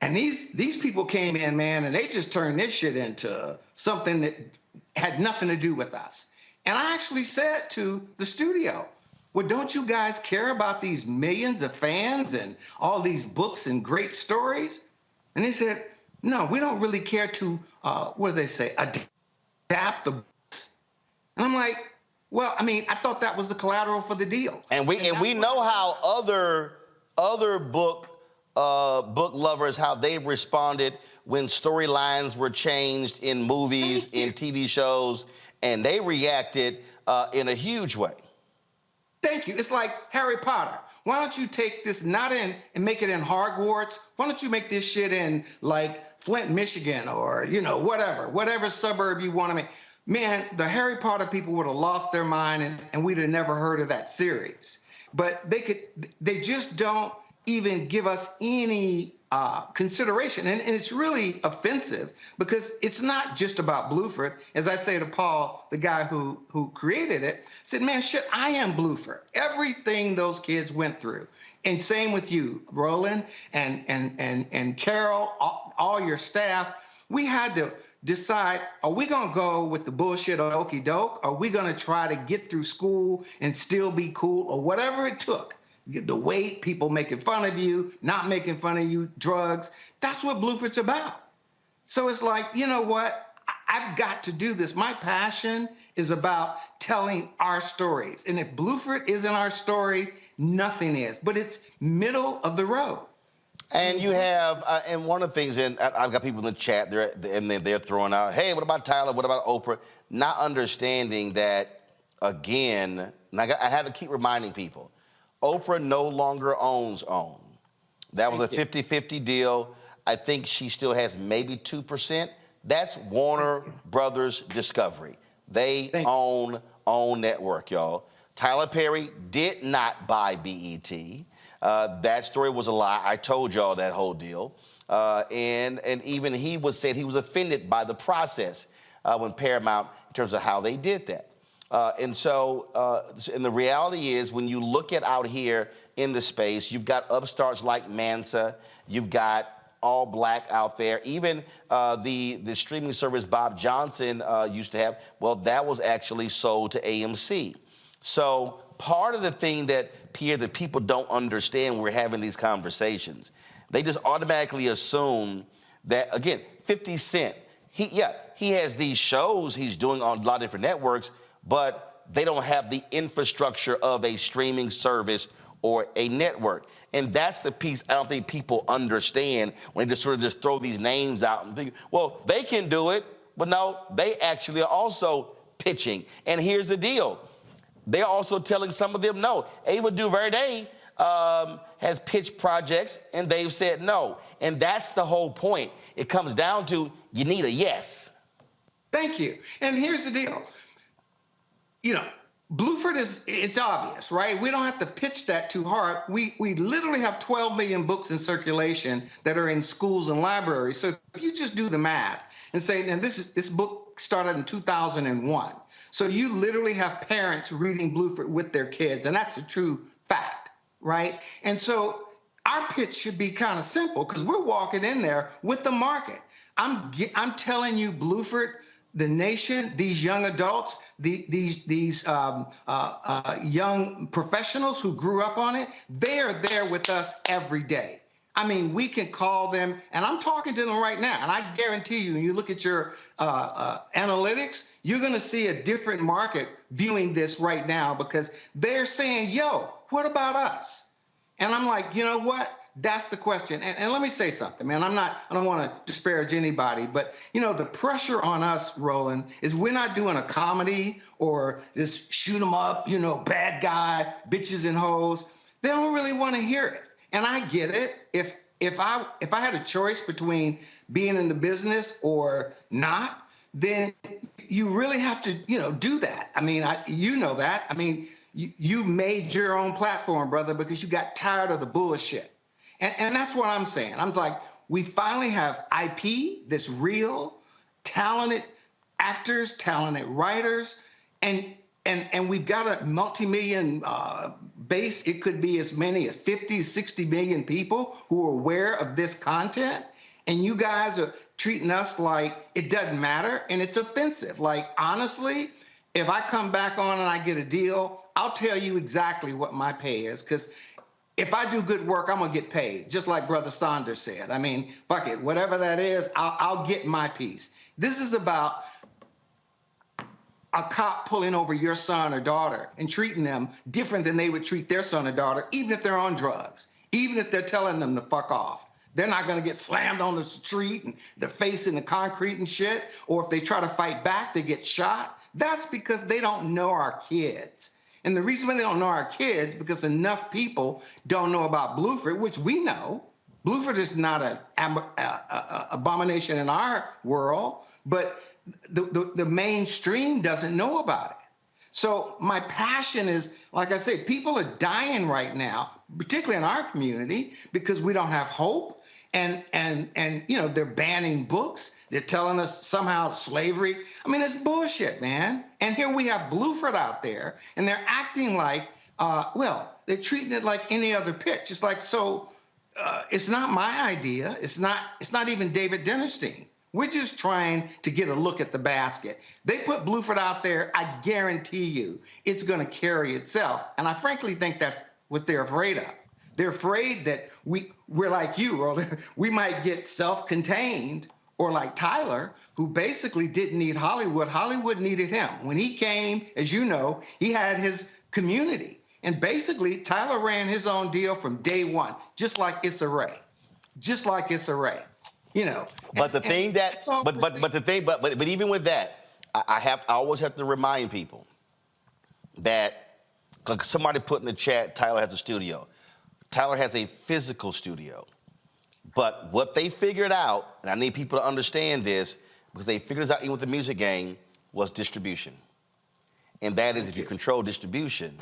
And these people came in, man, and they just turned this shit into something that had nothing to do with us. And I actually said to the studio, well, don't you guys care about these millions of fans and all these books and great stories? And they said, no, we don't really care to, what do they say, adapt the books. And I'm like, well, I mean, I thought that was the collateral for the deal. And we know how other book lovers, how they've responded when storylines were changed in movies, in TV shows, and they reacted in a huge way. Thank you. It's like Harry Potter. Why don't you take this not in and make it in Hogwarts? Why don't you make this shit in like Flint, Michigan, or whatever suburb you want to make? Man, the Harry Potter people would have lost their mind and we'd have never heard of that series. But they just don't even give us any consideration. And it's really offensive because it's not just about Bluford. As I say to Paul, the guy who created it, said, man, shit, I am Bluford. Everything those kids went through. And same with you, Roland, and Carol, all your staff. We had to decide, are we going to go with the bullshit of okey doke? Are we going to try to get through school and still be cool, or whatever it took? The weight, people making fun of you, not making fun of you, drugs. That's what Bluford's about. So it's like, you know what? I've got to do this. My passion is about telling our stories. And if Bluford isn't our story, nothing is. But it's middle of the road. And you have, and one of the things, and I've got people in the chat, they're throwing out, hey, what about Tyler? What about Oprah? Not understanding that, again, and I had to keep reminding people, Oprah no longer owns OWN. That was a 50-50 deal. I think she still has maybe 2%. That's Warner Brothers Discovery. They own OWN Network, y'all. Tyler Perry did not buy BET. That story was a lie. I told y'all that whole deal. And even he said he was offended by the process when Paramount, in terms of how they did that. And the reality is, when you look at out here in the space, you've got upstarts like Mansa, you've got All Black out there. Even the streaming service Bob Johnson used to have, well, that was actually sold to AMC. So part of the thing that, Pierre, that people don't understand when we're having these conversations, they just automatically assume that, again, 50 Cent, he has these shows he's doing on a lot of different networks, but they don't have the infrastructure of a streaming service or a network. And that's the piece I don't think people understand when they just sort of just throw these names out and think, well, they can do it. But no, they actually are also pitching. And here's the deal. They're also telling some of them no. Ava DuVernay has pitched projects, and they've said no. And that's the whole point. It comes down to, you need a yes. Thank you. And here's the deal. You know, Bluford it's obvious, right? We don't have to pitch that too hard. We literally have 12 million books in circulation that are in schools and libraries. So if you just do the math and say, and this book started in 2001. So you literally have parents reading Bluford with their kids, and that's a true fact, right? And so our pitch should be kind of simple, because we're walking in there with the market. I'm telling you, Bluford, the nation, these young adults, these young professionals who grew up on it, they are there with us every day. I mean, we can call them, and I'm talking to them right now, and I guarantee you, when you look at your analytics, you're going to see a different market viewing this right now, because they're saying, yo, what about us? And I'm like, you know what? That's the question. And let me say something, man. I don't want to disparage anybody, but, you know, the pressure on us, Roland, is we're not doing a comedy or this shoot 'em up, you know, bad guy, bitches and hoes. They don't really want to hear it. And I get it. If I had a choice between being in the business or not, then you really have to, you know, do that. I mean, you know that. I mean, you made your own platform, brother, because you got tired of the bullshit. And that's what I'm saying. I'm like, we finally have IP that's real, talented actors, talented writers, and we've got a multi-million base. It could be as many as 50, 60 million people who are aware of this content. And you guys are treating us like it doesn't matter, and it's offensive. Like, honestly, if I come back on and I get a deal, I'll tell you exactly what my pay is, because if I do good work, I'm going to get paid, just like Brother Saunders said. I mean, fuck it, whatever that is, I'll get my piece. This is about a cop pulling over your son or daughter and treating them different than they would treat their son or daughter, even if they're on drugs, even if they're telling them to fuck off. They're not going to get slammed on the street and their face in the concrete and shit. Or if they try to fight back, they get shot. That's because they don't know our kids. And the reason why they don't know our kids, because enough people don't know about Bluford, which we know. Bluford is not an abomination in our world, but the mainstream doesn't know about it. So my passion is, like I say, people are dying right now, particularly in our community, because we don't have hope. And you know, they're banning books. They're telling us somehow slavery. I mean, it's bullshit, man. And here we have Bluford out there, and they're acting like, well, they're treating it like any other pitch. It's like, so it's not my idea. It's not even David Dennerstein. We're just trying to get a look at the basket. They put Bluford out there. I guarantee you it's going to carry itself. And I frankly think that's what they're afraid of. They're afraid that we're like you, Roland. We might get self-contained, or like Tyler, who basically didn't need Hollywood. Hollywood needed him. When he came, as you know, he had his community. And basically, Tyler ran his own deal from day one, just like Issa Rae. Just like Issa Rae. You know. But the thing that, but even with that, I always have to remind people that Like somebody put in the chat, Tyler has a studio. Tyler has a physical studio. But what they figured out, and I need people to understand this, because they figured this out even with the music game, was distribution. And that is if you control distribution,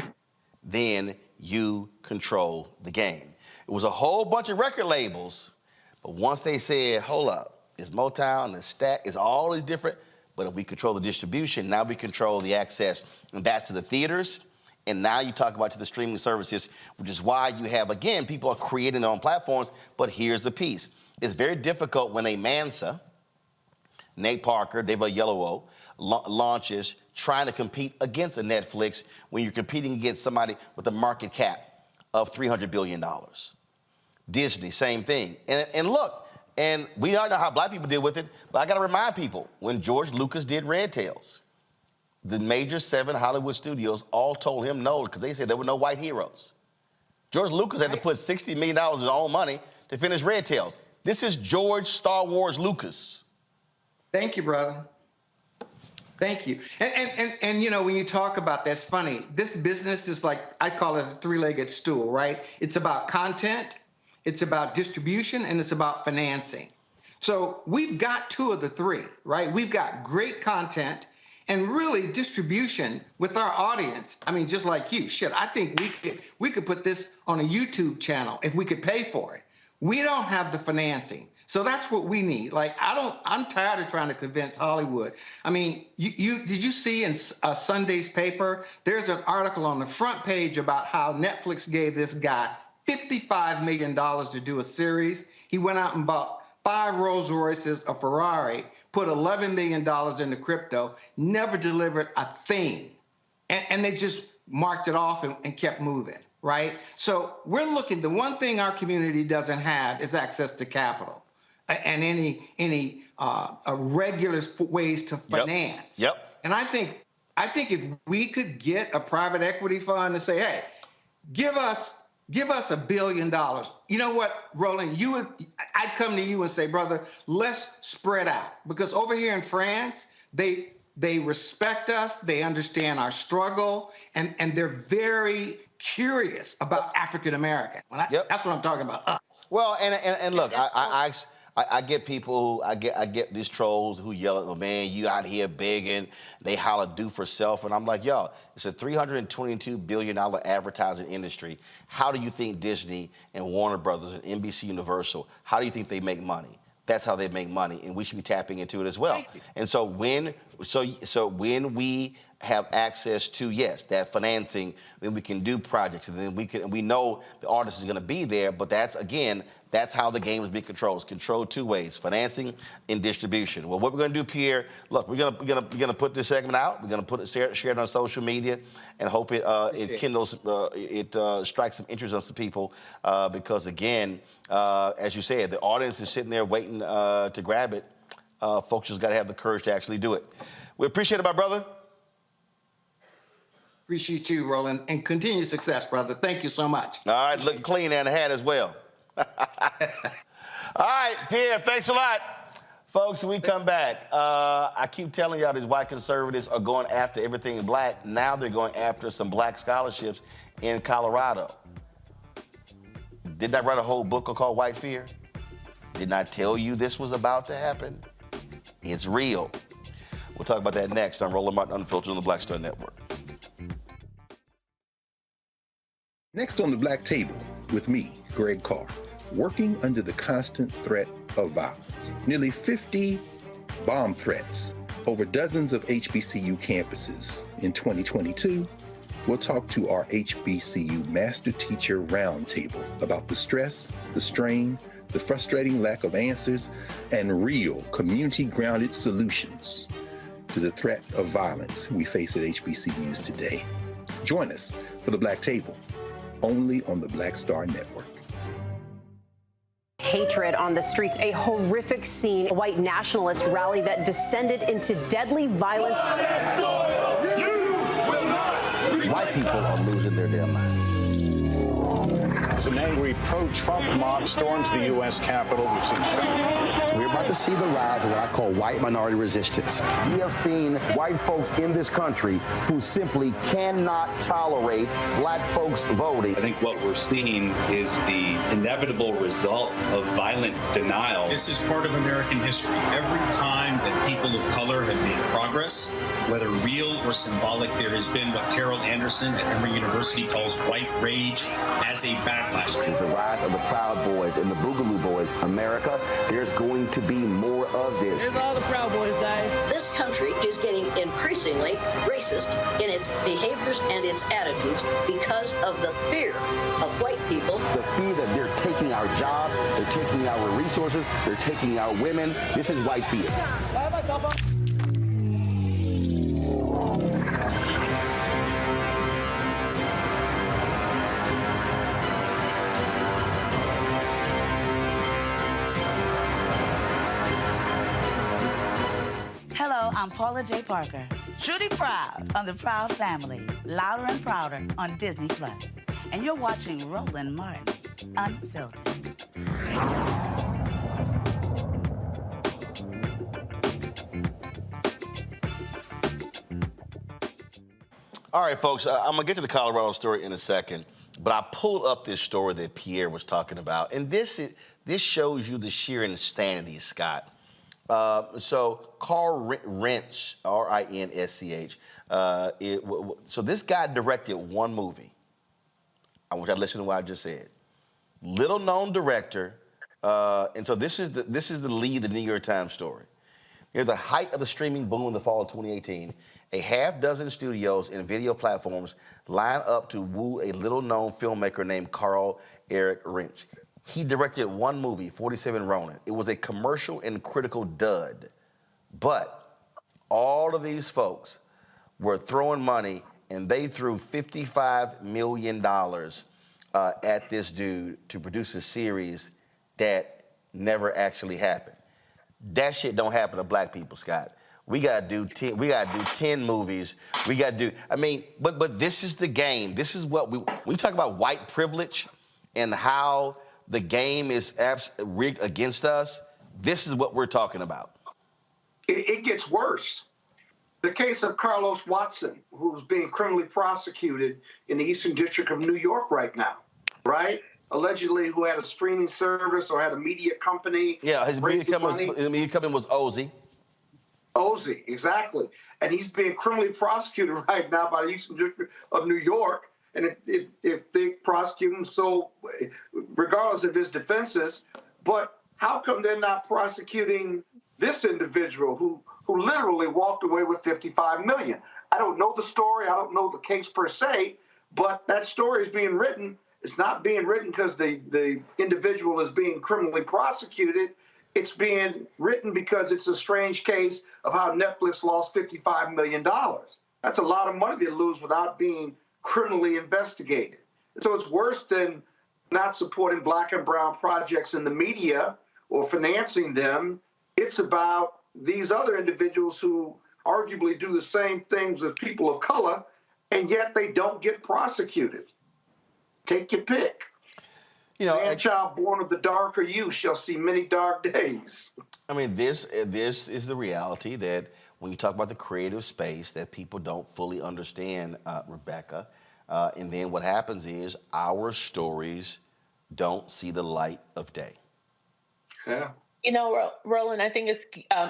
then you control the game. It was a whole bunch of record labels, but once they said, hold up, it's Motown, it's Stack, it's all these different, but if we control the distribution, now we control the access, and that's to the theaters, and now you talk about to the streaming services, which is why you have, again, people are creating their own platforms, but here's the piece. It's very difficult when a Mansa, Nate Parker, David Yellowo, launches trying to compete against a Netflix when you're competing against somebody with a market cap of $300 billion. Disney, same thing. And look, and we all know how black people deal with it, but I gotta remind people, when George Lucas did Red Tails, the major 7 Hollywood studios all told him no because they said there were no white heroes. George Lucas had to put $60 million of his own money to finish Red Tails. This is George Star Wars Lucas. Thank you, brother. Thank you. And you know, when you talk about that's funny, this business is like, I call it a three-legged stool, right? It's about content, it's about distribution, and it's about financing. So we've got 2 of the 3, right? We've got great content and really distribution with our audience. I mean, just like you, shit, I think we could put this on a YouTube channel if we could pay for it. We don't have the financing. So that's what we need. Like, I'm tired of trying to convince Hollywood. I mean, did you see in Sunday's paper, there's an article on the front page about how Netflix gave this guy $55 million to do a series. He went out and bought 5 Rolls Royces, a Ferrari, put $11 million into crypto, never delivered a thing. And they just marked it off and kept moving, right? So we're looking, the one thing our community doesn't have is access to capital and any regular ways to finance. Yep. And I think if we could get a private equity fund to say, hey, give us $1 billion. You know what, Roland, I'd come to you and say, brother, let's spread out. Because over here in France, they respect us, they understand our struggle, and they're very curious about African American. That's what I'm talking about, us. Well, and look, I get people, I get these trolls who yell at me, man, you out here begging, they holler do for self, and I'm like, yo, it's a $322 billion advertising industry. How do you think Disney and Warner Brothers and NBC Universal, how do you think they make money? That's how they make money, and we should be tapping into it as well. And so when we have access to, yes, that financing, then we can do projects, and then we know the artist is going to be there. But that's how the game is being controlled. It's controlled 2 ways: financing and distribution. Well, what we're going to do, Pierre? Look, we're gonna put this segment out. We're going to share it on social media, and hope it kindles, strikes some interest on some people, because again, as you said, the audience is sitting there waiting to grab it. Folks just got to have the courage to actually do it. We appreciate it, my brother. Appreciate you, Roland, and continued success, brother. Thank you so much. All right, looking clean and a hat as well. All right, Pierre, thanks a lot. Folks, when we come back, I keep telling y'all these white conservatives are going after everything black. Now they're going after some black scholarships in Colorado. Didn't I write a whole book called White Fear? Didn't I tell you this was about to happen? It's real. We'll talk about that next on Roland Martin Unfiltered on the Black Star Network. Next on the Black Table with me, Greg Carr, working under the constant threat of violence. Nearly 50 bomb threats over dozens of HBCU campuses. In 2022, we'll talk to our HBCU Master Teacher Roundtable about the stress, the strain, the frustrating lack of answers, and real community-grounded solutions to the threat of violence we face at HBCUs today. Join us for the Black Table, only on the Black Star Network. Hatred on the streets, a horrific scene, a white nationalist rally that descended into deadly violence. White people are losing their damn minds. As an angry pro-Trump mob storms the U.S. Capitol, we've seen about to see the rise of what I call white minority resistance. We have seen white folks in this country who simply cannot tolerate black folks voting. I think what we're seeing is the inevitable result of violent denial. This is part of American history. Every time that people of color have made progress, whether real or symbolic, there has been what Carol Anderson at Emory University calls white rage as a backlash. This is the rise of the Proud Boys and the Boogaloo Boys. America, there's going to be more of this. Here's all the Proud Boys, guys. This country is getting increasingly racist in its behaviors and its attitudes because of the fear of white people. The fear that they're taking our jobs, they're taking our resources, they're taking our women. This is white fear. Hello, I'm Paula J. Parker. Truly proud on the Proud Family, Louder and Prouder on Disney+. And you're watching Roland Martin, Unfiltered. All right, folks, I'm going to get to the Colorado story in a second, but I pulled up this story that Pierre was talking about, and this shows you the sheer insanity, Scott. So Carl Rinsch, R-I-N-S-C-H, so this guy directed one movie. I want you to listen to what I just said. Little-known director, and so this is the lead, the New York Times story. Near the height of the streaming boom in the fall of 2018, a half-dozen studios and video platforms line up to woo a little-known filmmaker named Carl Eric Rinsch. He directed one movie, 47 Ronin. It was a commercial and critical dud. But all of these folks were throwing money, and they threw $55 million at this dude to produce a series that never actually happened. That shit don't happen to black people, Scott. We gotta do 10 movies. We gotta do. I mean, but this is the game. This is what we talk about white privilege and how the game is rigged against us. This is what we're talking about. It gets worse. The case of Carlos Watson, who's being criminally prosecuted in the Eastern District of New York right now, right? Allegedly, who had a streaming service or had a media company. Yeah, his media company was Ozzy. Ozzy, exactly. And he's being criminally prosecuted right now by the Eastern District of New York. And if they prosecute him, so regardless of his defenses, but how come they're not prosecuting this individual who literally walked away with $55 million? I don't know the story. I don't know the case per se, but that story is being written. It's not being written because the individual is being criminally prosecuted. It's being written because it's a strange case of how Netflix lost $55 million. That's a lot of money they lose without being criminally investigated. So it's worse than not supporting black and brown projects in the media or financing them. It's about these other individuals who arguably do the same things as people of color, and yet they don't get prosecuted. Take your pick. You know, a child born of the darker youth shall see many dark days. I mean, this is the reality that when you talk about the creative space that people don't fully understand, Rebecca, and then what happens is our stories don't see the light of day. Yeah. You know, Roland, I think it's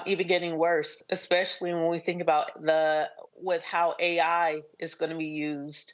even getting worse, especially when we think about with how AI is going to be used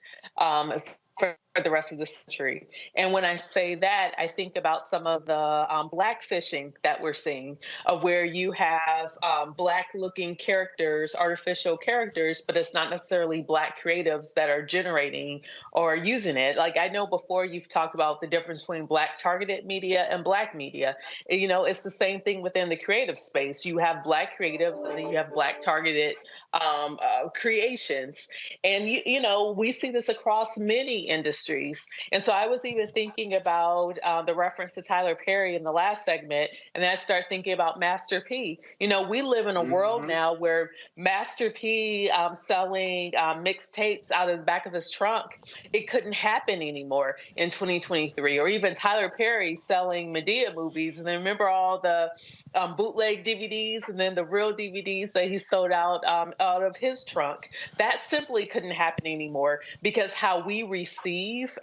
for the rest of the century. And when I say that, I think about some of the blackfishing that we're seeing, of where you have black-looking characters, artificial characters, but it's not necessarily black creatives that are generating or using it. Like, I know before you've talked about the difference between black targeted media and black media. You know, it's the same thing within the creative space. You have black creatives and then you have black targeted creations. And, you know, we see this across many industries. And so I was even thinking about the reference to Tyler Perry in the last segment, and then I started thinking about Master P. You know, we live in a world now where Master P selling mixtapes out of the back of his trunk, it couldn't happen anymore in 2023. Or even Tyler Perry selling Medea movies. And then remember all the bootleg DVDs and then the real DVDs that he sold out of his trunk. That simply couldn't happen anymore because how we receive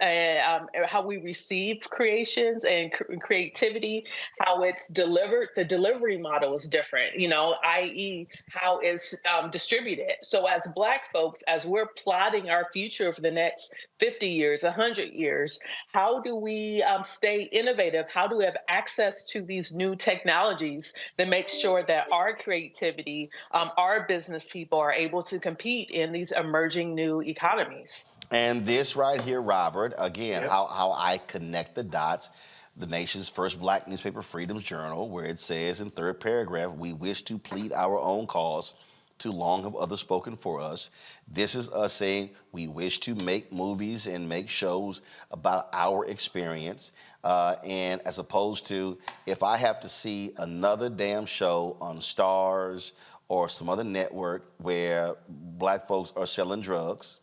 creations and creativity, how it's delivered, the delivery model is different, you know, i.e. how it's distributed. So as Black folks, as we're plotting our future for the next 50 years, 100 years, how do we stay innovative? How do we have access to these new technologies that make sure that our creativity, our business people are able to compete in these emerging new economies? And this right here, Robert, again, how I connect the dots. The nation's first Black newspaper, Freedom's Journal, where it says in third paragraph, we wish to plead our own cause. Too long have others spoken for us. This is us saying we wish to make movies and make shows about our experience. And as opposed to, if I have to see another damn show on Stars or some other network where Black folks are selling drugs,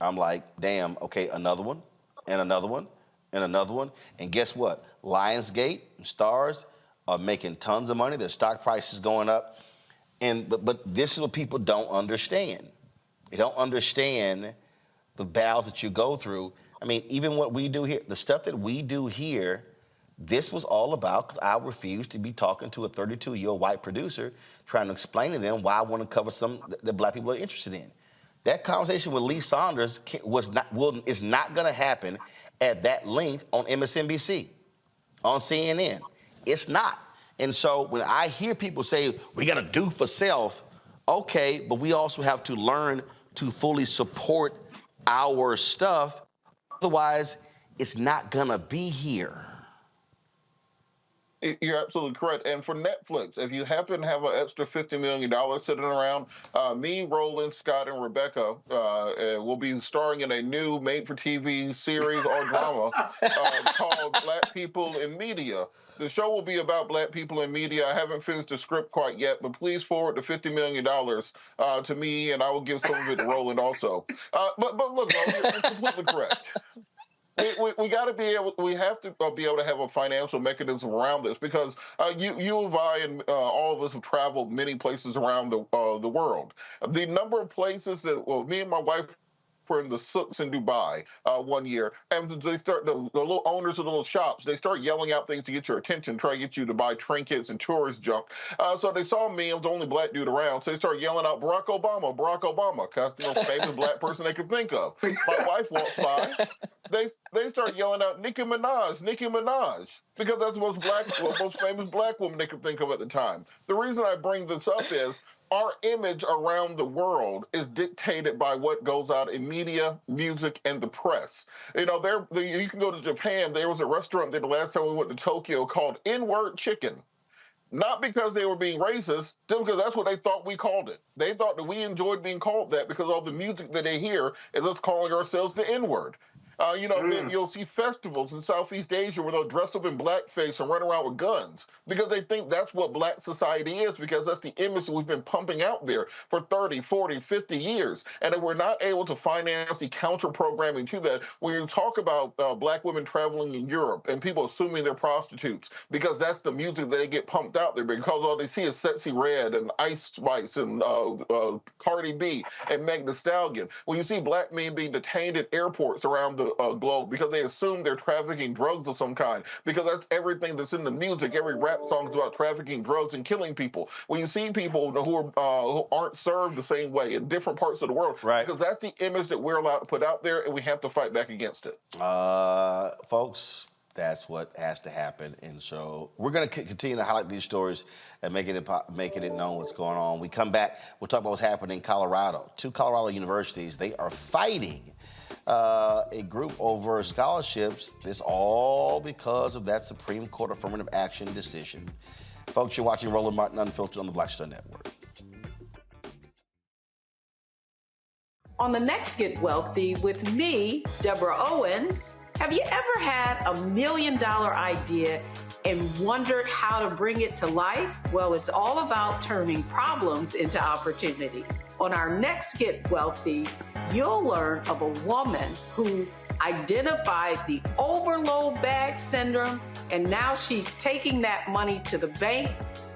I'm like, damn, okay, another one, and another one, and another one. And guess what? Lionsgate and Stars are making tons of money. Their stock price is going up. But this is what people don't understand. They don't understand the battles that you go through. I mean, even what we do here, the stuff that we do here, this was all about because I refused to be talking to a 32-year-old white producer trying to explain to them why I want to cover something that Black people are interested in. That conversation with Lee Saunders is not going to happen at that length on MSNBC, on CNN. It's not. And so when I hear people say, we got to do for self, okay, but we also have to learn to fully support our stuff. Otherwise, it's not going to be here. You're absolutely correct. And for Netflix, if you happen to have an extra $50 million sitting around, me, Roland, Scott, and Rebecca will be starring in a new made-for-TV series or drama called Black People in Media. The show will be about Black people in media. I haven't finished the script quite yet, but please forward the $50 million to me, and I will give some of it to Roland also. But look, you're completely correct. We got to be able. We have to be able to have a financial mechanism around this because you and I and all of us have traveled many places around the world. The number of places that me and my wife were in the souks in Dubai one year, and they start the little owners of the little shops. They start yelling out things to get your attention, try to get you to buy trinkets and tourist junk. So they saw me. I was the only Black dude around. So they started yelling out Barack Obama, Barack Obama, because the most famous Black person they could think of. My wife walks by. They start yelling out Nicki Minaj, Nicki Minaj, because that's the most famous Black woman they could think of at the time. The reason I bring this up is our image around the world is dictated by what goes out in media, music, and the press. You know, you can go to Japan. There was a restaurant there the last time we went to Tokyo called N-Word Chicken. Not because they were being racist, just because that's what they thought we called it. They thought that we enjoyed being called that because all the music that they hear is us calling ourselves the N-word. You'll see festivals in Southeast Asia where they'll dress up in blackface and run around with guns because they think that's what Black society is, because that's the image that we've been pumping out there for 30, 40, 50 years. And if we're not able to finance the counter-programming to that, when you talk about Black women traveling in Europe and people assuming they're prostitutes because that's the music that they get pumped out there because all they see is Sexy Red and Ice Spice and Cardi B and Meg Thee Stallion. When you see Black men being detained at airports around the globe because they assume they're trafficking drugs of some kind, because that's everything that's in the music. Every rap song is about trafficking drugs and killing people. When you see people who aren't served the same way in different parts of the world, right? Because that's the image that we're allowed to put out there, and we have to fight back against it. Folks, that's what has to happen. And so we're going to continue to highlight these stories and making it known what's going on. We come back, we'll talk about what's happening in Colorado. 2 Colorado universities, they are fighting a group over scholarships. This all because of that Supreme Court affirmative action decision. Folks, you're watching Roland Martin Unfiltered on the Black Star Network. On the next Get Wealthy with me, Deborah Owens, have you ever had $1 million idea and wondered how to bring it to life? Well, it's all about turning problems into opportunities. On our next Get Wealthy, you'll learn of a woman who identified the overload bag syndrome, and now she's taking that money to the bank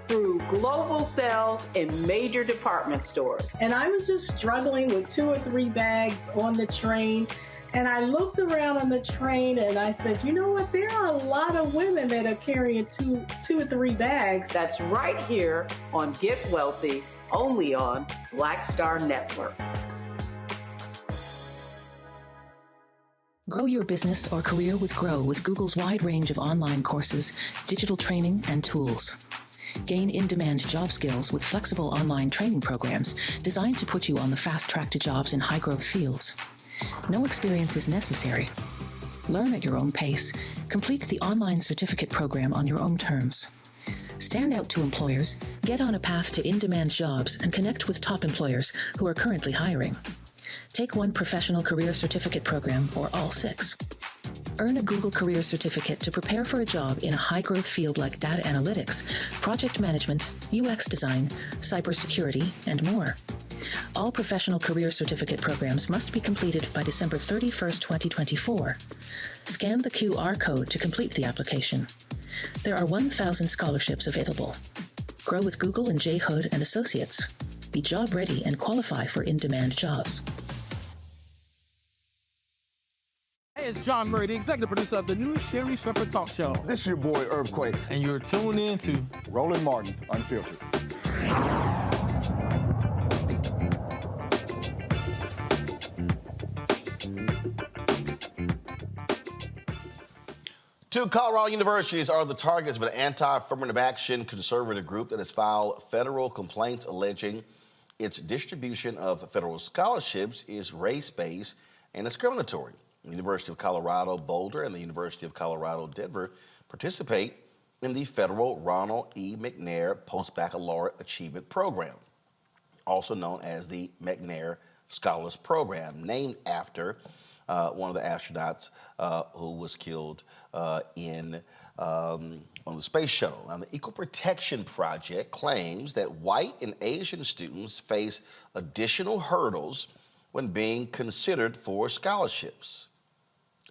through global sales in major department stores. And I was just struggling with 2 or 3 bags on the train. And I looked around on the train and I said, you know what? There are a lot of women that are carrying two or 3 bags. That's right here on Get Wealthy, only on Black Star Network. Grow your business or career with Grow with Google's wide range of online courses, digital training, and tools. Gain in-demand job skills with flexible online training programs designed to put you on the fast track to jobs in high-growth fields. No experience is necessary. Learn at your own pace. Complete the online certificate program on your own terms. Stand out to employers, get on a path to in-demand jobs, and connect with top employers who are currently hiring. Take one professional career certificate program or all 6. Earn a Google Career Certificate to prepare for a job in a high-growth field like data analytics, project management, UX design, cybersecurity, and more. All professional career certificate programs must be completed by December 31st, 2024. Scan the QR code to complete the application. There are 1,000 scholarships available. Grow with Google and J. Hood and Associates. Be job ready and qualify for in-demand jobs. Hey, it's John Murray, the executive producer of the new Sherry Shepherd Talk Show. This is your boy, Earthquake. And you're tuned in to Roland Martin, Unfiltered. Two Colorado universities are the targets of an anti-affirmative action conservative group that has filed federal complaints alleging its distribution of federal scholarships is race-based and discriminatory. The University of Colorado Boulder and the University of Colorado Denver participate in the federal Ronald E. McNair Post-Baccalaureate Achievement Program, also known as the McNair Scholars Program, named after one of the astronauts who was killed on the space shuttle. Now, the Equal Protection Project claims that white and Asian students face additional hurdles when being considered for scholarships.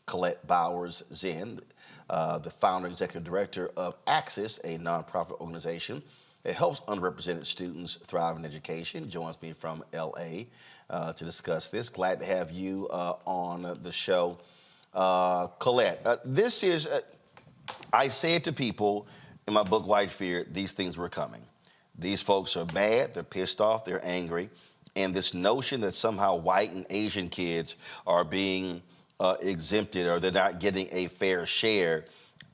Colette Bowers-Zinn, the founder and executive director of Axis, a nonprofit organization that helps underrepresented students thrive in education, joins me from L.A. To discuss this. Glad to have you on the show. Colette, this is, I say it to people in my book, White Fear, these things were coming. These folks are mad, they're pissed off, they're angry, and this notion that somehow white and Asian kids are being exempted or they're not getting a fair share,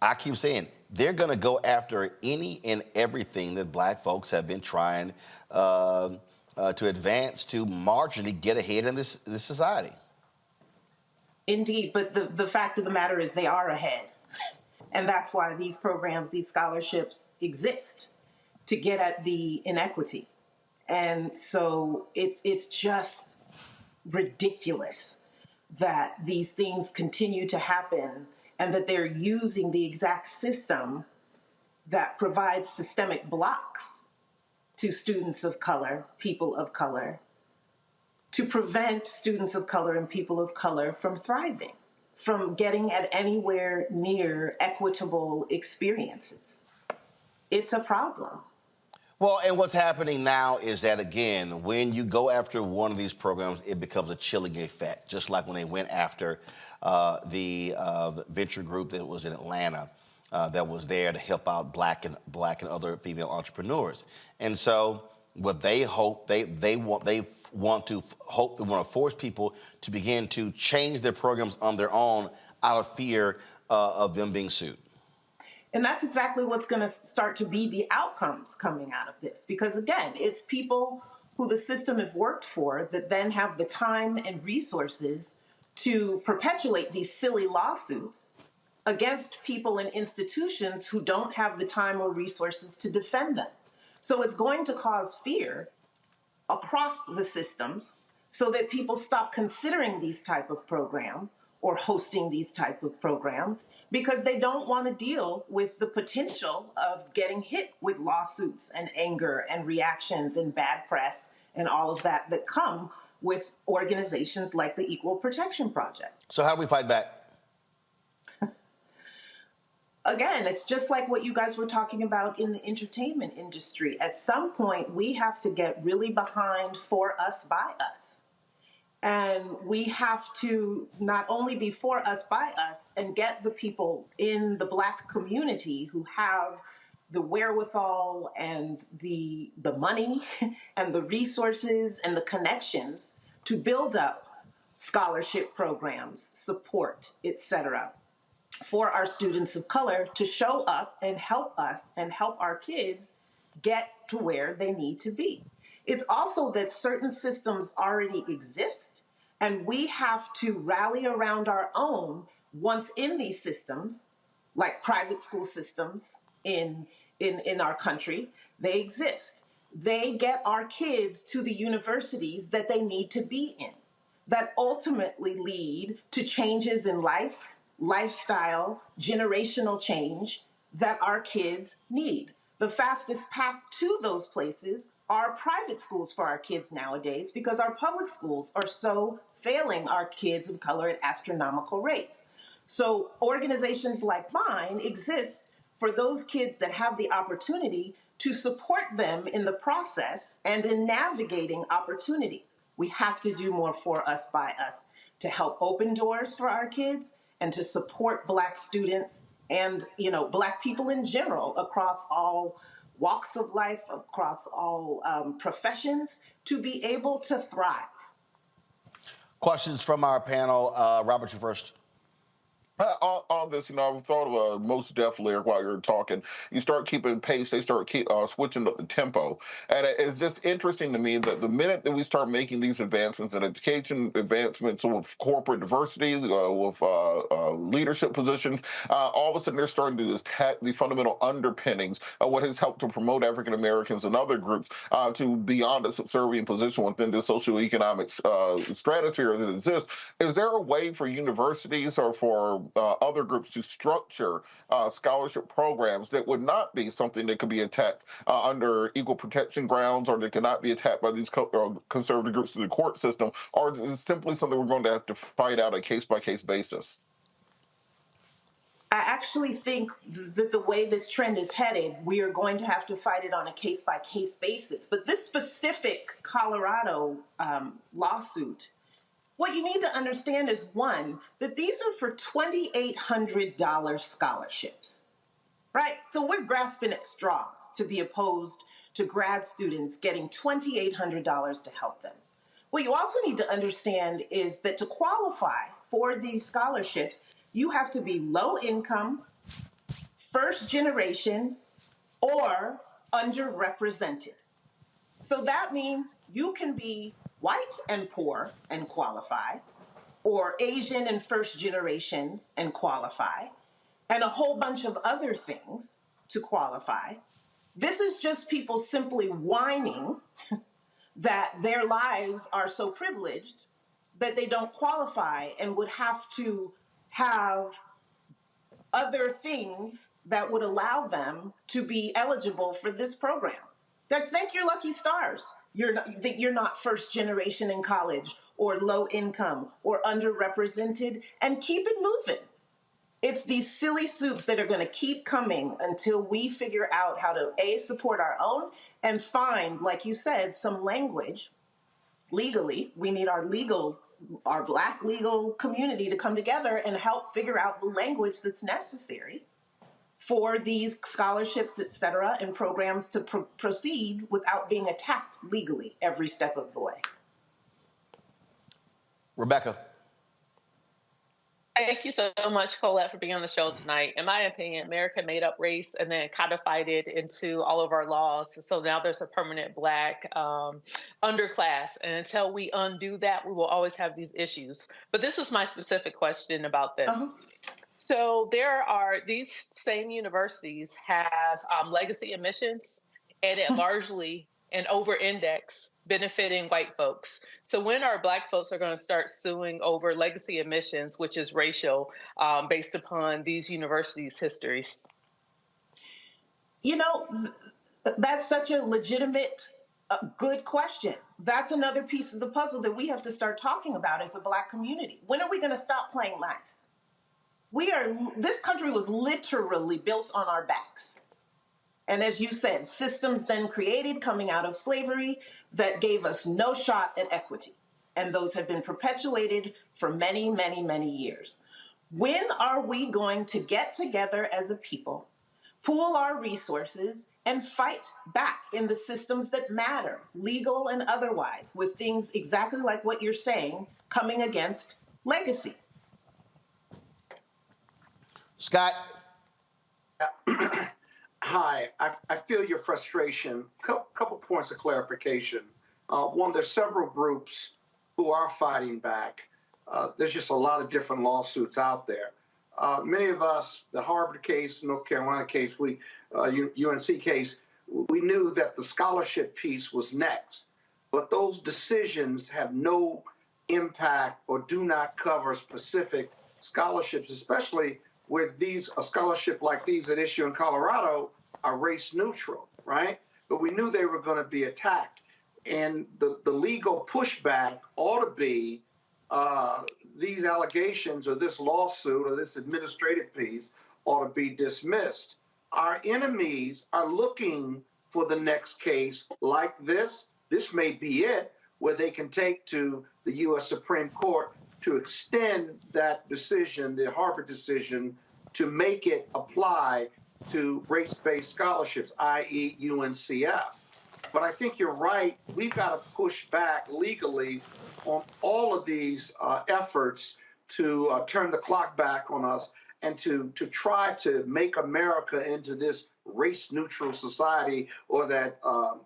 I keep saying they're going to go after any and everything that black folks have been trying to advance to marginally get ahead in this society. Indeed, but the fact of the matter is they are ahead. And that's why these programs, these scholarships exist, to get at the inequity. And so it's just ridiculous that these things continue to happen and that they're using the exact system that provides systemic blocks to students of color, people of color, to prevent students of color and people of color from thriving, from getting at anywhere near equitable experiences. It's a problem. Well, and what's happening now is that, again, when you go after one of these programs, it becomes a chilling effect, just like when they went after the venture group that was in Atlanta that was there to help out black and other female entrepreneurs. And so what they hope, they want to force people to begin to change their programs on their own out of fear of them being sued. And that's exactly what's going to start to be the outcomes coming out of this. Because again, it's people who the system have worked for that then have the time and resources to perpetuate these silly lawsuits against people and institutions who don't have the time or resources to defend them. So it's going to cause fear across the systems so that people stop considering these type of program or hosting these type of program because they don't want to deal with the potential of getting hit with lawsuits and anger and reactions and bad press and all of that that come with organizations like the Equal Protection Project. So how do we fight back? Again, it's just like what you guys were talking about in the entertainment industry. At some point, we have to get really behind for us, by us. And we have to not only be for us, by us, and get the people in the Black community who have the wherewithal and the money and the resources and the connections to build up scholarship programs, support, etc., for our students of color to show up and help us and help our kids get to where they need to be. It's also that certain systems already exist, and we have to rally around our own once in these systems, like private school systems in our country. They exist. They get our kids to the universities that they need to be in, that ultimately lead to changes in life, lifestyle, generational change that our kids need. The fastest path to those places are private schools for our kids nowadays because our public schools are so failing our kids of color at astronomical rates. So organizations like mine exist for those kids that have the opportunity to support them in the process and in navigating opportunities. We have to do more for us, by us, to help open doors for our kids and to support Black students and, Black people in general across all walks of life, across all professions, to be able to thrive. Questions from our panel. Robert, you first. On this, I've thought of most Def lyric while you're talking. You start keeping pace, they start switching up the tempo. And it's just interesting to me that the minute that we start making these advancements in education, advancements with corporate diversity, with leadership positions, all of a sudden they're starting to attack the fundamental underpinnings of what has helped to promote African Americans and other groups to beyond a subservient position within the socioeconomic stratosphere that exists. Is there a way for universities or for other groups to structure scholarship programs that would not be something that could be attacked under equal protection grounds, or that cannot be attacked by these conservative groups through the court system, or is it simply something we're going to have to fight out on a case-by-case basis? I actually think that the way this trend is headed, we are going to have to fight it on a case-by-case basis. But this specific Colorado lawsuit, what you need to understand is, one, that these are for $2,800 scholarships, right? So we're grasping at straws to be opposed to grad students getting $2,800 to help them. What you also need to understand is that to qualify for these scholarships, you have to be low income, first generation, or underrepresented. So that means you can be white and poor and qualify, or Asian and first generation and qualify, and a whole bunch of other things to qualify. This is just people simply whining that their lives are so privileged that they don't qualify and would have to have other things that would allow them to be eligible for this program. Thank your lucky stars. You're not first generation in college, or low income, or underrepresented, and keep it moving. It's these silly suits that are going to keep coming until we figure out how to, A, support our own, and find, like you said, some language legally. We need our Black legal community to come together and help figure out the language that's necessary for these scholarships, et cetera, and programs to proceed without being attacked legally every step of the way. Rebecca. Thank you so much, Colette, for being on the show tonight. In my opinion, America made up race and then codified it into all of our laws. So now there's a permanent Black underclass. And until we undo that, we will always have these issues. But this is my specific question about this. So these same universities have legacy admissions, and it largely and over-index benefiting white folks. So when our Black folks are going to start suing over legacy admissions, which is racial, based upon these universities' histories? You know, that's such a legitimate, good question. That's another piece of the puzzle that we have to start talking about as a Black community. When are we going to stop playing nice? This country was literally built on our backs. And as you said, systems then created coming out of slavery that gave us no shot at equity. And those have been perpetuated for many, many, many years. When are we going to get together as a people, pool our resources, and fight back in the systems that matter, legal and otherwise, with things exactly like what you're saying, coming against legacy? Scott? Hi, I feel your frustration. Couple points of clarification. One, there's several groups who are fighting back. There's just a lot of different lawsuits out there. Many of us, the Harvard case, North Carolina case, UNC case, we knew that the scholarship piece was next. But those decisions have no impact or do not cover specific scholarships, especially where a scholarship like these that issue in Colorado are race neutral, right? But we knew they were going to be attacked. And the legal pushback ought to be these allegations or this lawsuit or this administrative piece ought to be dismissed. Our enemies are looking for the next case like this. This may be it, where they can take to the U.S. Supreme Court to extend that decision, the Harvard decision, to make it apply to race-based scholarships, i.e. UNCF. But I think you're right. We've got to push back legally on all of these efforts to turn the clock back on us and to try to make America into this race-neutral society or that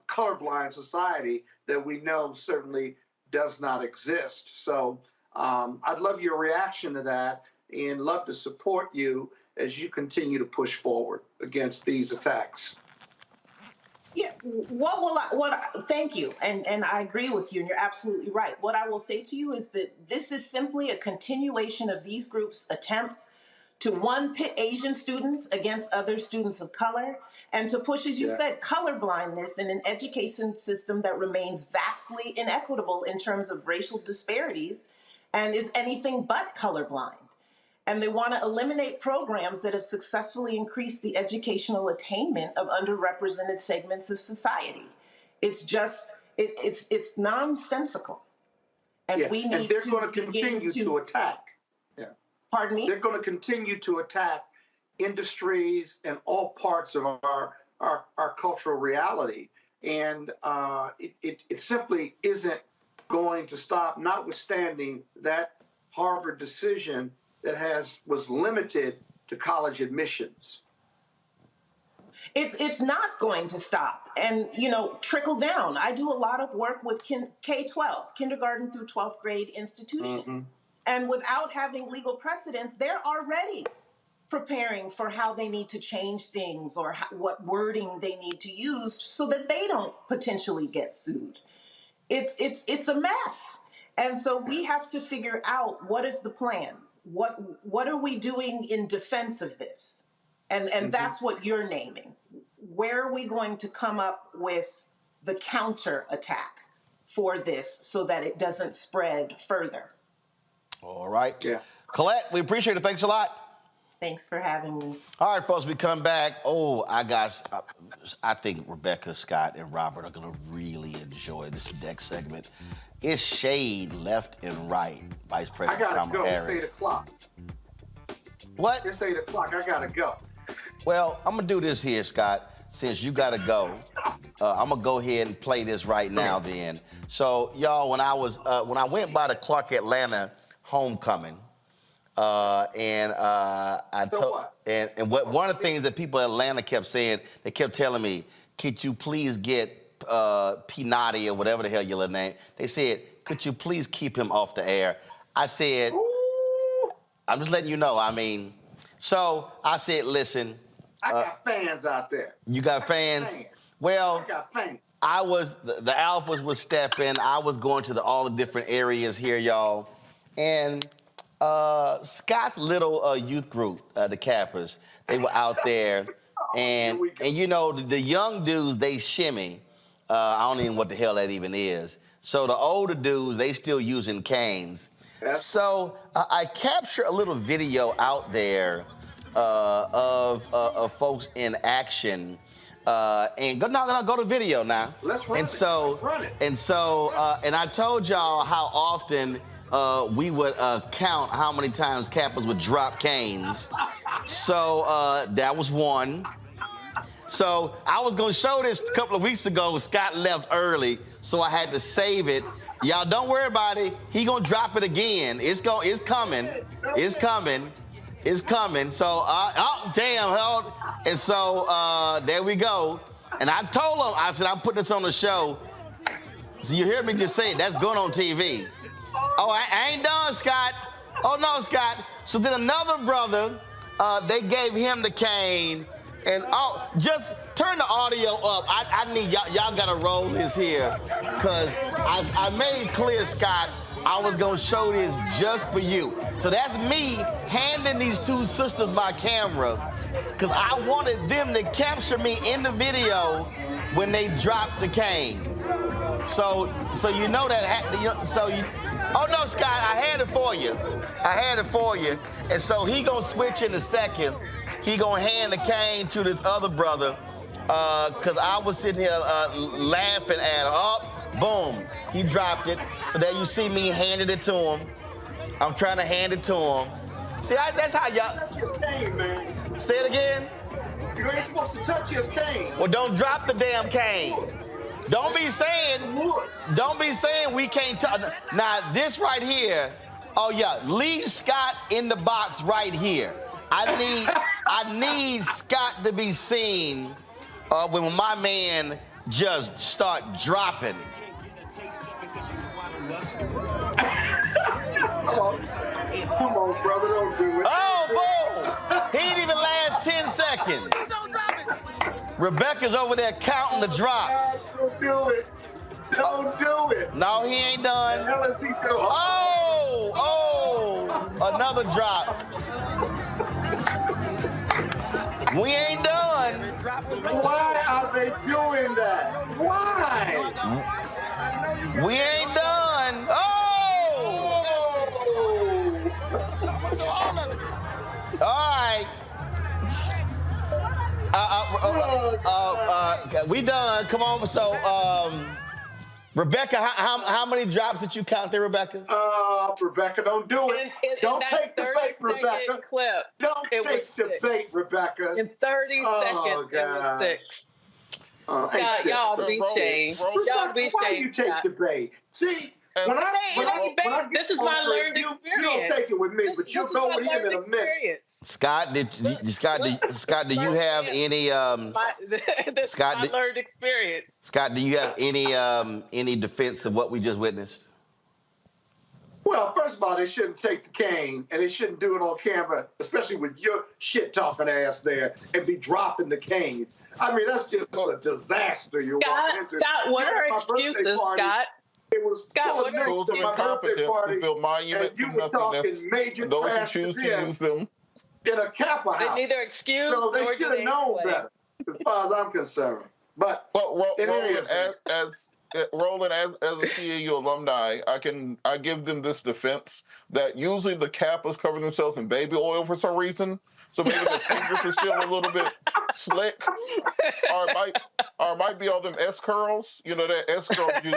colorblind society that we know certainly does not exist. So I'd love your reaction to that and love to support you as you continue to push forward against these attacks. Yeah, thank you. And I agree with you, and you're absolutely right. What I will say to you is that this is simply a continuation of these groups' attempts to, one, pit Asian students against other students of color, and to push, as you said, colorblindness in an education system that remains vastly inequitable in terms of racial disparities and is anything but colorblind. And they want to eliminate programs that have successfully increased the educational attainment of underrepresented segments of society. It's just, it's nonsensical. And we need and they're going to continue to attack. Yeah. Pardon me? They're going to continue to attack industries and all parts of our cultural reality. And it simply isn't going to stop, notwithstanding that Harvard decision that was limited to college admissions. It's not going to stop. And, trickle down. I do a lot of work with K-12s, kindergarten through 12th grade institutions. Mm-hmm. And without having legal precedents, they're already preparing for how they need to change things or what wording they need to use so that they don't potentially get sued. It's a mess. And so we have to figure out, what is the plan? What are we doing in defense of this? And that's what you're naming. Where are we going to come up with the counter attack for this so that it doesn't spread further? All right. Yeah. Colette, we appreciate it. Thanks a lot. Thanks for having me. All right, folks, we come back. I think Rebecca, Scott, and Robert are going to really enjoy this next segment. It's shade left and right, Vice President Kamala Harris. It's 8 o'clock. What? It's 8 o'clock. I got to go. Well, I'm going to do this here, Scott. Since you got to go, I'm going to go ahead and play this right now then. So, y'all, when I went by the Clark Atlanta homecoming, one of the things that people in Atlanta kept saying, they kept telling me, could you please get P. Naughty or whatever the hell your little name, they said, could you please keep him off the air? I said, I'm just letting you know, so I said, listen. I got fans out there. You got fans? Well, I got fans. the alphas was stepping. I was going to all the different areas here, y'all. And Scott's little youth group, the Cappers, they were out there. And you know, the young dudes, they shimmy. I don't even know what the hell that even is. So the older dudes, they still using canes. So I captured a little video out there of folks in action. And go to video now. Let's run it. And I told y'all how often we would count how many times Kappas would drop canes. So that was one. So I was gonna show this a couple of weeks ago. Scott left early, so I had to save it. Y'all don't worry about it. He gonna drop it again. It's coming. So oh damn, and so there we go. And I told him, I said, I'm putting this on the show. So you hear me just say it, that's going on TV. Oh, I ain't done, Scott. Oh no, Scott. So then another brother, they gave him the cane. And just turn the audio up. I need y'all gotta roll this here. Cause I made clear, Scott, I was gonna show this just for you. So that's me handing these two sisters my camera, cause I wanted them to capture me in the video when they dropped the cane. So you know that, oh no, Scott, I had it for you. And so he gonna switch in a second. He gonna hand the cane to this other brother, cause I was sitting here laughing at him. Oh, boom, he dropped it. So there you see me handing it to him. I'm trying to hand it to him. See, that's how y'all. Cane, man. Say it again. You ain't supposed to touch his cane. Well, don't drop the damn cane. Don't be saying we can't touch. Now this right here. Oh yeah, leave Scott in the box right here. I need Scott to be seen when my man just start dropping. Come on, brother, don't do it. Oh, boom! He didn't even last 10 seconds. Rebecca's over there counting the drops. Don't do it. Don't do it. No, he ain't done. Another drop. We ain't done. Why are they doing that? Why? We ain't done. All right. We done. Come on. So, Rebecca, how many drops did you count there, Rebecca? Rebecca, don't do it. Don't take the bait, Rebecca. Clip, don't take the bait, Rebecca. In 30 seconds, it was 6. Y'all be shamed. Y'all be shamed. Why do you take the bait? See, this is my learned experience. You don't take it with me, but you'll go with him in a minute. Scott, do you have any? Scott, my learned experience. Scott, do you have any defense of what we just witnessed? Well, first of all, they shouldn't take the cane, and they shouldn't do it on camera, especially with your shit-talking ass there, and be dropping the cane. I mean, that's just a disaster. Scott, what are excuses, Scott? It was full of niggas at my birthday party, and you were talking major trash to them in a Kappa house. They neither excuse so they nor should have known better, as far as I'm concerned. But Roland, as a CAU alumni, I give them this defense that usually the Kappas cover themselves in baby oil for some reason. So maybe the fingers are still a little bit slick, or it might be all them S curls. You know, that S curl juice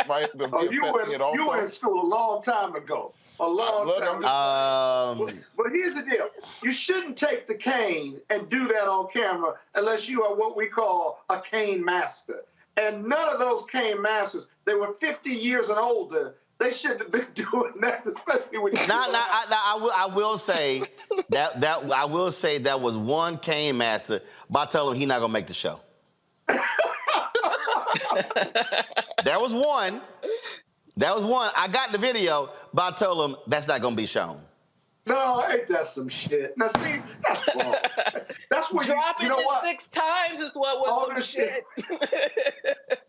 might be affecting it also. You were in school a long time ago. A long time. But here's the deal: you shouldn't take the cane and do that on camera unless you are what we call a cane master. And none of those cane masters, they were 50 years and older. They shouldn't have been doing that, especially when. I will say that was one cane master, but I tell him he's not gonna make the show. There was one. I got the video, but I told him that's not gonna be shown. No, ain't that some shit? Now, see, that's wrong. That's what dropping you know it what? 6 times is what was some shit.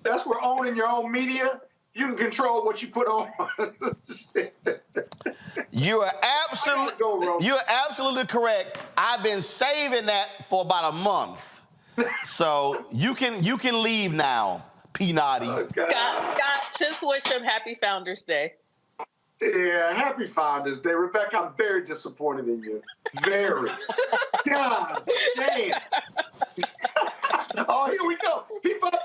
That's where owning your own media, you can control what you put on. You are absolutely correct. I've been saving that for about a month. So you can leave now, P. Naughty. Scott, just wish him happy Founders Day. Yeah, happy Founders Day. Rebecca, I'm very disappointed in you. Very. God damn. Oh, here we go. He about to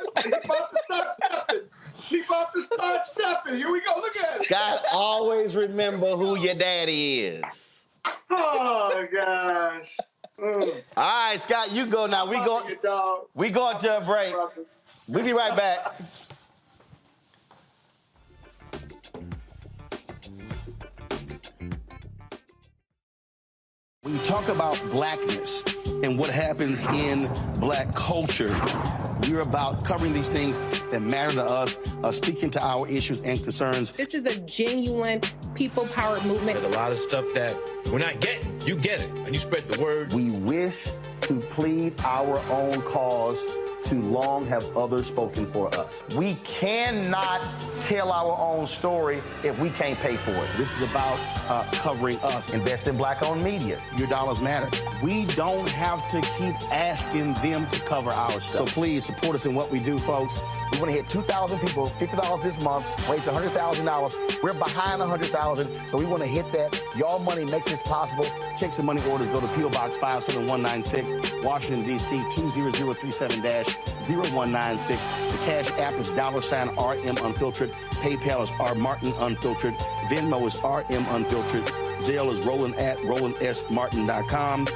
start stepping. He about to start stepping. Here we go. Look at it. Scott, always remember who your daddy is. Oh, gosh. All right, Scott, you go now. We going to a break. We'll be right back. When you talk about blackness and what happens in black culture, we're about covering these things that matter to us, speaking to our issues and concerns. This is a genuine people-powered movement. There's a lot of stuff that we're not getting. You get it, and you spread the word. We wish to plead our own cause. Too long have others spoken for us. We cannot tell our own story if we can't pay for it. This is about covering us. Invest in black-owned media. Your dollars matter. We don't have to keep asking them to cover our stuff. So please support us in what we do, folks. We want to hit 2,000 people, $50 this month, raise $100,000. We're behind $100,000, so we want to hit that. Y'all money makes this possible. Checks and money orders go to P.O. Box 57196, Washington, D.C. 20037-0196. The Cash App is $RM Unfiltered. PayPal is R Martin Unfiltered. Venmo is RM Unfiltered. Zelle is Roland at RolandSMartin.com.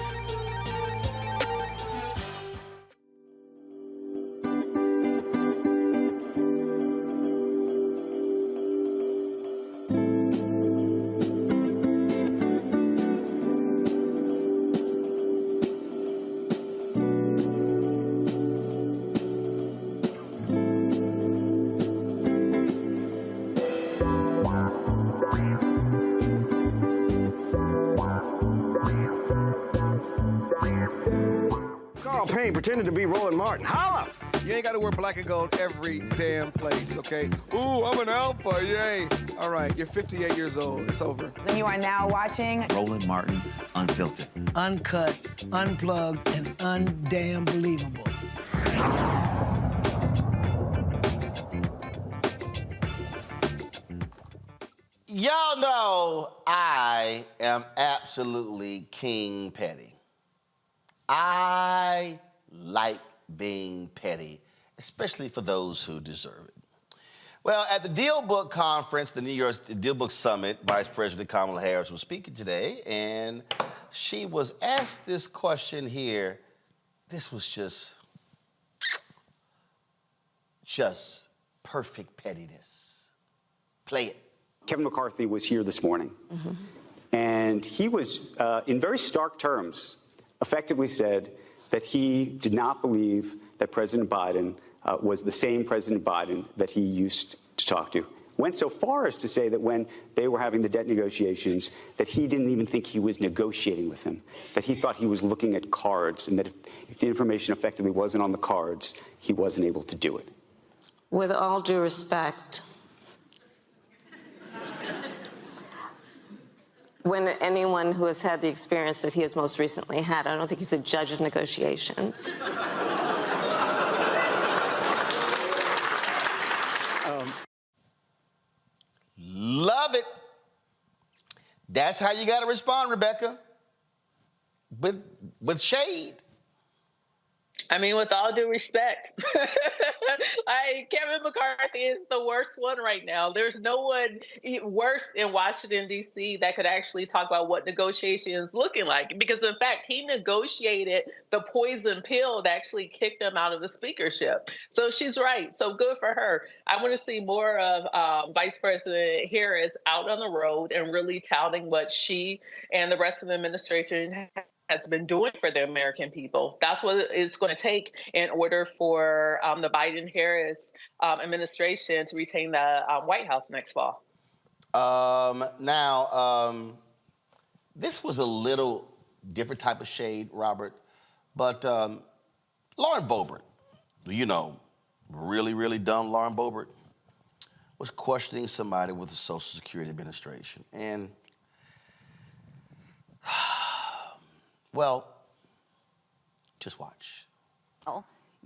Pretending to be Roland Martin. Holla! You ain't got to wear black and gold every damn place, okay? Ooh, I'm an alpha, yay! All right, you're 58 years old. It's over. And you are now watching Roland Martin Unfiltered. Uncut, unplugged, and undamn believable. Y'all know I am absolutely King Petty. I like being petty, especially for those who deserve it. Well, at the Deal Book Conference, the New York Deal Book Summit, Vice President Kamala Harris was speaking today, and she was asked this question here. This was just perfect pettiness. Play it. Kevin McCarthy was here this morning, and he was, in very stark terms, effectively said that he did not believe that President Biden was the same President Biden that he used to talk to. Went so far as to say that when they were having the debt negotiations, that he didn't even think he was negotiating with him, that he thought he was looking at cards, and that if the information effectively wasn't on the cards, he wasn't able to do it. With all due respect, when anyone who has had the experience that he has most recently had, I don't think he's a judge of negotiations. Love it. That's how you got to respond, Rebecca. With shade. I mean, with all due respect, Kevin McCarthy is the worst one right now. There's no one worse in Washington, D.C. that could actually talk about what negotiation is looking like. Because, in fact, he negotiated the poison pill that actually kicked him out of the speakership. So she's right. So good for her. I want to see more of Vice President Harris out on the road and really touting what she and the rest of the administration has been doing for the American people. That's what it's going to take in order for the Biden-Harris administration to retain the White House next fall. this was a little different type of shade, Robert, but Lauren Boebert, you know, really, really dumb Lauren Boebert, was questioning somebody with the Social Security Administration. And, well, just watch.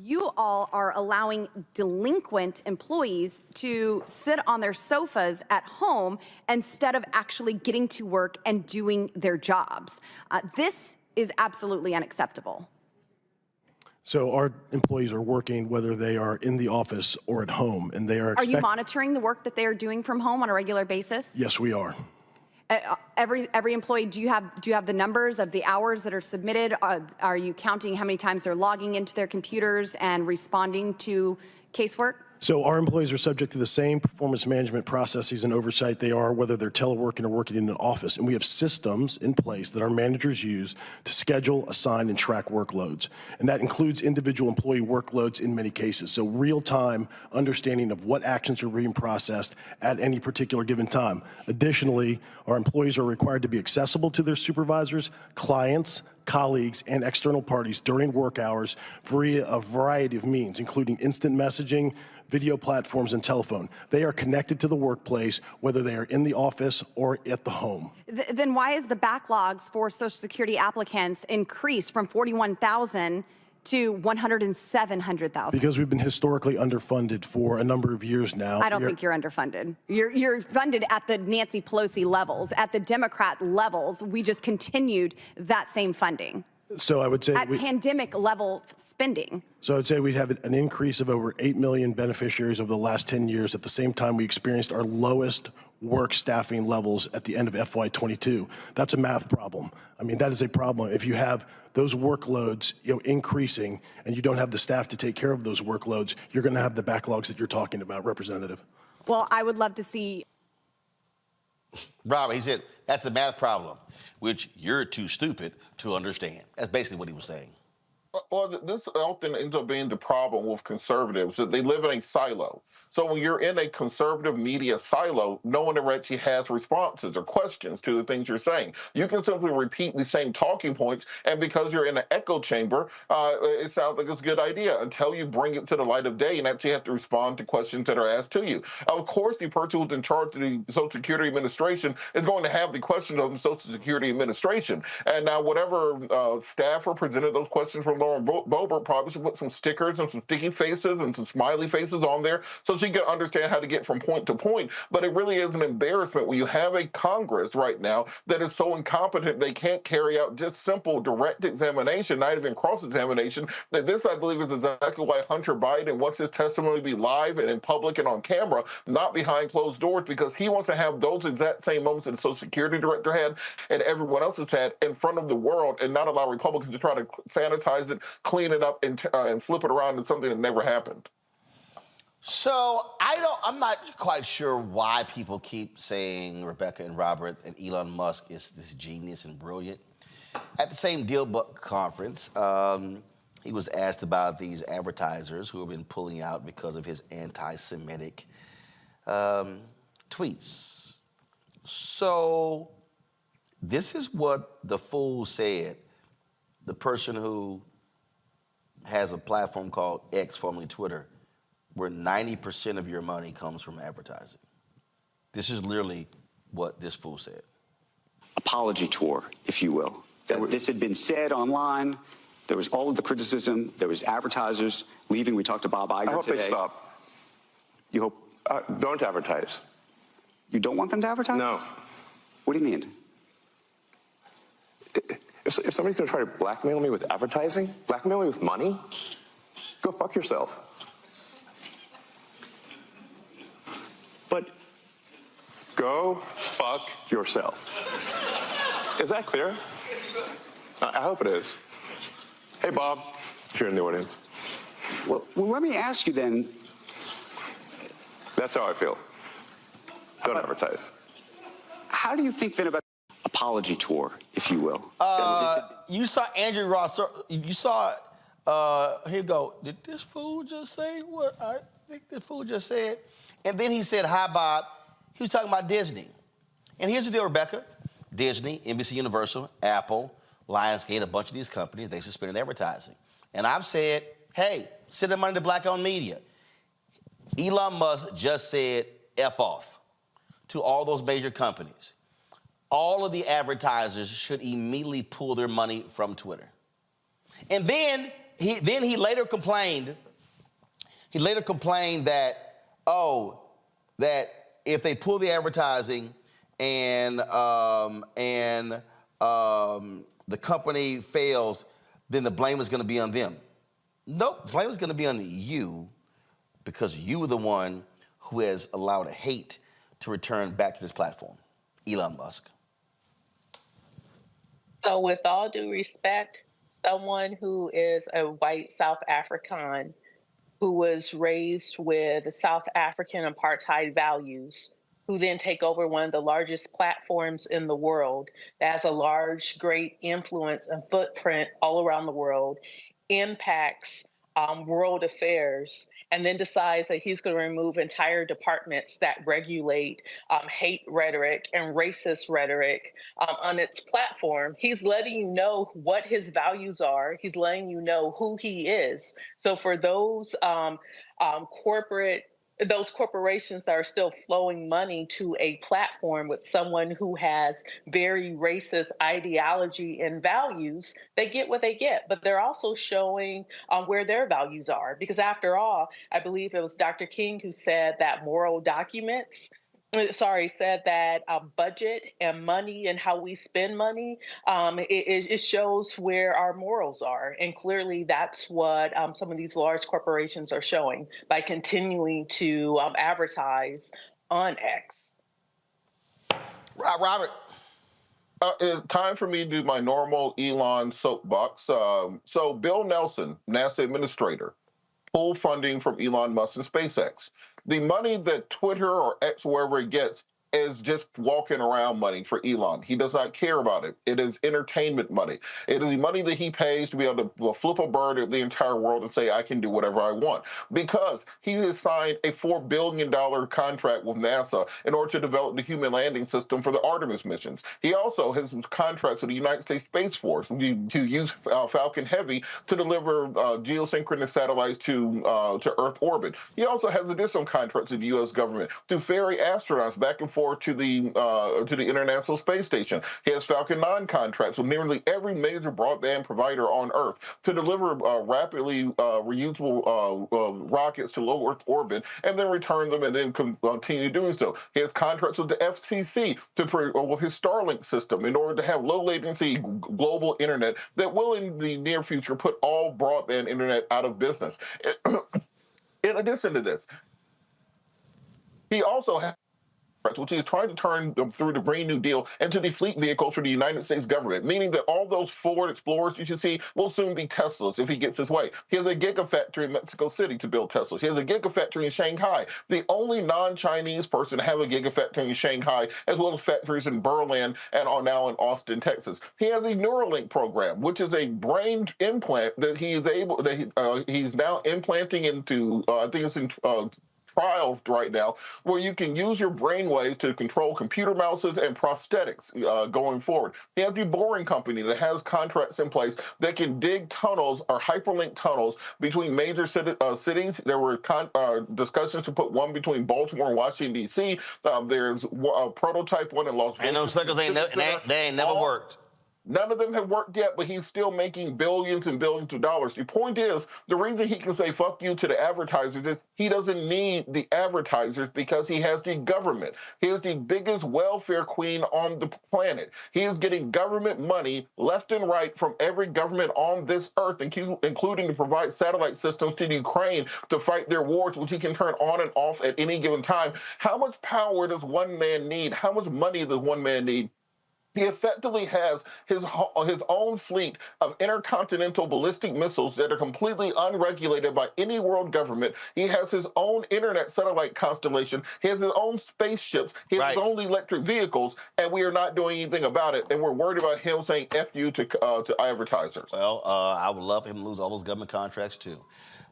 You all are allowing delinquent employees to sit on their sofas at home instead of actually getting to work and doing their jobs. This is absolutely unacceptable. So our employees are working whether they are in the office or at home, and they are. Are you monitoring the work that they are doing from home on a regular basis? Yes, we are. Every employee, do you have the numbers of the hours that are submitted? Are you counting how many times they're logging into their computers and responding to casework? So our employees are subject to the same performance management processes and oversight they are whether they're teleworking or working in an office. And we have systems in place that our managers use to schedule, assign, and track workloads. And that includes individual employee workloads in many cases. So real-time understanding of what actions are being processed at any particular given time. Additionally, our employees are required to be accessible to their supervisors, clients, colleagues, and external parties during work hours via a variety of means, including instant messaging, video platforms, and telephone. They are connected to the workplace, whether they are in the office or at the home. Then why is the backlogs for Social Security applicants increased from 41,000 to 107,000? Because we've been historically underfunded for a number of years now. I don't think you're underfunded. You're funded at the Nancy Pelosi levels. At the Democrat levels, we just continued that same funding. So I would say at pandemic level spending. So I'd say we have an increase of over 8 million beneficiaries over the last 10 years. At the same time, we experienced our lowest work staffing levels at the end of FY22. That's a math problem. I mean, that is a problem. If you have those workloads, increasing, and you don't have the staff to take care of those workloads, you're going to have the backlogs that you're talking about, Representative. Well, I would love to see. Robert, he said, that's a math problem, which you're too stupid to understand. That's basically what he was saying. Well, this often ends up being the problem with conservatives, that they live in a silo. So when you're in a conservative media silo, no one ever actually has responses or questions to the things you're saying. You can simply repeat the same talking points, and because you're in an echo chamber, it sounds like it's a good idea until you bring it to the light of day and actually have to respond to questions that are asked to you. Of course, the person who's in charge of the Social Security Administration is going to have the questions of the Social Security Administration. And now whatever staffer presented those questions from Lauren Boebert probably should put some stickers and some sticky faces and some smiley faces on there so she can understand how to get from point to point. But it really is an embarrassment when you have a Congress right now that is so incompetent they can't carry out just simple direct examination, not even cross-examination. That this, I believe, is exactly why Hunter Biden wants his testimony to be live and in public and on camera, not behind closed doors, because he wants to have those exact same moments that the Social Security Director had and everyone else has had in front of the world, and not allow Republicans to try to sanitize it, clean it up, and flip it around into something that never happened. So I'm not quite sure why people keep saying Rebecca and Robert and Elon Musk is this genius and brilliant. At the same Deal Book conference, he was asked about these advertisers who have been pulling out because of his anti-Semitic tweets. So this is what the fool said, the person who has a platform called X, formerly Twitter, where 90% of your money comes from advertising. This is literally what this fool said. Apology tour, if you will. That this had been said online. There was all of the criticism. There was advertisers leaving. We talked to Bob Iger today. I hope they stop. You hope? Don't advertise. You don't want them to advertise? No. What do you mean? If somebody's going to try to blackmail me with advertising, blackmail me with money, go fuck yourself. But go fuck yourself. Is that clear? I hope it is. Hey, Bob, if you're in the audience. Well, let me ask you then. That's how I feel. Don't advertise. How do you think then about apology tour, if you will? You saw Andrew Ross. You saw, here you go. Did this fool just say what I think this fool just said? And then he said, hi, Bob. He was talking about Disney. And here's the deal, Rebecca. Disney, NBC Universal, Apple, Lionsgate, a bunch of these companies, they suspended advertising. And I've said, hey, send the money to black-owned media. Elon Musk just said F off to all those major companies. All of the advertisers should immediately pull their money from Twitter. And then he later complained. He later complained that, that if they pull the advertising and the company fails, then the blame is going to be on them. Nope, the blame is going to be on you because you were the one who has allowed a hate to return back to this platform, Elon Musk. So with all due respect, someone who is a white South African who was raised with South African apartheid values, who then take over one of the largest platforms in the world that has a large, great influence and footprint all around the world, impacts world affairs, and then decides that he's going to remove entire departments that regulate hate rhetoric and racist rhetoric on its platform. He's letting you know what his values are. He's letting you know who he is. So for those corporations that are still flowing money to a platform with someone who has very racist ideology and values, they get what they get. But they're also showing where their values are. Because after all, I believe it was Dr. King who said that said that budget and money and how we spend money, it shows where our morals are. And clearly that's what some of these large corporations are showing by continuing to advertise on X. Robert. Time for me to do my normal Elon soapbox. So Bill Nelson, NASA administrator, pulled funding from Elon Musk and SpaceX. The money that Twitter or X, wherever it gets, is just walking around money for Elon. He does not care about it. It is entertainment money. It is the money that he pays to be able to flip a bird at the entire world and say, I can do whatever I want. Because he has signed a $4 billion contract with NASA in order to develop the human landing system for the Artemis missions. He also has contracts with the United States Space Force to use Falcon Heavy to deliver geosynchronous satellites to Earth orbit. He also has additional contracts with the U.S. government to ferry astronauts back and forth to the International Space Station. He has Falcon 9 contracts with nearly every major broadband provider on Earth to deliver rapidly reusable rockets to low Earth orbit and then return them and then continue doing so. He has contracts with the FCC with his Starlink system in order to have low latency global internet that will in the near future put all broadband internet out of business. In addition to this, he also has which is trying to turn them through the Green New Deal into the fleet vehicles for the United States government, meaning that all those Ford Explorers you should see will soon be Teslas if he gets his way. He has a gigafactory in Mexico City to build Teslas. He has a gigafactory in Shanghai, the only non-Chinese person to have a gigafactory in Shanghai, as well as factories in Berlin and now in Austin, Texas. He has a Neuralink program, which is a brain implant that he's now implanting into, I think it's in trials right now, where you can use your brainwave to control computer mouses and prosthetics going forward. He has the Boring Company that has contracts in place that can dig tunnels or hyperlink tunnels between major cities. There were discussions to put one between Baltimore and Washington, D.C. There's a prototype one in Las Vegas. And those suckers they ain't never worked. None of them have worked yet, but he's still making billions and billions of dollars. The point is, the reason he can say fuck you to the advertisers is he doesn't need the advertisers because he has the government. He is the biggest welfare queen on the planet. He is getting government money left and right from every government on this earth, including to provide satellite systems to Ukraine to fight their wars, which he can turn on and off at any given time. How much power does one man need? How much money does one man need? He effectively has his own fleet of intercontinental ballistic missiles that are completely unregulated by any world government. He has his own internet satellite constellation. He has his own spaceships. He has his own electric vehicles, and we are not doing anything about it. And we're worried about him saying F you to advertisers. Well, I would love for him to lose all those government contracts, too.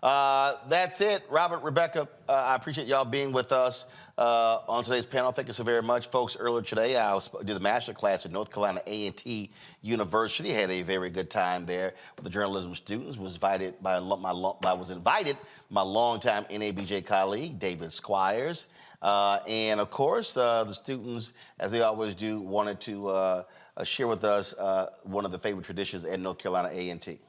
That's it. Robert, Rebecca, I appreciate y'all being with us on today's panel. Thank you so very much. Folks, earlier today, I did a master class at North Carolina A&T University. Had a very good time there with the journalism students. Was invited by my longtime NABJ colleague, David Squires. And, of course, the students, as they always do, wanted to share with us one of the favorite traditions at North Carolina A&T.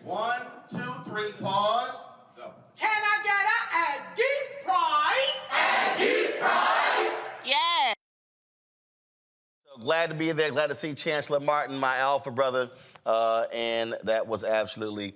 1, 2, 3, pause, go. Can I get a Aggie Pride? Aggie Pride? Yeah. So glad to be there. Glad to see Chancellor Martin, my alpha brother. And that was absolutely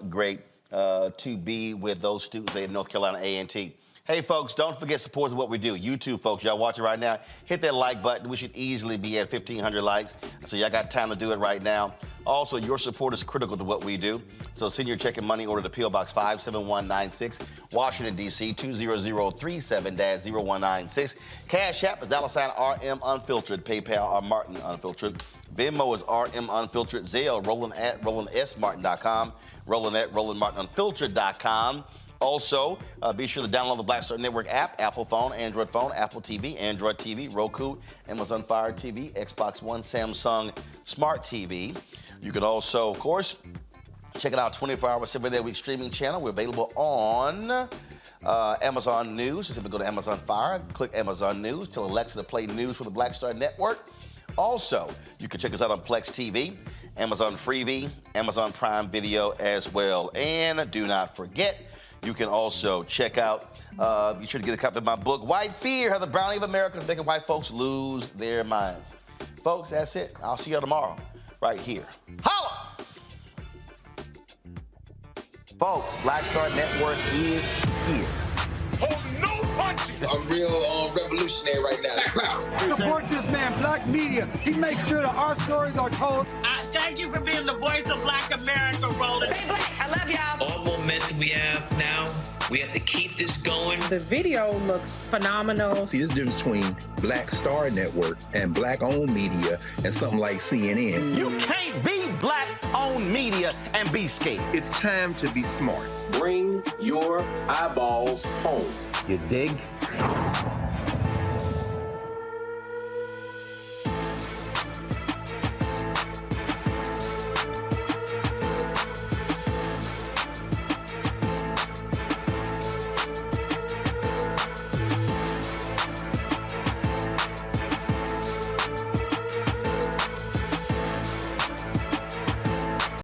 great to be with those students at North Carolina A&T. Hey, folks, don't forget supporters of what we do. YouTube, folks, y'all watching right now, hit that like button. We should easily be at 1,500 likes, so y'all got time to do it right now. Also, your support is critical to what we do, so send your check and money order to P.O. Box 57196, Washington, D.C., 20037-0196. Cash App is $RM Unfiltered, PayPal R Martin Unfiltered. Venmo is RM Unfiltered. Zelle, Roland at RolandSMartin.com, Roland at RolandMartinUnfiltered.com. Also, be sure to download the Black Star Network app, Apple phone, Android phone, Apple TV, Android TV, Roku, Amazon Fire TV, Xbox One, Samsung Smart TV. You can also, of course, check it out 24-hour, 7-day-a-week streaming channel. We're available on Amazon News. You simply go to Amazon Fire, click Amazon News, tell Alexa to play news for the Black Star Network. Also, you can check us out on Plex TV, Amazon Freevee, Amazon Prime Video as well. And do not forget, you can also check out, be sure to get a copy of my book, White Fear, How the Brownie of America is Making White Folks Lose Their Minds. Folks, that's it. I'll see you tomorrow, right here. Holla! Folks, Black Star Network is here. Oh, no punches! I'm real revolutionary right now. Support this man, Black Media. He makes sure that our stories are told. Thank you for being the voice of Black America, Roland. Stay black. I love y'all. All momentum we have now, we have to keep this going. The video looks phenomenal. See, there's a difference between Black Star Network and black-owned media and something like CNN. You can't be black-owned media and be scared. It's time to be smart. Bring your eyeballs home. You dig?